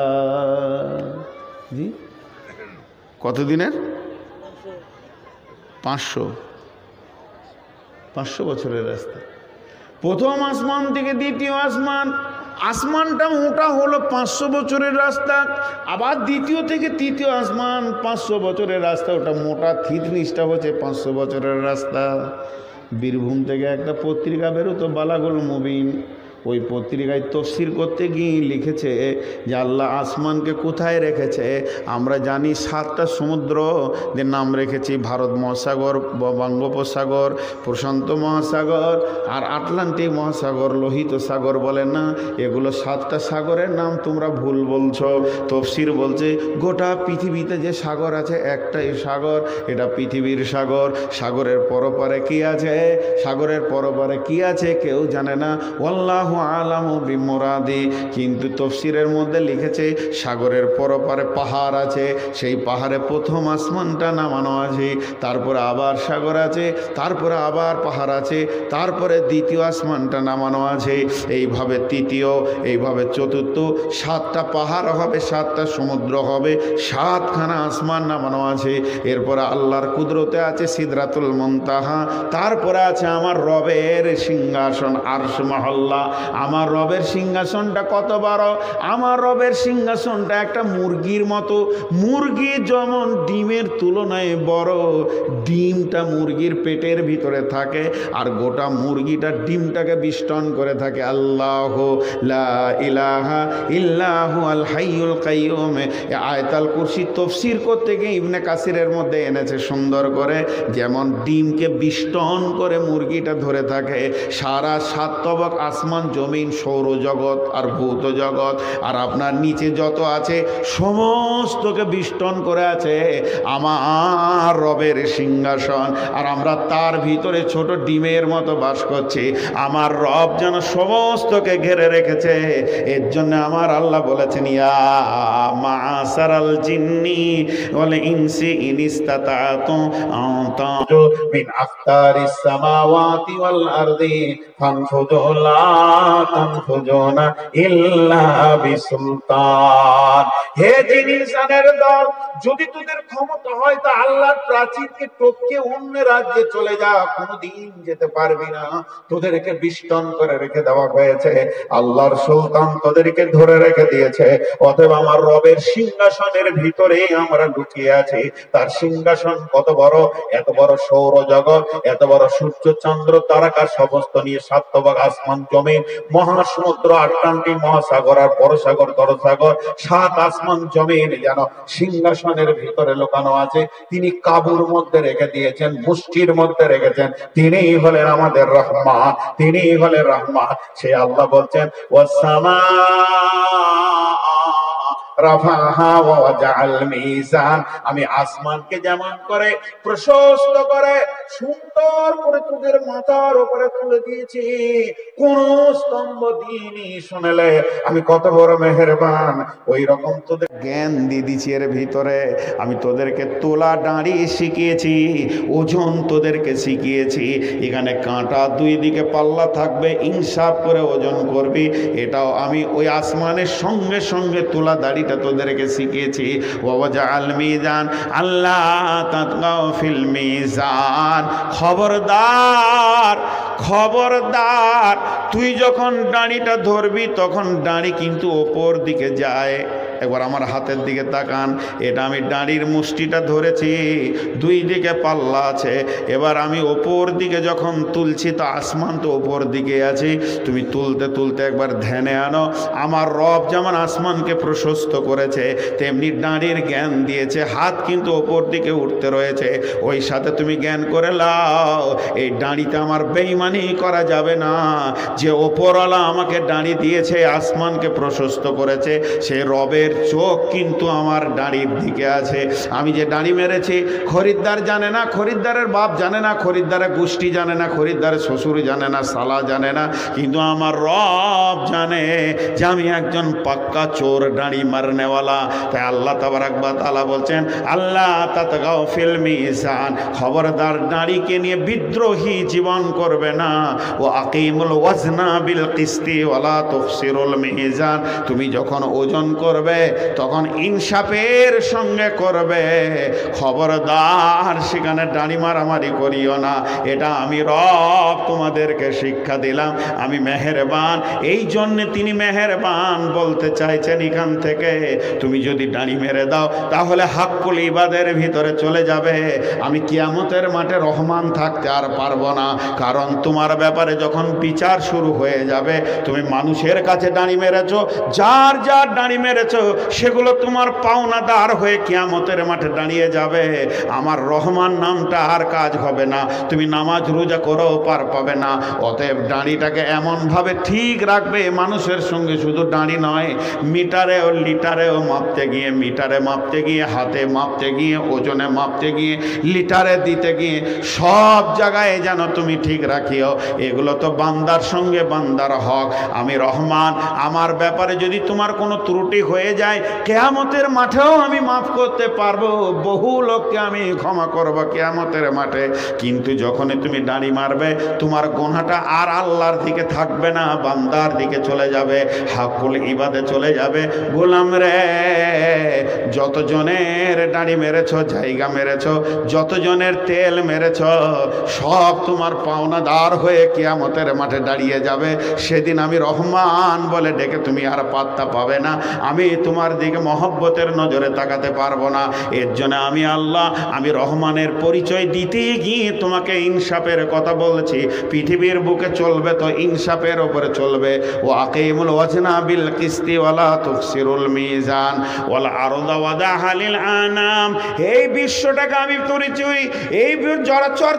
জি কত দিনের? 500 বছরের রাস্তা। প্রথম আসমান থেকে দ্বিতীয় আসমান, আসমানটা মোটা হলো 500 বছরের রাস্তা। আবার দ্বিতীয় থেকে তৃতীয় আসমান 500 বছরের রাস্তা, ওটা মোটা থিতনিসটা হচ্ছে 500 বছরের রাস্তা। বীরভূম থেকে একটা পত্রিকা বেরোতো বালাগুল মুবিন, ওই পত্রিকায় তফসির করতে গিয়ে লিখেছে যে আল্লাহ আসমানকে কোথায় রেখেছে। আমরা জানি 7টা সমুদ্রের নাম রেখেছি, ভারত মহাসাগর, বঙ্গোপসাগর, প্রশান্ত মহাসাগর আর আটলান্টিক মহাসাগর, লোহিত সাগর বলে না, এগুলো 7টা সাগরের নাম তোমরা ভুল বলছো। তফসির বলছে গোটা পৃথিবীতে যে সাগর আছে একটাই সাগর, এটা পৃথিবীর সাগর। সাগরের পরপারে কি আছে? সাগরের পরপারে কি আছে কেউ জানে না, আল্লাহু আলামু বিমুরাদি। কিন্তু তফসিরের মধ্যে লিখেছে সাগরের পরপারে পাহাড় আছে, সেই পাহাড়ে প্রথম আসমানটা নামানো আছে, তারপরে আবার সাগর আছে, তারপরে আবার পাহাড় আছে, তারপরে দ্বিতীয় আসমানটা নামানো আছে, এইভাবে তৃতীয়, এইভাবে চতুর্থ। 7টা পাহাড় হবে, 7টা সমুদ্র হবে, 7খানা আসমান নামানো আছে। এরপরে আল্লাহর কুদরতে আছে সিদরাতুল মুনতাহা, তারপরে আছে আমার রবের সিংহাসন আরশ মহল্লা। আমার রবের সিংহাসনটা কত বড়? আমার রবের সিংহাসনটা একটা মুরগির মতো। মুরগি যেমন ডিমের তুলনায় বড়, ডিমটা মুরগির পেটের ভিতরে থাকে আর গোটা মুরগিটা ডিমটাকে বিষ্টন করে থাকে। আল্লাহু লা ইলাহা ইল্লাহু আল হাইয়ুল কাইয়ুম। আয়াতুল কুরসি তফসির করতে গিয়ে ইবনে কাসিরের মধ্যে এনেছে সুন্দর করে, যেমন ডিমকে বিষ্টন করে মুরগিটা ধরে থাকে। সারা 7 তবক আসমান, জমিন, সৌরজগৎ আর ভূত জগৎ আর আপনার নিচে যত আছে সমস্তকে বিষ্টন করে আছে আমার রবের সিংহাসন। আর আমরা তার ভিতরে ছোট ডিমের মতো বাস করছি। আমার রব যেন সমস্তকে ঘিরে রেখেছে। এর জন্য আমার আল্লাহ বলেছেন, ইয়া মা'শারাল জিন্নি ওয়াল ইনসি ইন ইসতাতা'তুম আন তা'জু মিন আফতারিস সামাওয়াতি ওয়াল আরদি ফানফুযু লা তানফুজুনা ইল্লা বিসুলতান। হে জিন ইনসানের দল, যদি তোদের ক্ষমতা হয় তা আল্লাহর প্রাচীরকে টপকে অন্য রাজ্যে চলে যা, কোনোদিন যেতে পারবি না। তোদেরকে বিষ্টন করে রেখে দেওয়া হয়েছে, আল্লাহর সুলতান তোদেরকে ধরে রেখে দিয়েছে। অতএব আমার রবের সিংহাসনের ভিতরে আমরা লুকিয়ে আছি। তার সিংহাসন কত বড়! এত বড় সৌরজগৎ, এত বড় সূর্য চন্দ্র তারকা সমস্ত নিয়ে 7 তবক আসমান, জমিন, মহাসমুদ্র, আটলান্টিক মহাসাগর আর বড়সাগর, তরসাগর, 7 আসমান জমিন যেন সিংহাসনের ভিতরে লুকানো আছে। তিনি কাবুর মধ্যে রেখে দিয়েছেন, মুষ্টির মধ্যে রেখেছেন। তিনিই হলেন আমাদের রহমান, তিনিই হলেন রহমান। সে আল্লাহ বলছেন ওয়াসসামা রাফাহা ওয়া ওয়াজআল মিজান। আমি আসমানকে যেমন করে প্রশস্ত করে সুন্দর করে তোদের মাথার উপরে তুলে দিয়েছি, কোন স্তম্ভ দিইনি। শুনলে আমি কত বড় মেহেরবান। ওই রকম তোদের জ্ঞান দিয়ে দিচ্ছি এর ভিতরে। আমি তোদেরকে তোলা দাঁড়ি শিখিয়েছি, ওজন তোদেরকে শিখিয়েছি। এখানে কাঁটা দুই দিকে পাল্লা থাকবে, ইনসাফ করে ওজন করবি। এটাও আমি ওই আসমানের সঙ্গে সঙ্গে তোলা দাড়িটা তোদেরকে শিখিয়েছি। ওয়াজাআল মিজান আল্লাহ তাতগাও ফিল মিজান। খবরদার খবরদার, তুই যখন দাড়িটা ধরবি তখন দাড়ি কিন্তু ওপর দিকে যায়। একবার আমার হাতের দিকে তাকান, এটা আমি দাড়ির মুষ্টিটা ধরেছি, দুই দিকে পাল্লা আছে। এবার আমি ওপর দিকে যখন তুলছি তো আসমান তো ওপর দিকে আছে। তুমি তুলতে তুলতে একবার ধ্যানে আনো, আমার রব যেমন আসমানকে প্রশস্ত করেছে তেমনি দাড়ির জ্ঞান দিয়েছে, হাত কিন্তু ওপর দিকে উঠতে রয়েছে। ওই সাথে তুমি জ্ঞান করে লাও, এই দাড়িতে আমার বেঈমানি করা যাবে না। যে ওপরওয়ালা আমাকে দাড়ি দিয়েছে, আসমানকে প্রশস্ত করেছে, সে রবের চোখ কিন্তু আমার দাড়ির দিকে আছে। আমি যে দাড়ি মেরেছি খরিদ্দার জানে না, খরিদ্দারের বাপ জানে না, খরিদ্দারের গোষ্ঠী জানে না, খরিদ্দারের শ্বশুর জানে না, সালা জানে না, কিন্তু আমার রব জানে যে আমি একজন পাক্কা চোর, দাড়ি মারনেওয়ালা। তাই আল্লাহ তাবারাক ওয়া তাআলা বলছেন আল্লাহ তাতগাও ফিল মিজান, খবরদার দাড়িকে নিয়ে বিদ্রোহী জীবন করবে না। ও আকিমুল ওয়াজনা বিল কিসতি ওয়ালা তুফসিরুল মিজান, তুমি যখন ওজন করবে তখন ইনসাফের সঙ্গে করবে। খবরদার সেখানে দাড়ি মারামারি করিও না। এটা আমি রব তোমাদেরকে শিক্ষা দিলাম, আমি মেহেরবান। এই জন্যে তিনি মেহেরবান বলতে চাইছেন এখান থেকে তুমি যদি দাড়ি মেরে দাও তাহলে হাক্কুল ইবাদের ভিতরে চলে যাবে। আমি কিয়ামতের মাঠে রহমান থাকতে আর পারবো না, কারণ তোমার ব্যাপারে যখন বিচার শুরু হয়ে যাবে, তুমি মানুষের কাছে দাড়ি মেরেছো, যার যার দাড়ি মেরেছো সেগুলো তোমার পাওনাদার হয়ে কিয়ামতের মাঠে দাঁড়িয়ে যাবে। আমার রহমান নামটা আর কাজ হবে না, তুমি নামাজ রোজা করেও পার পাবে না। অতএব দাড়িটাকে এমনভাবে ঠিক রাখবে, মানুষের সঙ্গে শুধু দাড়ি নয়, মিটারেও লিটারেও মাপতে গিয়ে, মিটারে মাপতে গিয়ে, হাতে মাপতে গিয়ে, ওজনে মাপতে গিয়ে, লিটারে দিতে গিয়ে, সব জায়গায় যেন তুমি ঠিক রাখিও। এগুলো তো বান্দার সঙ্গে বান্দার হক। আমি রহমান, আমার ব্যাপারে যদি তোমার কোনো ত্রুটি হয়ে যায় কিয়ামতের মাঠেও আমি মাফ করতে পারবো, বহু লোককে আমি ক্ষমা করবো কিয়ামতের মাঠে। কিন্তু যখনই তুমি দাড়ি মারবে তোমার গুনাহটা আর আল্লাহর দিকে থাকবে না, বান্দার দিকে চলে যাবে, হাক্কুল ইবাদে চলে যাবে। গোলাম রে, যতজনের দাড়ি মেরেছ, জায়গা মেরেছ, যতজনের তেল মেরেছ, সব তোমার পাওনাদার হয়ে কিয়ামতের মাঠে দাঁড়িয়ে যাবে। সেদিন আমি রহমান বলে ডেকে তুমি আর পাত্তা পাবে না, আমি তোমার দিকে মহব্বতের নজরে তাকাতে পারবো না। এর জন্য আমি আল্লাহ, আমি রহমানের পরিচয় দিতে গিয়ে তোমাকে ইনসাফের কথা বলছি। পৃথিবীর বুকে চলবে তো ইনসাফের ওপরে চলবে। ও আকিমুল ওয়াজনা বিল কিসতি ওয়ালা তুফসিরুল মিজান ওয়াল আরদা ওয়াদাহা লিল আনাম। এই বিশ্বটাকে আমি করেছি, এই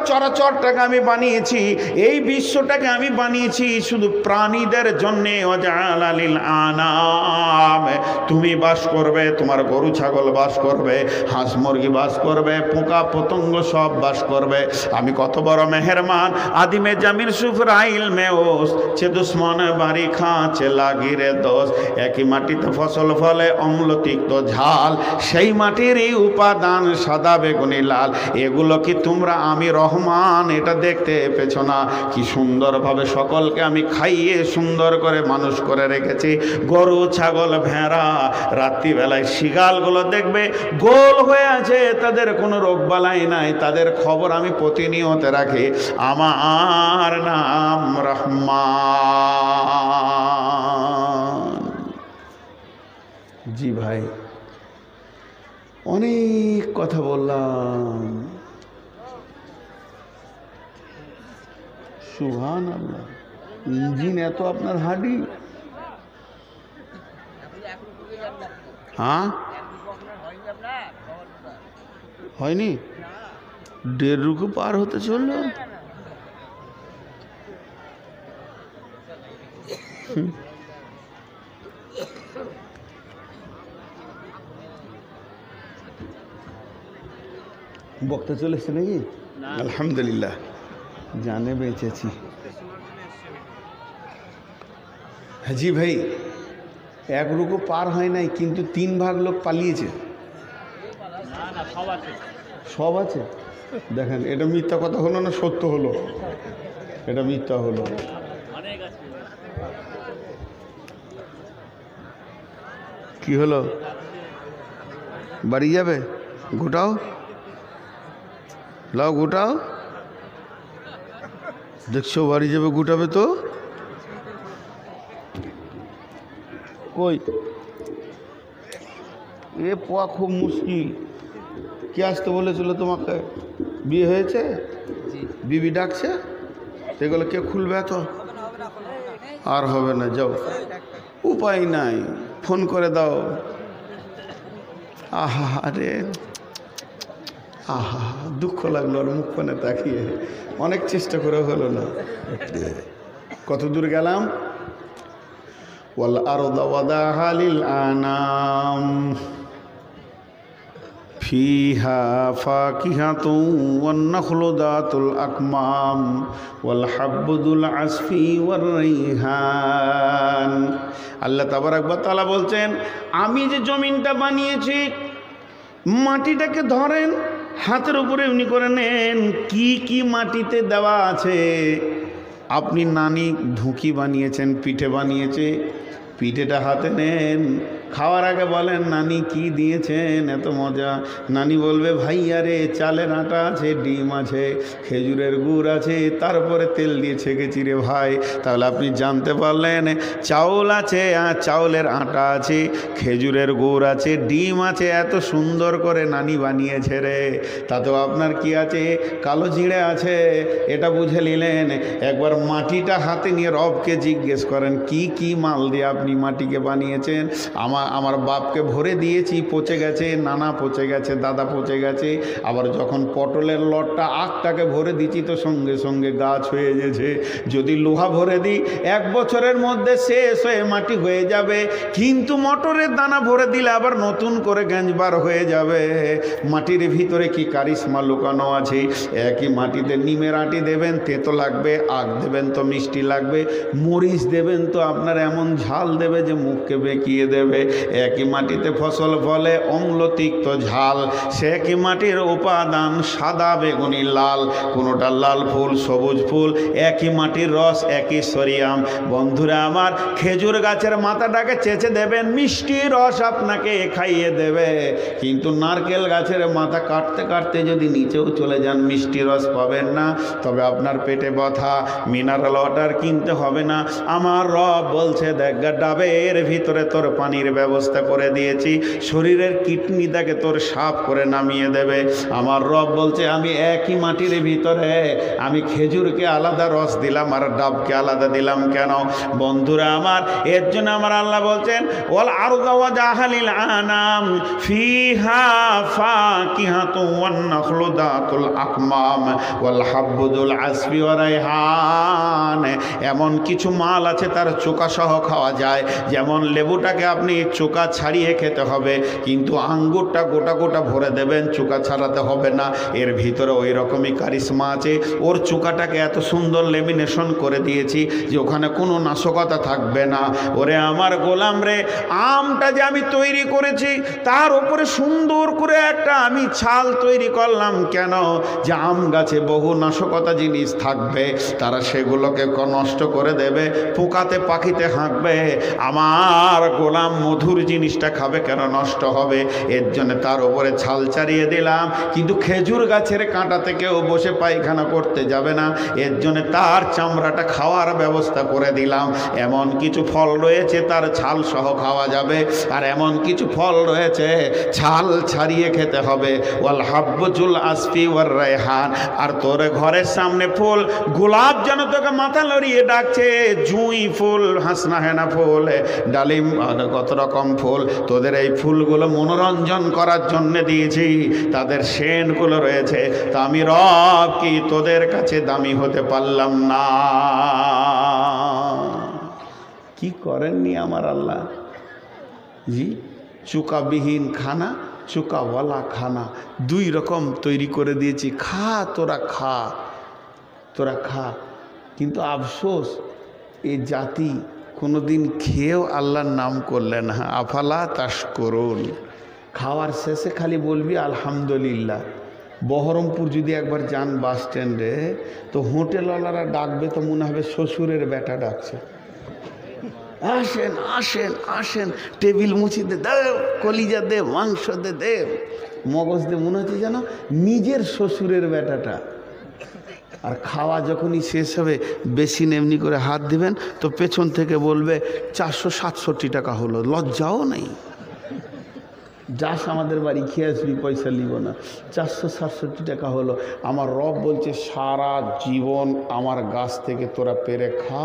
চরাচরটাকে আমি বানিয়েছি, এই বিশ্বটাকে আমি বানিয়েছি শুধু প্রাণীদের জন্যে। ওয়াজাআলা লিল আনাম, তুমি বাস করবে, তোমার গরু ছাগল বাস করবে, হাঁস মুরগি বাস করবে, পোকা পতঙ্গ সব বাস করবে। আমি কত বড় মেহেরমান। আদিমে জামির সুফরাইল মেওস চে দুশ্মন বাড়ি খাঁচে লাগিরে দোষ। একই মাটিতে ফসল ফলে অম্ল তিক্ত ঝাল, সেই মাটির এই উপাদান সাদা বেগুনি লাল। এগুলো কি তোমরা আমি রহমান এটা দেখতে পেছো না? কি সুন্দরভাবে সকলকে আমি খাইয়ে সুন্দর করে মানুষ করে রেখেছি। গরু ছাগল ভেড়া, রাত্রিবেলায় শিগালগুলো দেখবে গোল হয়ে আছে, তাদের কোনো রোগ বালাই নাই, তাদের খবর আমি প্রতিনিয়ত রাখি। আমার নাম রহমান। জি ভাই, অনেক কথা বললাম। সুবহানাল্লাহ, ইঞ্জিন এত আপনার হাডি। হ্যাঁ হয়নি, 1.5 রুকু পার হতে চলল। বক্তা চলে এসছে নাকি? আলহামদুলিল্লাহ, জানে বেঁচেছি। জি ভাই, এক রুকু পার হয় নাই, কিন্তু 3 ভাগ লোক পালিয়েছে। সব আছে। দেখেন, এটা মিথ্যা কথা হলো না সত্য হলো? এটা মিথ্যা হলো। কি হলো? বাড়ি যাবে? গোটাও, লাও গোটাও। দেখছো বাড়ি যাবে, গোটাবে তো। কই এ পোয়া খুব মুশকিল। কে আসতে বলেছিল তোমাকে? বিয়ে হয়েছে? বিবি ডাকছে, এগুলো কে খুলবে? তো আর হবে না, যাও, উপায় নাই, ফোন করে দাও। আহা রে, আহা, দুঃখ লাগলো আর মুখ পানে তাকিয়ে। অনেক চেষ্টা করে হলো না। কত দূর গেলাম? ওয়াল আরদা ওয়াদাহা লিল আনাম ফিহা ফাকিহাতুন ওয়ান নাখলু যাতুল আকমাম ওয়াল হাব্বুল আসফি ওয়ার রাইহান। আল্লাহ তাবারাক ওয়া তাআলা বলছেন, আমি যে জমিনটা বানিয়েছি, মাটিটাকে ধরেন, হাতের উপরে এমনি করে নেন, কি কি মাটিতে দেওয়া আছে। আপনি নানি ঢুকি বানিয়েছেন, পিঠে বানিয়েছে, পিঠেটা হাতে নেন, খাওয়ার আগে বলেন, নানি কি দিয়েছেন, এত মজা। নানি বলবে, ভাইয়া রে, চালের আটা আছে, ডিম আছে, খেজুরের গুড় আছে, তারপরে তেল দিয়ে ছেঁকেছি রে ভাই। তাহলে আপনি জানতে পারলেন, চাউল আছে, চাউলের আটা আছে, খেজুরের গুড় আছে, ডিম আছে, এত সুন্দর করে নানি বানিয়েছে রে। তাতেও আপনার কি আছে? কালো জিরে আছে। এটা বুঝে নিলেন। একবার মাটিটা হাতে নিয়ে রবকে জিজ্ঞেস করেন, কি কি মাল দিয়ে আপনি মাটিকে বানিয়েছেন। আমার বাপকে ভরে দিয়েছি, পচে গেছে, নানা পচে গেছে, দাদা পচে গেছে। আবার যখন পটলের লটটা আখটাকে ভরে দিচ্ছি, তো সঙ্গে সঙ্গে গাছ হয়ে গেছে। যদি লোহা ভরে দিই, 1 বছরের মধ্যে শেষ হয়ে মাটি হয়ে যাবে। কিন্তু মটরের দানা ভরে দিলে আবার নতুন করে গেঞ্জবার হয়ে যাবে। মাটির ভিতরে কি কারিশমা লুকানো আছে। একই মাটিতে নিমের আটি দেবেন, তেতো লাগবে, আখ দেবেন তো মিষ্টি লাগবে, মরিচ দেবেন তো আপনার এমন ঝাল দেবে যে মুখকে বেঁকিয়ে দেবে। একই মাটিতে ফসল ফলে, অম্ল তিক্ত ঝাল। সে একই মাটির উপাদান, সাদা বেগুনি লাল, কোনোটা লাল ফুল, সবুজ ফুল, একই মাটির রস, একই সরিয়াম। বন্ধুরা আমার, খেজুর গাছের মাথাটাকে চেঁচে দেবেন, মিষ্টি রস আপনাকে খাইয়ে দেবে। কিন্তু নারকেল গাছের মাথা কাটতে কাটতে যদি নিচেও চলে যান, মিষ্টি রস পাবেন না। তবে আপনার পেটে ব্যথা, মিনারেল ওয়াটার কিনতে হবে না। আমার রব বলছে, দেখ ডাবের ভিতরে তোর পানির ব্যবস্থা করে দিয়েছি, শরীরের কিডনিটাকে তোর সাফ করে নামিয়ে দেবে। আমার রব বলছে, আমি একই মাটির ভিতরে আমি খেজুরকে আলাদা রস দিলাম আর ডাবকে আলাদা দিলাম কেন? বন্ধুরা আমার, এর জন্য আমার আল্লাহ বলছেন, ওয়াল আরদা ওয়াদাহা লিল আনাম ফিহা ফাকিহাতুন ওয়ান নাখলু যাতুল আকমাম ওয়াল হাব্বুল আসফি ওয়া রাইহান। এমন কিছু মাল আছে তার চোকা সহ খাওয়া যায়। যেমন লেবুটাকে আপনি চোকা ছাড়িয়ে খেতে হবে, কিন্তু আঙ্গুরটা গোটা গোটা ভরে দেবেন, চোকা ছাড়াতে হবে না। এর ভিতরে ওই রকমই কারিশমা আছে। ওর চোকাটাকে এত সুন্দর লেমিনেশন করে দিয়েছি যে ওখানে কোনো নাশকতা থাকবে না। ওরে আমার গোলাম রে, আমটা যে আমি তৈরি করেছি, তার উপরে সুন্দর করে একটা আমি ছাল তৈরি করলাম কেন? যে আম গাছে বহু নাশকতা জিনিস থাকবে, তারা সেগুলোকে নষ্ট করে দেবে, পোকাতে পাখিতে হাঁকবে। আমার গোলাম মধুর জিনিসটা খাবে কেন, নষ্ট হবে? এর জন্য তার উপরে ছাল ছাড়িয়ে দিলাম। কিন্তু খেজুর গাছের কাঁটাতে কেউ বসে পায়খানা করতে যাবে না, এর জন্য তার চামড়াটা খাওয়ার ব্যবস্থা করে দিলাম। এমন কিছু ফল রয়েছে তার ছাল সহ খাওয়া যাবে, আর এমন কিছু ফল রয়েছে ছাল ছাড়িয়ে খেতে হবে। ওয়াল হাব্বুল আসফি ওয়ার রাইহান। আর তোর ঘরের সামনে ফুল, গোলাপ যেন তোকে মাথা লড়িয়ে ডাকছে, জুঁই ফুল, হাসনা হেনা ফুল, ডালিম, কত রকম ফুল। তোদের এই ফুলগুলো মনোরঞ্জন করার জন্য দিয়েছি, তাদের সেন্টগুলো রয়েছে। তা আমি রব কি তোদের কাছে দামি হতে পারলাম না? কি করেননি আমার আল্লাহ? জি, চুকাবিহীন খানা, চোকাওয়ালা খানা, 2 রকম তৈরি করে দিয়েছি, খা তোরা খা, তোরা খা। কিন্তু আফসোস এই জাতি কোনোদিন খেয়েও আল্লাহর নাম করলে না। আফালা তাশকুরুন। খাওয়ার শেষে খালি বলবি আলহামদুলিল্লাহ। বহরমপুর যদি একবার যান বাস স্ট্যান্ডে, তো হোটেলওয়ালারা ডাকবে তো মনে হবে শ্বশুরের বেটা ডাকছে, আসেন আসেন আসেন, টেবিল মুছি দে, দে কলিজা দে, মাংস দে, দে মগজ দে, মনে হচ্ছে যেন নিজের শ্বশুরের বেটাটা। আর খাওয়া যখনই শেষ হবে বেসিন এমনি করে হাত দিবেন তো পেছন থেকে বলবে 467 টাকা হলো, লজ্জাও নেই। যাস আমাদের বাড়ি খেয়ে আসবি, পয়সা নিব না, 467 টাকা হলো। আমার রব বলছে সারা জীবন আমার গাছ থেকে তোরা পেরে খা,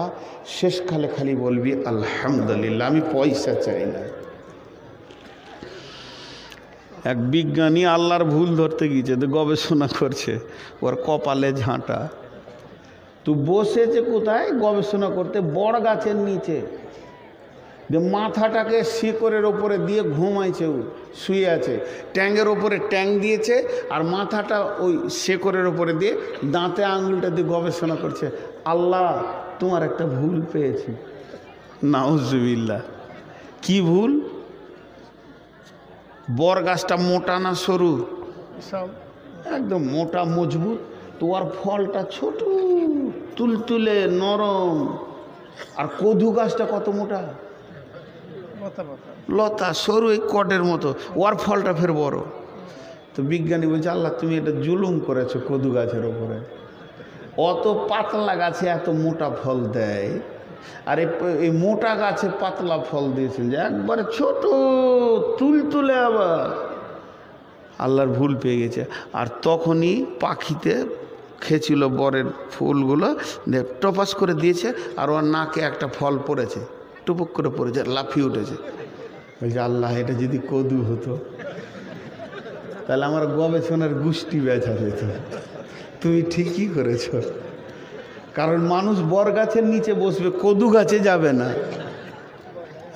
শেষকালে খালি বলবি আলহামদুলিল্লাহ, আমি পয়সা চাই না। এক বিজ্ঞানী আল্লাহর ভুল ধরতে গিয়েছে, তো গবেষণা করছে, ওর কপালে ঝাঁটা। তো বসেছে কোথায় গবেষণা করতে? বড় গাছের নিচে। যে মাথাটাকে শিকড়ের ওপরে দিয়ে ঘুমাইছে, ও শুয়ে আছে, ট্যাঙ্গের ওপরে ট্যাঙ্ক দিয়েছে আর মাথাটা ওই শেকড়ের ওপরে দিয়ে দাঁতে আঙুলটা দিয়ে গবেষণা করছে, আল্লাহ তোমার একটা ভুল পেয়েছি। নাউজুবিল্লাহ। কি ভুল? বর গাছটা মোটা না সরু? একদম মোটা মজবুত, তোমার ফলটা ছোট তুলতুলে নরম। আর কদু গাছটা কত মোটা, লতা সরু, এই কটের মতো, ওর ফলটা ফের বড়। তো বিজ্ঞানী বলছে আল্লাহ তুমি এটা জুলুম করেছো কদু গাছের ওপরে, অত পাতলা গাছে এত মোটা ফল দেয়, আর এই মোটা গাছে পাতলা ফল দিয়েছেন যে একবারে ছোট তুলতুলে। আবার আল্লাহর ভুল পেয়ে গেছে। আর তখনই পাখিতে খেয়েছিল বরের ফুলগুলো, টপাস করে দিয়েছে, আর ওর নাকে একটা ফল পড়েছে, টুপুক করে পড়েছে, লাফিয়ে উঠেছে। বলছে আল্লাহ এটা যদি কদু হতো তাহলে আমার গবেষণার গুষ্টি বেচা যেত। তুমি ঠিকই করেছ, কারণ মানুষ বর গাছের নিচে বসবে, কদু গাছে যাবে না।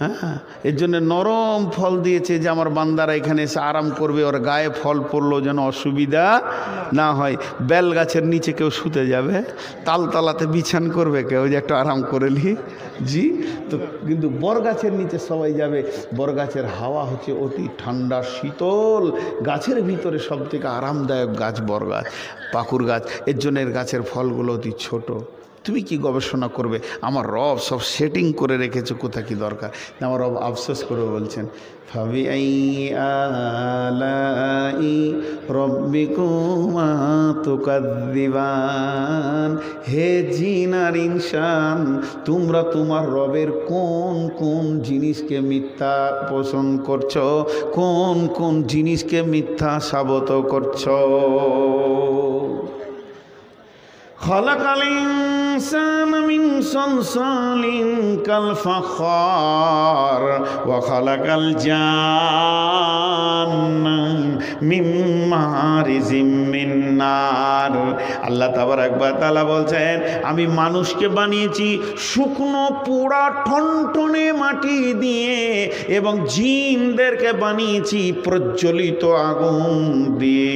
হ্যাঁ, এর জন্য নরম ফল দিয়েছে যে আমার বান্দারা এখানে এসে আরাম করবে, ওর গায়ে ফল পড়লো যেন অসুবিধা না হয়। বেল গাছের নিচে কেউ শুতে যাবে, তালতলাতে বিছান করবে কেউ যে একটু আরাম করে নি, জি। তো কিন্তু বর গাছের নিচে সবাই যাবে। বর গাছের হাওয়া হচ্ছে অতি ঠান্ডা শীতল, গাছের ভিতরে সব থেকে আরামদায়ক গাছ বর গাছ, পাকুর গাছ। এর জন্য এর গাছের ফলগুলো অতি ছোট। তুমি কি গবেষণা করবে? আমার রব সব সেটিং করে রেখেছে, কোথায় কি দরকার। আমার রব আফসোস করে বলছেন ফাবিআই আলাই রব্বিকুমা তুকাযযিবান। হে জিন আর ইনসান, তোমরা তোমার রবের কোন কোন জিনিসকে মিথ্যা পোষণ করছো, কোন কোন জিনিসকে মিথ্যা সাবত করছো। খালাকাল ইনসানা মিন সালসালিন কাল ফাখার ওয়া খালাকাল জান্না মিন মারিজিম মিন নার। আল্লাহ তাবারাক ওয়া তাআলা বলছেন আমি মানুষকে বানিয়েছি শুকনো পোড়া ঠনঠনে মাটি দিয়ে, এবং জিনদেরকে বানিয়েছি প্রজ্বলিত আগুন দিয়ে।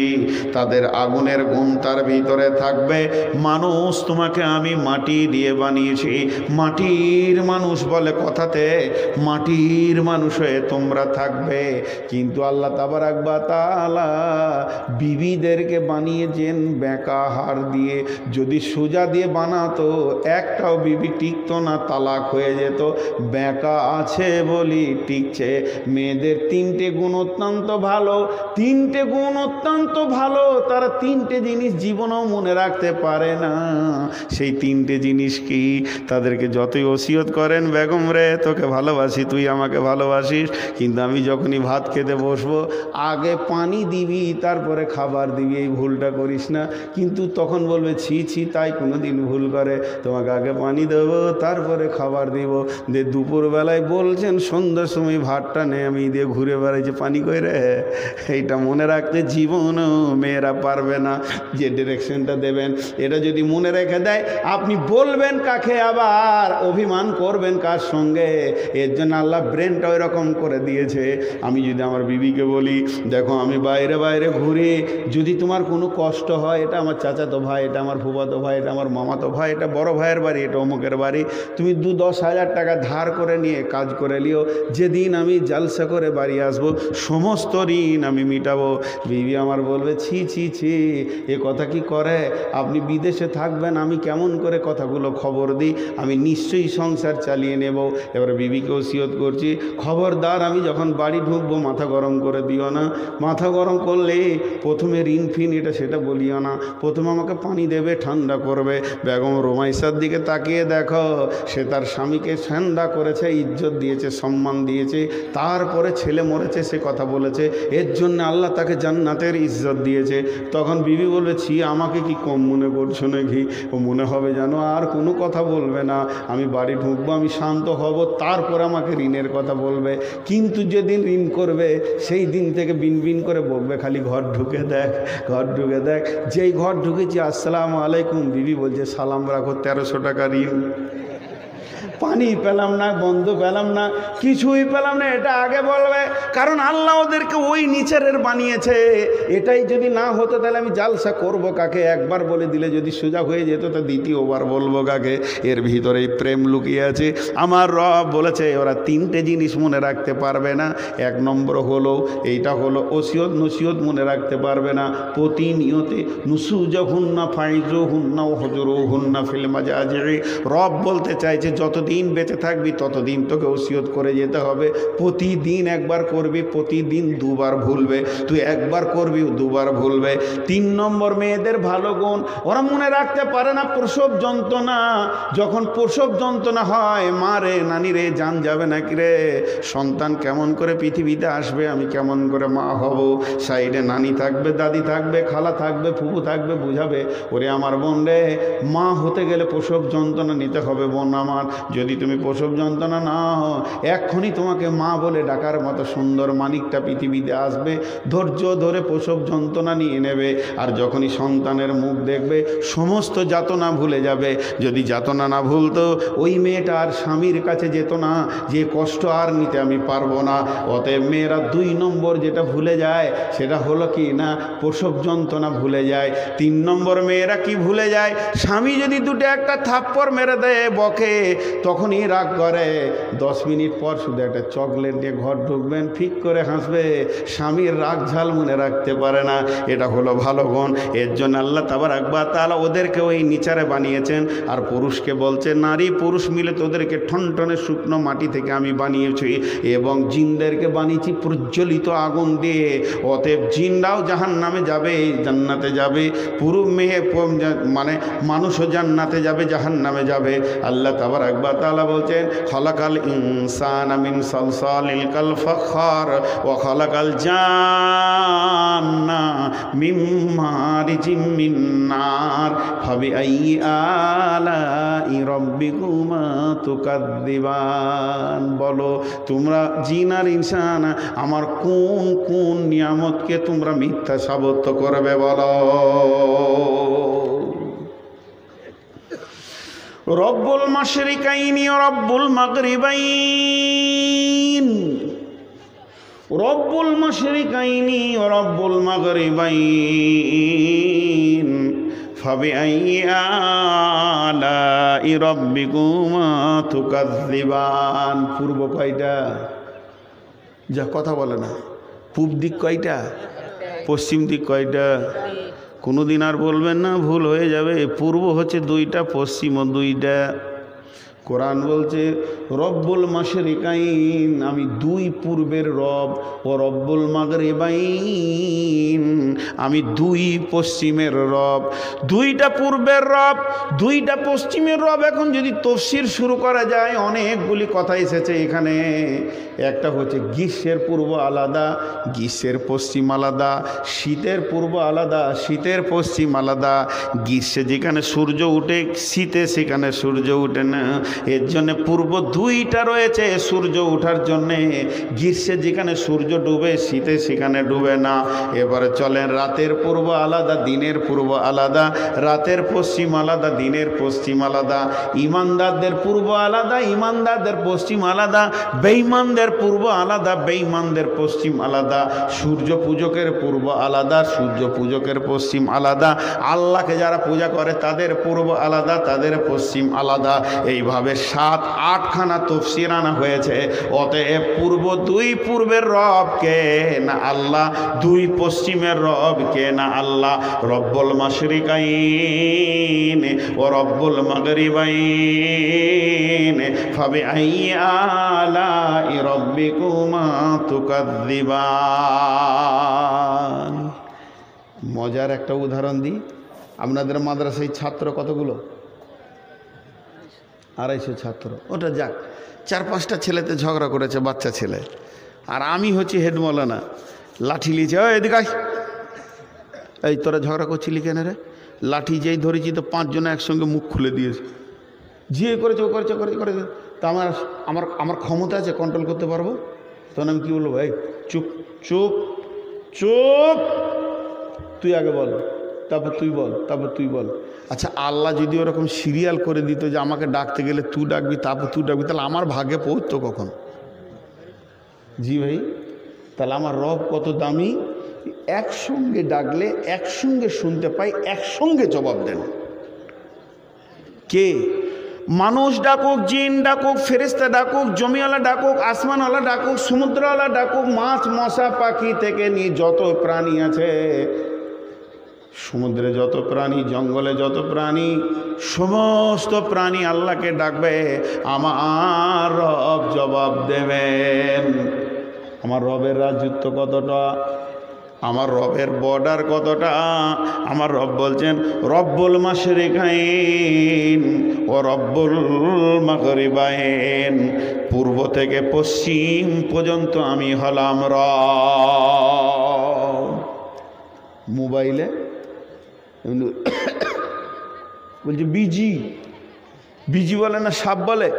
তাদের আগুনের গুণ তার ভিতরে থাকবে। মানুষ তোমাকে আমি মাটি দিয়ে বানিয়েছি, মাটির মানুষ বলে কথাতে, মাটির মানুষ হয়ে তোমরা থাকবে। কিন্তু আল্লাহ তাবারাক ওয়া তাআলা বিবিদেরকে বানিয়েছেন বেঁকা হাড় দিয়ে। যদি সোজা দিয়ে বানাতো একটাও বিবি টিকতো না, তালাক হয়ে যেত। বেঁকা আছে বলি টিকছে। মেয়েদের 3টে গুণ অত্যন্ত ভালো, 3টে গুণ অত্যন্ত ভালো, তারা 3টে জিনিস জীবনেও মনে রাখতে পারে না। সেই 3টে জিনিস কি? তাদেরকে যতই ওসিয়ত করেন, বেগম রে তোকে ভালোবাসি, তুই আমাকে ভালোবাসিস, কিন্তু আমি যখনই ভাত খেতে বসবো আগে পানি দিবি তারপরে খাবার দিবি, এই ভুলটা করিস না। কিন্তু তখন বলবে ছি ছি, তাই কোনো দিন ভুল করে, তোমাকে আগে পানি দেবো তারপরে খাবার দিব। যে দুপুরবেলায় বলছেন সন্ধ্যার সময় ভাতটা নে আমি দিয়ে ঘুরে বেড়াইছে পানি করে। এইটা মনে রাখতে জীবনও মেয়েরা পারবে না, যে ডিরেকশনটা দেবেন। এটা যদি মনে রেখে দেয়, আপনি বলবেন কাকে, আবার অভিমান করবেন কার সঙ্গে। এর জন্য আল্লাহ ব্রেনটা ওই রকম করে দিয়েছে। আমি যদি আমার বিবিকে বলি, দেখো আমি বাইরে বাইরে ঘুরে, যদি তোমার কোনো কষ্ট হয়, এটা আমার চাচাতো ভাই, এটা আমার ফুফাতো ভাই, এটা আমার মামাতো ভাই, এটা বড় ভাইয়ের বাড়ি, এটা অমুকের বাড়ি, তুমি 2-10 হাজার টাকা ধার করে নিয়ে কাজ করে নিও, যেদিন আমি জালসা করে বাড়ি আসবো সমস্ত ঋণ আমি মিটাবো। বিবি আমার বলবে, ছি ছি ছি, এ কথা কি করে? আপনি বিদেশে থাকবেন, আমি কেমন করে কথাগুলো খবর দিই? আমি নিশ্চয়ই সংসার চালিয়ে নেব। এবার বিবিকে ওসিয়ত করছি, খবরদার আমি যখন বাড়ি ঢুকবো মাথা গরম করে দিও না। মাথা গরম করলে প্রথমে ঋণ ফিন এটা সেটা বলিও না, প্রথমে আমাকে পানি দেবে, ঠান্ডা করবে। বেগম রোমাইসার দিকে তাকিয়ে দেখো, সে তার স্বামীকে ঠান্ডা করেছে, ইজ্জত দিয়েছে, সম্মান দিয়েছে, তারপরে ছেলে মরেছে সে কথা বলেছে, এর জন্য আল্লাহ তাকে জান্নাতের ইজ্জত দিয়েছে। তখন বিবি বলবে, ছি, আমাকে কি কম মনে করছো নাকি? ও মনে হবে যেন আর কোনো কথা বলবে না, আমি বাড়ি ঢুকবো, আমি শান্ত হব, তারপর আমাকে ঋণের কথা বলবে। কিন্তু যেদিন ঋণ করবে সেই দিন থেকে বিন বিন করে বলবে খালি, ঘর ঢুকে দেখ, ঘর ঢুকে দেখ। যেই ঘর ঢুকেছি, আসসালামু আলাইকুম, বিবি বলছে সালাম রাখো, 1300 টাকা ঋণ। পানি পেলাম না, গন্ধ পেলাম না, কিছুই পেলাম না, এটা আগে বলবে। কারণ আল্লাহ ওদেরকে ওই নিচের বানিয়েছে। এটাই যদি না হতো তাহলে আমি জালসা করব কাকে? একবার বলে দিলে যদি সোজা হয়ে যেত তো দ্বিতীয়বার বলবো কাকে? এর ভিতরেই প্রেম লুকিয়ে আছে। আমার রব বলেছে ওরা 3টে জিনিস মনে রাখতে পারবে না। 1 নম্বর হলো এইটা হলো ওসিয়ত নসিয়ত মনে রাখতে পারবে না। প্রতিনিয়তে নুসুজহুন্না ফাইজুহুন্না ওয়াহজুরুহুন্না ফিল মাজাজি। রব বলতে চাইছে যতদিন বেঁচে থাকবি ততদিন তোকে ওসিয়ত করে যেতে হবে। প্রতিদিন একবার করবি, প্রতিদিন 2বার ভুলবে। তুই একবার করবি, 2বার ভুলবে। 3 নম্বর মেয়েদের ভালো গুণ, ওরা মনে রাখতে পারে না প্রসব যন্ত্রণা। যখন প্রসব যন্ত্রণা হয়, মা রে, নানি রে, জান যাবে নাকি রে, সন্তান কেমন করে পৃথিবীতে আসবে, আমি কেমন করে মা হব। সাইডে নানি থাকবে, দাদি থাকবে, খালা থাকবে, ফুফু থাকবে, বুঝাবে, ওরে আমার বোন রে, মা হতে গেলে প্রসব যন্ত্রণা নিতে হবে বোন আমার। যদি তুমি প্রসব যন্ত্রণা না হও, এক্ষুনি তোমাকে মা বলে ডাকার মতো সুন্দর মানিকটা পৃথিবীতে আসবে। ধৈর্য ধরে প্রসব যন্ত্রণা নিয়ে নেবে। আর যখনই সন্তানের মুখ দেখবে সমস্ত যাতনা ভুলে যাবে। যদি যাতনা না ভুলতো, ওই মেয়েটা আর স্বামীর কাছে যেত না যে কষ্ট আর নিতে আমি পারবো না। অতএব মেয়েরা 2 নম্বর যেটা ভুলে যায় সেটা হলো কি না, প্রসব যন্ত্রণা ভুলে যায়। 3 নম্বর মেয়েরা কি ভুলে যায়, স্বামী যদি 2টো একটা থাপ্পড় মেরে দেয় বকে, তখনই রাগ করে। 10 মিনিট পর শুধু একটা চকলেট দিয়ে ঘর ঢুকবেন, ফিক করে হাসবে। স্বামীর রাগ ঝাল মনে রাখতে পারে না। এটা হলো ভালো গুণ। এর জন্য আল্লাহ তাবারক ওয়া তাআলা ওদেরকে ওই নিচারে বানিয়েছেন। আর পুরুষকে বলছে, নারী পুরুষ মিলে তোদেরকে ঠনঠনে শুকনো মাটি থেকে আমি বানিয়েছি, এবং জিনদেরকে বানিয়েছি প্রজ্বলিত আগুন দিয়ে। অতএব জিনরাও জাহান্নামে যাবে, জান্নাতে যাবে। পুরো মেয়ে মানে মানুষও জান্নাতে যাবে, জাহান্নামে যাবে। আল্লাহ তাবারক ওয়া তাআলা বলছেন, খালাকাল ইনসানা মিন সালসালিল কাল ফাখার ওয়া খালাকাল জান্না মিন মারিজিম মিন নার ফাবিআইয়ি আলাই রাব্বিকুমা তুকাদ্দিবান। বলো তোমরা জিন আর ইনসান আমার কোন কোন নিয়ামতকে তোমরা মিথ্যা সাব্যস্ত করবে বলো? রব্বুল মাশরিকাইনি ওয়া রব্বুল মাগরিবাইন, রব্বুল মাশরিকাইনি ওয়া রব্বুল মাগরিবাইন ফাবিআইয়ি আলাই রাব্বিকুমা তুকাযযিবান। পূর্ব কয়টা? যা কথা বলে না। পূব দিক কয়টা? পশ্চিম দিক কয়টা? কোনো দিন আর বলবেন না, ভুল হয়ে যাবে। পূর্ব হচ্ছে 2টা, পশ্চিমও 2টা। কোরআন বলছে রব্বুল মাশরিকাইন, আমি 2 পূর্বের রব, ও রব্বুল মাগরিবাইন, আমি 2 পশ্চিমের রব। 2টা পূর্বের রব, 2টা পশ্চিমের রব। এখন যদি তাফসীর শুরু করা যায়, অনেকগুলি কথা এসেছে এখানে। একটা হচ্ছে গ্রীষ্মের পূর্ব আলাদা, গ্রীষ্মের পশ্চিম আলাদা, শীতের পূর্ব আলাদা, শীতের পশ্চিম আলাদা। গ্রীষ্মে যেখানে সূর্য উঠে, শীতে সেখানে সূর্য উঠে না। এর জন্য পূর্ব দুইটা রয়েছে সূর্য ওঠার জন্যে। গ্রীষ্মে যেখানে সূর্য ডুবে, শীতে সেখানে ডুবে না। এবারে চলেন, রাতের পূর্ব আলাদা, দিনের পূর্ব আলাদা। রাতের পশ্চিম আলাদা, দিনের পশ্চিম আলাদা। ইমানদারদের পূর্ব আলাদা, ইমানদারদের পশ্চিম আলাদা। বেঈমানদের পূর্ব আলাদা, বেঈমানদের পশ্চিম আলাদা। সূর্য পূজকের পূর্ব আলাদা, সূর্য পূজকের পশ্চিম আলাদা। আল্লাহকে যারা পূজা করে তাদের পূর্ব আলাদা, তাদের পশ্চিম আলাদা। এইভাবে 7-8খানা তাফসীর আনা হয়েছে। অতএব পূর্ব দুই, পূর্বের রব কে না আল্লাহ, দুই পশ্চিমের রব কে না আল্লাহ। রব্বুল মাশরিকাইন ও রব্বুল মাগরিবাইন ফাবিআইয়ি আলাই রাব্বিকুমা তুকাযযিবান। মজার একটা উদাহরণ দিই। আপনাদের মাদ্রাসায় ছাত্র কতগুলো? 250 ছাত্র। ওটা যাক, 4-5টা ছেলেতে ঝগড়া করেছে, বাচ্চা ছেলে। আর আমি হচ্ছি হেড মৌলানা, লাঠি লিয়েছে, ওই এদিকে আয়, এই তোরা ঝগড়া করছিলি কেন রে? লাঠি যেই ধরেছি তো 5 জনে একসঙ্গে মুখ খুলে দিয়েছে। যে করেছে ও করেছে করেছে। তা আমার ক্ষমতা আছে, কন্ট্রোল করতে পারবো? তখন আমি কী বলবো? এই চুপ চুপ চুপ, তুই আগে বল, তারপর তুই বল, তারপর তুই বল। আচ্ছা, আল্লাহ যদি ওরকম সিরিয়াল করে দিত যে আমাকে ডাকতে গেলে তুই ডাকবি, তারপর তুই ডাকবি, তাহলে আমার ভাগ্যে পৌঁছতো কখন? জি ভাই, তাহলে আমার রব কত দামি। একসঙ্গে ডাকলে একসঙ্গে শুনতে পাই, একসঙ্গে জবাব দেন। কে? মানুষ ডাকুক, জিন ডাকুক, ফেরেশতা ডাকুক, জমিওয়ালা ডাকুক, আসমানওয়ালা ডাকুক, সমুদ্রওয়ালা ডাকুক, মাছ মশা পাখি থেকে নিয়ে যত প্রাণী আছে, সমুদ্রে যত প্রাণী, জঙ্গলে যত প্রাণী, সমস্ত প্রাণী আল্লাহকে ডাকবে, আমার রব জবাব দেবেন। আমার রবের রাজত্ব কতটা, আমার রবের বর্ডার কতটা। আমার রব বলছেন রব্বুল মাশরিকাইন ও রব্বুল মাগরিবাইন, পূর্ব থেকে পশ্চিম পর্যন্ত আমি হলাম রব। মোবাইলে বলছে বিজি, বিজি বলে না সাপ বলে?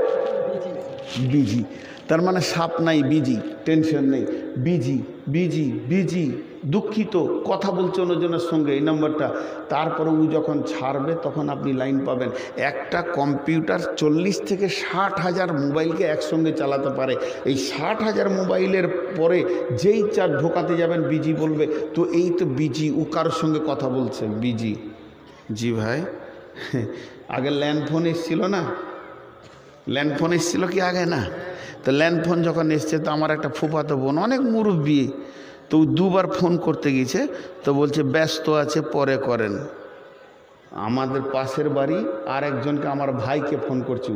বিজি, তার মানে সাপ নাই, বিজি, টেনশন নেই, বিজি বিজি বিজি, দুঃখিত, কথা বলছে অন্যজনের সঙ্গে, এই নাম্বারটা। তারপরে ও যখন ছাড়বে তখন আপনি লাইন পাবেন। একটা কম্পিউটার 40 থেকে 60,000 মোবাইলকে একসঙ্গে চালাতে পারে। এই 60,000 মোবাইলের পরে যেই চার ঢোকাতে যাবেন বিজি বলবে, তো এই তো বিজি, ও কারোর সঙ্গে কথা বলছে, বিজি। জি ভাই, আগে ল্যান্ডফোন এসেছিল না? ল্যান্ডফোন এসেছিল কি আগে না? তো ল্যান্ডফোন যখন এসছে, তো আমার একটা ফুফাতো বোন, অনেক মুরব্বী, তো 2বার ফোন করতে গিয়েছে, তো বলছে ব্যস্ত আছে, পরে করেন। আমাদের পাশের বাড়ি আর একজনকে, আমার ভাইকে ফোন করছি,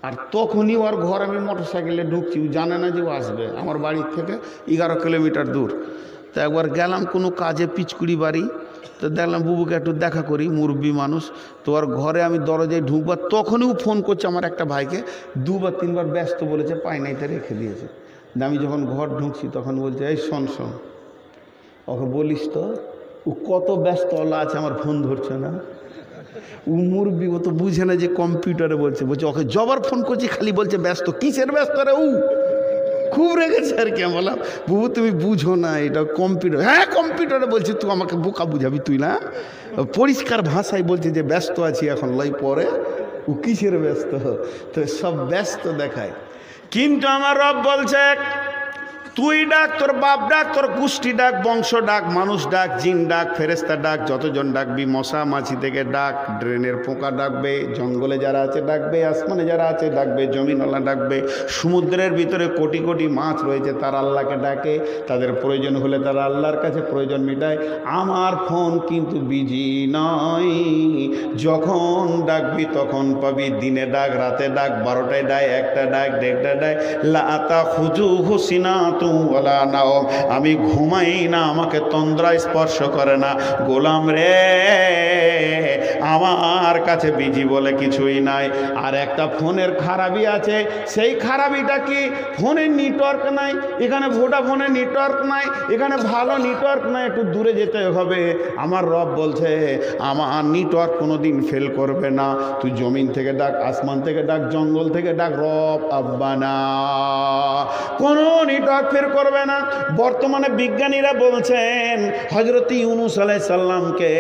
আর তখনই ওর ঘর, আমি মোটরসাইকেলে ঢুকছি, ও জানে না যে ও আসবে। আমার বাড়ির থেকে 11 কিলোমিটার দূর। তো একবার গেলাম কোনো কাজে, পিচকুড়ি বাড়ি, তো দেখলাম বুবুকে একটু দেখা করি, মুরব্বী মানুষ। তো ওর ঘরে আমি দরজায় ঢুকবার তখনই ও ফোন করছে আমার একটা ভাইকে, 2-3বার ব্যস্ত বলেছে, পাই নাই, তা রেখে দিয়েছে। আমি যখন ঘর ঢুকছি তখন বলছে, এই শোন শোন, ওকে বলিস তো ও কত ব্যস্ত ওলা আছে, আমার ফোন ধরছে না। ও মুরব্বী, ও তো বুঝে না যে কম্পিউটারে বলছে। বলছে ওকে জবার ফোন করছি, খালি বলছে ব্যস্ত। কিসের ব্যস্ত রে? ও খুব রেগেছে আর কি। আমি বললাম, বুবু তুমি বুঝো না, এটা কম্পিউটার। হ্যাঁ কম্পিউটারে বলছে, তুই আমাকে বোকা বুঝাবি তুই না? পরিষ্কার ভাষায় বলছে যে ব্যস্ত আছি এখন, লাই পরে। ও কিসের ব্যস্ত? তো সব ব্যস্ত দেখায়। কিন্তু আমার রব বলছে, তুই ডাক, তোর বাপ ডাক, তোর গোষ্ঠী ডাক, বংশ ডাক, মানুষ ডাক, জিন ডাক, ফেরেশতা ডাক, যতজন ডাকবি, মশা মাছি থেকে ডাক, ড্রেনের পোকা ডাকবে, জঙ্গলে যারা আছে ডাকবে, আসমানে যারা আছে ডাকবে, জমিনওয়ালা ডাকবে, সমুদ্রের ভিতরে কোটি কোটি মাছ রয়েছে, তারা আল্লাহকে ডাকে, তাদের প্রয়োজন হলে তারা আল্লাহর কাছে প্রয়োজন মেটায়। আমার ফোন কিন্তু বিজি নয়, যখন ডাকবি তখন পাবি। দিনে ডাক, রাতে ডাক, 12টায় ডাক, 1টা ডাক, 1:30টা ডাক, লা তাখুযুহু সিনাতুন সিনাতুম ওয়ালা নাওম, আমি ঘুমাই না, আমাকে তন্দ্রা স্পর্শ করে না। গোলাম রে, আমার কাছে বিজি বলে কিছুই নাই। আর একটা ফোনের খারাপি আছে, সেই খারাপিটা কি? ফোনের নেটওয়ার্ক নাই। এখানে ভোডাফোনের নেটওয়ার্ক নাই, এখানে ভালো নেটওয়ার্ক নাই, একটু দূরে যেতে হবে। আমার রব বলছে আমার নেটওয়ার্ক কোনোদিন ফেল করবে না। তুই জমিন থেকে ডাক, আসমান থেকে ডাক, জঙ্গল থেকে ডাক, রব আব্বানা, কোনো নেটওয়ার্ক ফেল করবে না। বর্তমানে বিজ্ঞানীরা বলছেন হযরত ইউনূস আলাইহিস সালামকে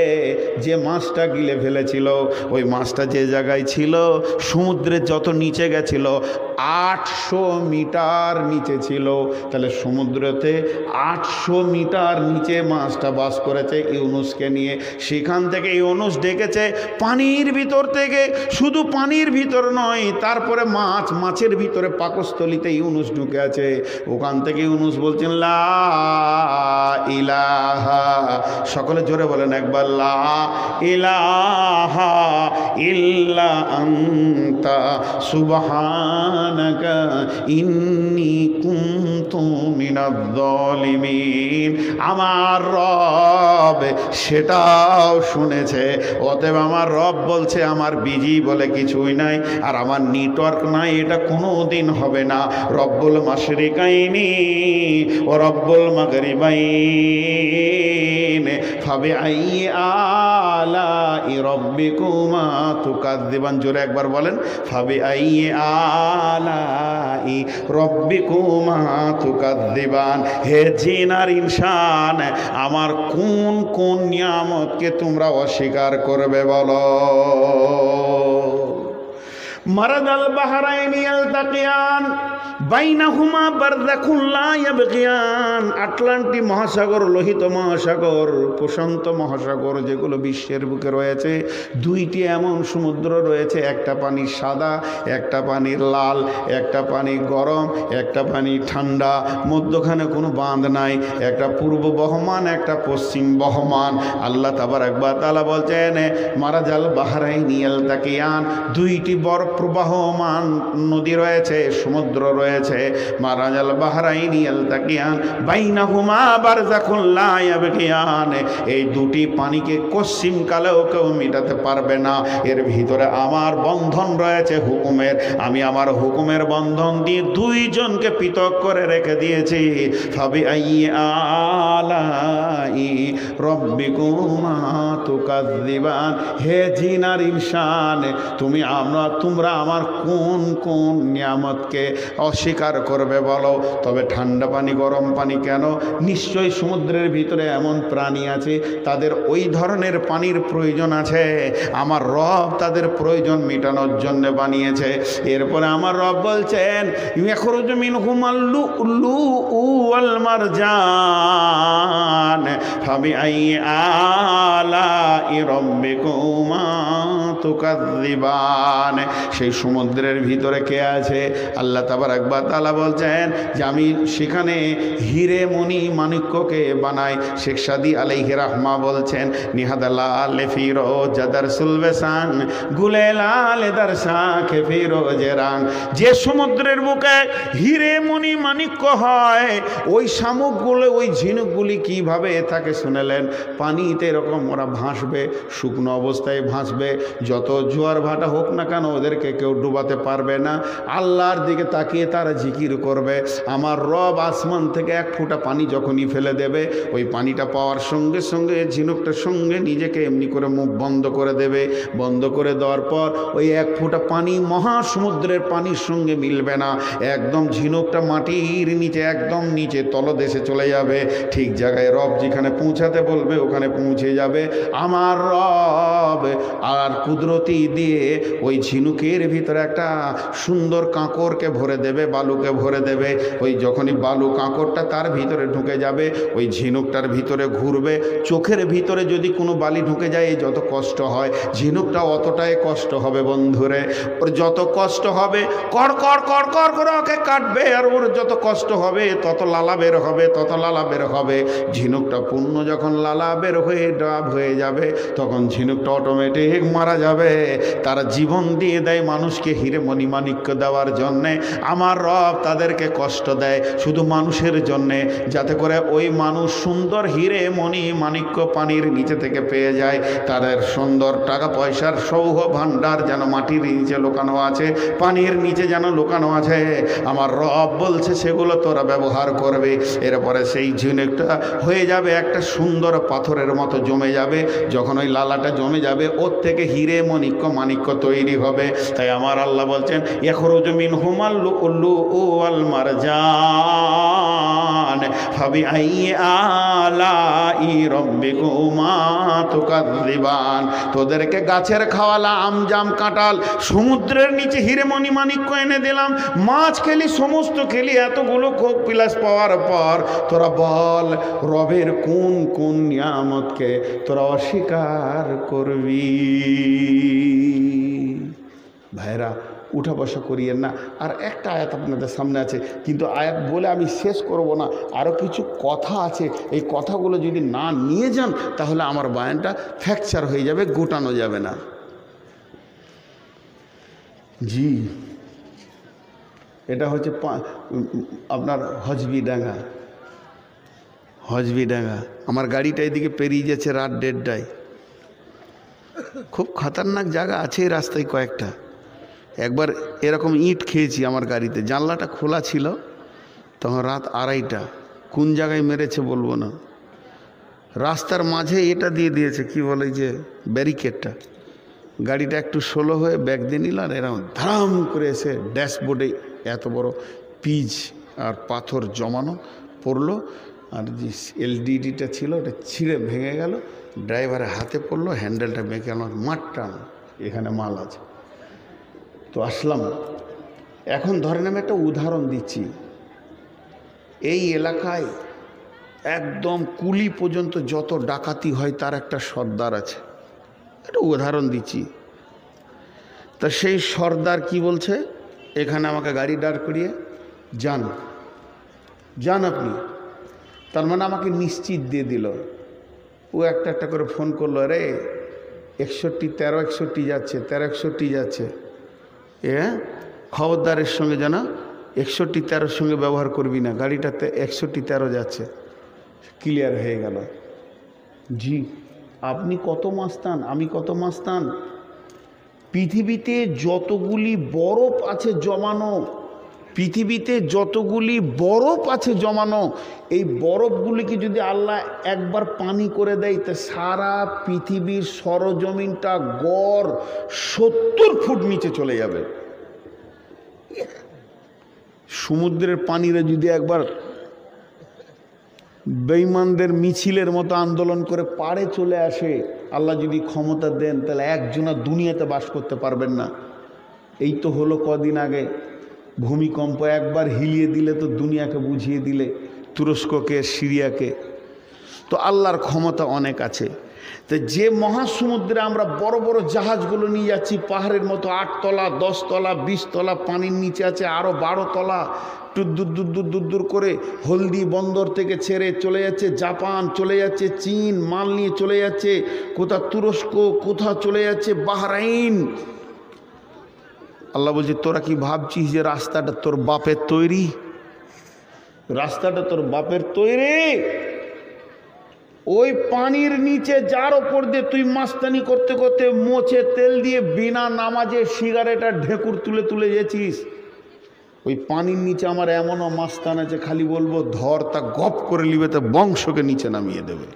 যে মাছটা গিলে ফেলেছিল, ওই মাছটা যে জায়গায় ছিল সমুদ্রের যত নিচে গেছিল 800 মিটার নিচে ছিল। তাহলে সমুদ্রতে 800 মিটার নিচে মাছটা বাস করেছে ইউনূসকে নিয়ে। সেখান থেকে ইউনূস ডেকেছে পানির ভিতর থেকে, শুধু পানির ভিতর নয়, তারপরে মাছের ভিতরে পাকস্থলিতে ইউনূস ঢুকে আছে। ওখান থেকে ইউনূস বলছেন লা ইলাহা, সকলে জোরে বলেন একবার, লা ইলাহা ইল্লা আনতা সুবহানাকা ইন্নী কুনতু মিনাজ জালিমিন। আমার রব সেটাও শুনেছে। অতএব আমার রব বলছে আমার বিজি বলে কিছুই নাই, আর আমার নেটওয়ার্ক নাই, এটা কোনো দিন হবে না। রব্বুল মাশরিকাইনি ও রব্বুল মাগরিবাইন ফাবিআইয়ি আলাই রব্বিকুমা তুকাযযিবান। জোরে একবার বলেন, ফাবিআইয়ি আলাই রব্বিকুমা তুকাযযিবান। হে জিন আর ইনসান, আমার কোন কোন নিয়ামতকে তোমরা অস্বীকার করবে বলো? মারাদাল বাহরাইনি ইয়ালতাকিয়ান বাইনাহুমা বারযাখুন লা ইয়াবগিয়ান। আটলান্টিক মহাসাগর, লোহিত মহাসাগর, প্রশান্ত মহাসাগর, যেগুলো বিশ্বের বুকে রয়েছে, দুইটি এমন সমুদ্র রয়েছে, একটা পানি সাদা, একটা পানি লাল, একটা পানি গরম, একটা পানি ঠান্ডা, মধ্যখানে কোনো বাঁধ নাই, একটা পূর্ব বহমান, একটা পশ্চিম বহমান। আল্লাহ তাবারাক ওয়া তাআলা বলছেন মারাজাল বাহরাইনি ইয়ালতাকিয়ান, দুইটি বড় প্রবাহমান নদী রয়েছে, সমুদ্র রয়েছে। মারাজাল বাহরাইনি ইয়ালতাকিয়ান বাইনাহুমা বারযাখুন লা ইয়াবগিয়ান। এই দুটি পানিকে কশ্চিম কালেও কেউ মেটাতে পারবে না। এর ভিতরে আমার বন্ধন রয়েছে হুকুমের। আমি আমার হুকুমের বন্ধন দিয়ে দুইজনকে পৃথক করে রেখে দিয়েছি। ফাবিআইয়ি আলাই রব্বিকুমা তুকাযযিবান। হে জিন আর ইনসান, তোমরা আমার কোন কোন নিয়ামতকে অস্বীকার করবে বলো? তবে ঠান্ডা পানি, গরম পানি কেন? নিশ্চয়ই সমুদ্রের ভিতরে এমন প্রাণী আছে তাদের ওই ধরনের পানির প্রয়োজন আছে। আমার রব তাদের প্রয়োজন মেটানোর জন্য বানিয়েছে। এরপরে আমার রব বলছেন ইয়াখরুজু মিনহুমাল লুলুউ ওয়াল মারজান ফাবিআইয়ি আলাই রব্বিকুমা তুকাযযিবান। সেই সমুদ্রের ভিতরে কে আছে? আল্লাহ তাবারাক ওয়া তাআলা বলছেন যে আমি সেখানে হিরে মণি মাণিক্যকে বানাই। শেখ সাদি আলাইহি রাহমা বলছেন নিহাদালাল ফিরোজ দারসুল বেসান গুলেলাল দারসা কে ফিরোজ রাং। যে সমুদ্রের বুকে হিরে মণি মাণিক্য হয়, ওই শামুকগুলো, ওই ঝিনুকগুলি কিভাবে থাকে শুনেলেন? পানিতে এরকম ওরা ভাসবে, শুকনো অবস্থায় ভাসবে। যত জোয়ার ভাটা হোক না কেন ওদেরকে কেউ ডুবাতে পারবে না। আল্লাহর দিকে তাকিয়ে তারা জিকির করবে। আমার রব আসমান থেকে এক ফোঁটা পানি যখনই ফেলে দেবে, ওই পানিটা পাওয়ার সঙ্গে সঙ্গে ঝিনুকটার সঙ্গে নিজেকে এমনি করে মুখ বন্ধ করে দেবে। বন্ধ করে দেওয়ার পর ওই এক ফোঁটা পানি মহাসমুদ্রের পানির সঙ্গে মিলবে না। একদম ঝিনুকটা মাটির নিচে, একদম নিচে তলদেশে চলে যাবে। ঠিক জায়গায় রব যেখানে পৌঁছাতে বলবে ওখানে পৌঁছে যাবে। আমার রব আর কুদরতি দিয়ে ওই ঝিনুকের ভিতরে একটা সুন্দর কাঁকরকে ভরে দেবে, বালুকে ভরে দেবে। ওই যখনই বালু কাঁকরটা তার ভিতরে ঢুকে যাবে, ওই ঝিনুকটার ভিতরে ঘুরবে। চোখের ভিতরে যদি কোনো বালি ঢুকে যায় এই যত কষ্ট হয়, ঝিনুকটা অতটাই কষ্ট হবে বন্ধুরে। ওর যত কষ্ট হবে কড় কড় কড় কড় করে ওকে কাটবে, আর ওর যত কষ্ট হবে তত লালা বের হবে, তত লালা বের হবে। ঝিনুকটা পূর্ণ যখন লালা বের হয়ে ডাব হয়ে যাবে, তখন ঝিনুকটা অটোমেটিক মারা যাবে। তারা জীবন দিয়ে দেয় মানুষকে হিরে মণিমাণিক্য দেওয়ার জন্যে। আমার আমার রব তাদেরকে কষ্ট দেয় শুধু মানুষের জন্যে, যাতে করে ওই মানুষ সুন্দর হিরে মণি মাণিক্য পানির নিচে থেকে পেয়ে যায়। তাদের সুন্দর টাকা পয়সার সৌহ ভাণ্ডার যেন মাটির নিচে লুকানো আছে, পানির নিচে যেন লুকানো আছে। আমার রব বলছে সেগুলো তোরা ব্যবহার করবে। এরপরে সেই ঝিনুকটা হয়ে যাবে একটা সুন্দর পাথরের মতো জমে যাবে। যখন ওই লালাটা জমে যাবে ওর থেকে হিরে মণিক্য মাণিক্য তৈরি হবে। তাই আমার আল্লাহ বলছেন ইয়াখরুজু মিনহুমাল লুলুউ ওয়াল মারজান ফাবিআইয়ি আলাই রাব্বিকুমা তুকাযযিবান। তোদেরকে গাছের খাওয়ালা আম জাম কাঁঠাল, সমুদ্রের নিচে হিরে মণি মাণিক্য এনে দিলাম, মাছ খেলি সমস্ত খেলি, এতগুলো কোক বিলাস পাওয়ার পর তোরা বল রবের কোন কোন নিয়ামতকে তোরা অস্বীকার করবি? ভাইরা উঠা বসা করিয়েন না। আর একটা আয়াত আপনাদের সামনে আছে, কিন্তু আয়াত বলে আমি শেষ করব না, আরও কিছু কথা আছে। এই কথাগুলো যদি না নিয়ে যান তাহলে আমার বয়ানটা ফ্র্যাকচার হয়ে যাবে, গোটানো যাবে না। জি, এটা হচ্ছে আপনার হজবিডাঙ্গা। হজবিডাঙ্গা আমার গাড়িটা এদিকে পেরিয়ে যাচ্ছে রাত 1:30টায়। খুব খতরনাক জায়গা আছে এই রাস্তায় কয়েকটা। একবার এরকম ইট খেয়েছি আমার গাড়িতে, জানলাটা খোলা ছিল, তখন রাত 2:30টা। কোন জায়গায় মেরেছে বলবো না। রাস্তার মাঝে এটা দিয়ে দিয়েছে, কি বলে যে ব্যারিকেডটা। গাড়িটা একটু স্লো হয়ে ব্যাক দিয়ে নিল, আর এরকম ধারাম করে এসে ড্যাশবোর্ডে এত বড় পিচ আর পাথর জমানো পড়লো, আর যে এলডিডিটা ছিল ওটা ছিঁড়ে ভেঙে গেল, ড্রাইভারের হাতে পড়লো, হ্যান্ডেলটা বেঁকে আমার মাঠটা এখানে মাল আছে। তো আসলাম। এখন ধরেন আমি একটা উদাহরণ দিচ্ছি, এই এলাকায় একদম কুলি পর্যন্ত যত ডাকাতি হয় তার একটা সর্দার আছে, একটা উদাহরণ দিচ্ছি। তা সেই সর্দার কি বলছে, এখানে আমাকে গাড়ি দাঁড় করিয়ে যান যান আপনি। তার মানে আমাকে নিশ্চিত দিয়ে দিল। ও একটা একটা করে ফোন করলো, রে 61 13 61 যাচ্ছে, 13 61 যাচ্ছে, খবরদারের সঙ্গে জানা 61 13 সঙ্গে ব্যবহার করবি না, গাড়িটাতে 61 13 যাচ্ছে। ক্লিয়ার হয়ে গেল। জি, আপনি কত মাস্তান, আমি কত মাস্তান। পৃথিবীতে যতগুলি বরফ আছে জমানো, পৃথিবীতে যতগুলি বরফ আছে জমানো, এই বরফগুলিকে যদি আল্লাহ একবার পানি করে দেয় তা সারা পৃথিবীর সরজমিনটা গড় 70 ফুট নিচে চলে যাবে। সমুদ্রের পানিরা যদি একবার বেঈমানদের মিছিলের মতো আন্দোলন করে পাড়ে চলে আসে, আল্লাহ যদি ক্ষমতা দেন, তাহলে একজনা দুনিয়াতে বাস করতে পারবেন না। এই তো হলো কদিন আগে ভূমিকম্প, একবার হিলিয়ে দিলে তো দুনিয়াকে বুঝিয়ে দিলে, তুরস্ককে সিরিয়াকে। তো আল্লাহর ক্ষমতা অনেক আছে। তো যে মহাসমুদ্রে আমরা বড় বড় জাহাজগুলো নিয়ে যাচ্ছি, পাহাড়ের মতো 8 তলা 10 তলা 20 তলা, পানির নিচে আছে আরও 12 তলা, দূর দূর দূর দূর দূর করে হলদি বন্দর থেকে ছেড়ে চলে যাচ্ছে জাপান, চলে যাচ্ছে চীন, মাল নিয়ে চলে যাচ্ছে কোথা তুরস্ক, কোথা চলে যাচ্ছে বাহরাইন। আল্লাহ বলছে, তোরা কি ভাবছিস যে রাস্তাটা তোর বাপের তৈরি? রাস্তাটা তোর বাপের তৈরি? ওই পানির নিচে যার ওপর দিয়ে তুই মাস্তানি করতে করতে মোচে তেল দিয়ে বিনা নামাজে সিগারেট আর ঢেকুর তুলে তুলে গেছিস, ওই পানির নিচে আমার এমনও মাস্তান আছে, খালি বলবো ধর, তা গপ করে নিবে, তা বংশকে নিচে নামিয়ে দেবে।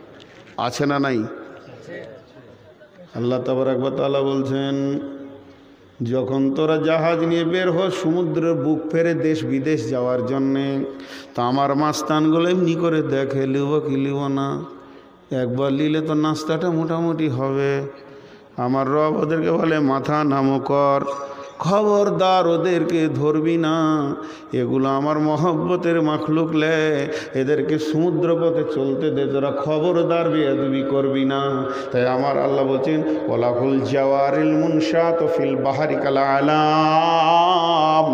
আছে না নাই? আল্লাহ তাবারক ওয়া তাআলা বলছেন, যখন তোরা জাহাজ নিয়ে বের হ সমুদ্রের বুক ফেরে দেশ বিদেশ যাওয়ার জন্যে, তা আমার মাস্তানগুলো এমনি করে দেখে লিব কি লিব না। একবার নিলে তো নাস্তাটা মোটামুটি হবে। আমার রব ওদেরকে বলে, মাথা নামো কর, খবরদার ওদেরকে ধরবি না, এগুলো আমার মহব্বতের মাখলুক লে, এদেরকে সমুদ্র পথে চলতে দে, তোরা খবরদার বেয়াদবি করবি না। তাই আমার আল্লাহ বলছেন, ওয়ালাহুল জাওয়ারিল মুনশাত ফিল বাহরি কাল আলাম,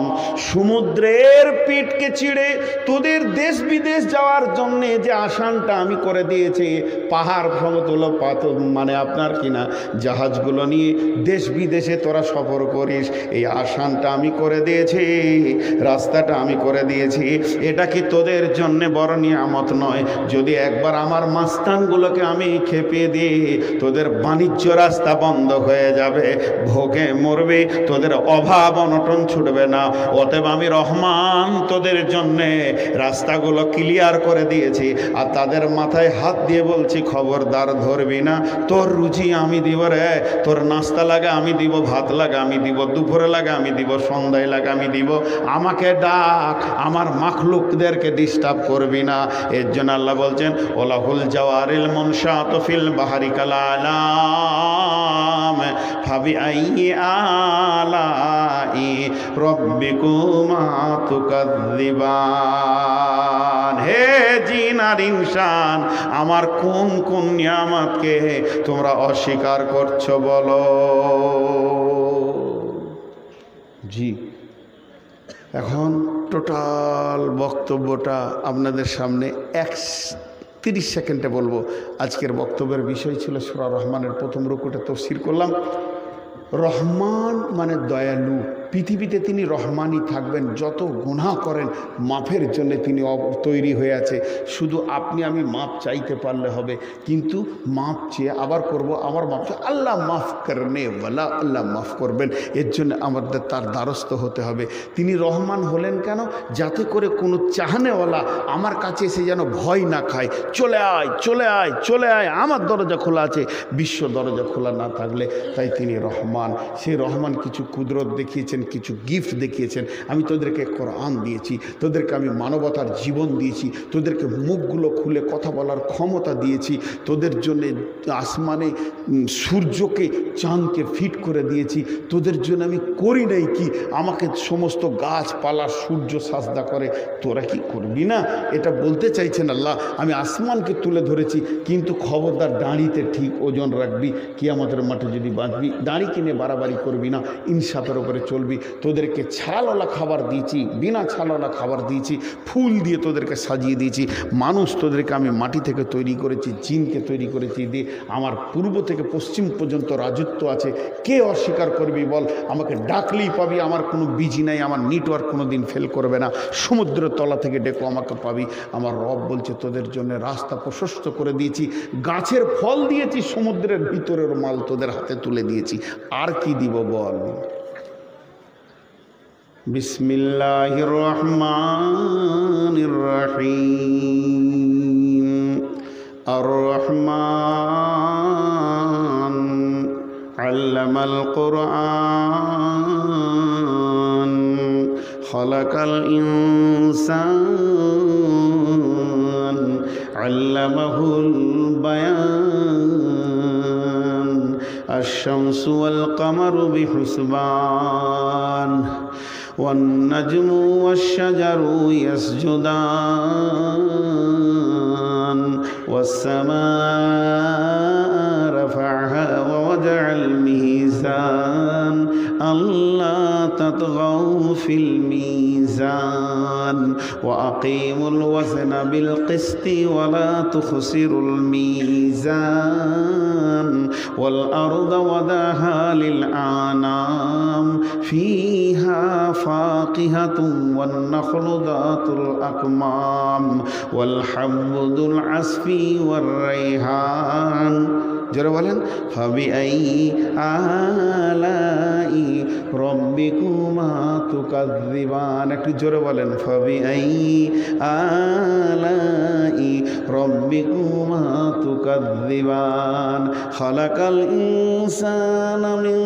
সমুদ্রের পিঠকে ছিঁড়ে তোদের দেশ বিদেশ যাওয়ার জন্যে যে আসানটা আমি করে দিয়েছি, পাহাড় সমতল পাথর মানে আপনার কিনা জাহাজগুলো নিয়ে দেশ বিদেশে তোরা সফর করিস, এই আসানটা আমি করে দিয়েছি, রাস্তাটা আমি করে দিয়েছি। এটা কি তোদের জন্যে বড় নিয়ামত নয়? যদি একবার আমার মাস্তানগুলোকে আমি খেপিয়ে দিই, তোদের বাণিজ্য রাস্তা বন্ধ হয়ে যাবে, ভোগে মরবে, তোদের অভাব অনটন ছুটবে না। অতএব আমি রহমান তোদের জন্যে রাস্তাগুলো ক্লিয়ার করে দিয়েছি। আর তাদের মাথায় হাত দিয়ে বলছি, খবরদার ধরবি না। তোর রুচি আমি দিব রে, তোর নাস্তা লাগে আমি দিব, ভাত লাগে আমি দিব, দুপুরে লাগে আমি দিব, সন্ধ্যায় লাগে আমি দিব। আমাকে ডাক, আমার মাখলুকদেরকে ডিস্টার্ব করবি না। এর জন্য আল্লাহ বলছেন, ওলাহুল জাওয়ারিল মুনশাত ফিল বাহারি কালালাম ফাবিআইয়ি আলাই রব্বিকুমা তুকাযযিবান। হে জিন আর ইনসান, আমার কোন কোন নিয়ামতকে তোমরা অস্বীকার করছো বলো। জি, এখন টোটাল বক্তব্যটা আপনাদের সামনে 30 সেকেন্ডে বলবো। আজকের বক্তব্যের বিষয় ছিল সূরা রহমানের প্রথম রুকুতে তাফসীর করলাম। রহমান মানে দয়ালু। পৃথিবীতে তিনি রহমানই থাকবেন। যত গুনাহ করেন মাফের জন্য তিনি তৈরি হয়ে আছে। শুধু আপনি আমি মাফ চাইতে পারলে হবে, কিন্তু মাফ চেয়ে আবার করব, আবার মাফ চাই, আল্লাহ মাফ করনে ওয়ালা, আল্লাহ মাফ করবেন। এর জন্য আমাদের তার দ্বারস্থ হতে হবে। তিনি রহমান হলেন কেন? যাতে করে কোনো চাহনেওয়ালা আমার কাছে এসে যেন ভয় না খায়, চলে আয় চলে আয় চলে আয়, আমার দরজা খোলা আছে, বিশ্ব দরজা খোলা না থাকলে। তাই তিনি রহমান। সেই রহমান কিছু কুদরত দেখিয়েছেন, কিছু গিফট দেখিয়েছেন। আমি তোদেরকে কোরআন দিয়েছি, তোদেরকে আমি মানবতার জীবন দিয়েছি, তোদেরকে মুখগুলো খুলে কথা বলার ক্ষমতা দিয়েছি, তোদের জন্য আসমানে সূর্যকে চাঁদকে ফিট করে দিয়েছি, তোদের জন্য আমি করি নাই কি? আমাকে সমস্ত গাছপালা সূর্য সাজদা করে, তোরা কি করবি না? এটা বলতে চাইছেন আল্লাহ। আমি আসমানকে তুলে ধরেছি, কিন্তু খবরদার দাঁড়িতে ঠিক ওজন রাখবি। কিয়ামতের মাঠে যদি বাঁচবি, দাঁড়ি কিনে বাড়াবাড়ি করবি না, ইনসাফের উপরে চলবি। তোদেরকে ছালওয়ালা খাবার দিয়েছি, বিনা ছালওয়ালা খাবার দিয়েছি, ফুল দিয়ে তোদেরকে সাজিয়ে দিয়েছি। মানুষ তোদেরকে আমি মাটি থেকে তৈরি করেছি, জিনকে তৈরি করেছি দিয়ে আমার পূর্ব থেকে পশ্চিম পর্যন্ত রাজত্ব আছে। কে অস্বীকার করবি বল? আমাকে ডাকলেই পাবি, আমার কোনো বিজি নাই, আমার নেটওয়ার্ক কোনো দিন ফেল করবে না। সমুদ্রের তলা থেকে ডেকো আমাকে পাবি। আমার রব বলছে, তোদের জন্য রাস্তা প্রশস্ত করে দিয়েছি, গাছের ফল দিয়েছি, সমুদ্রের ভিতরের মাল তোদের হাতে তুলে দিয়েছি। আর কি দিব বল? বিসমিল্লাহির রহমানির রহিম। আর রহমান আল্লামাল কুরআন খালাকাল ইনসান আল্লামাহুল বায়ান আশ-শামসু ওয়াল কামারু বিহুসবান والنجم والشجر يسجدان والسماء رفعها ووضع الميزان ألا تطغوا في الميزان وأقيموا الوزن بالقسط ولا تخسروا الميزان والأرض وضعها للأنام فيها فاكهة والنخل ذات الأكمام والحب ذو العصف والريحان জোরে বলেন ফাবিআইয়ি আলাই রব্বিকুমা তুকাযযিবান। একটু জোরে বলেন ফাবিআইয়ি আলাই রব্বিকুমা তুকাযযিবান। খালাকাল ইনসানা মিন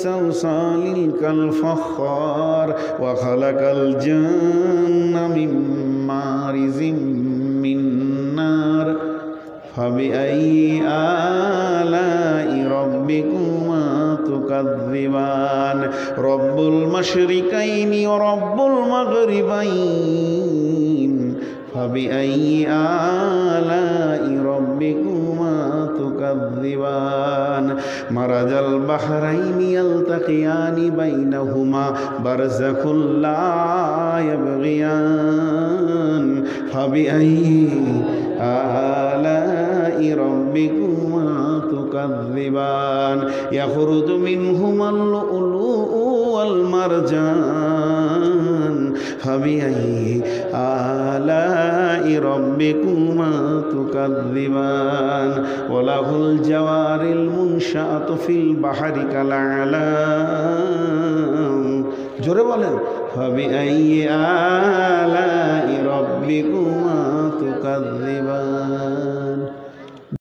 সালসালিল কাল ফাখখার ওয়া খালাকাল জান্না মিন মারিজিম মিন নার ফাবিআইয়ি আলাই রব্বিকুমা তুকাযযিবান। রব্বুল মাশরিকাইনি ওয়া রব্বুল মাগরিবাইন ফাবিআইয়ি আলাই রব্বিকুমা তুকাযযিবান। মারাজাল বাহরাইনি ইয়ালতাকিয়ানি বাইনাহুমা বারযাখুল লা ইয়াবগিয়ান ফাবিআইয়ি আলাই রব্বিকুমা তুকাযযিবান। ইয়াখরুজু মিনহুমাল লুউলুউ والمرجان فبأي آلاء ربكما تكذبان وله الجوار المنشآت في البحر كالأعلام জোরে বলেন فبأي آلاء ربكما تكذبان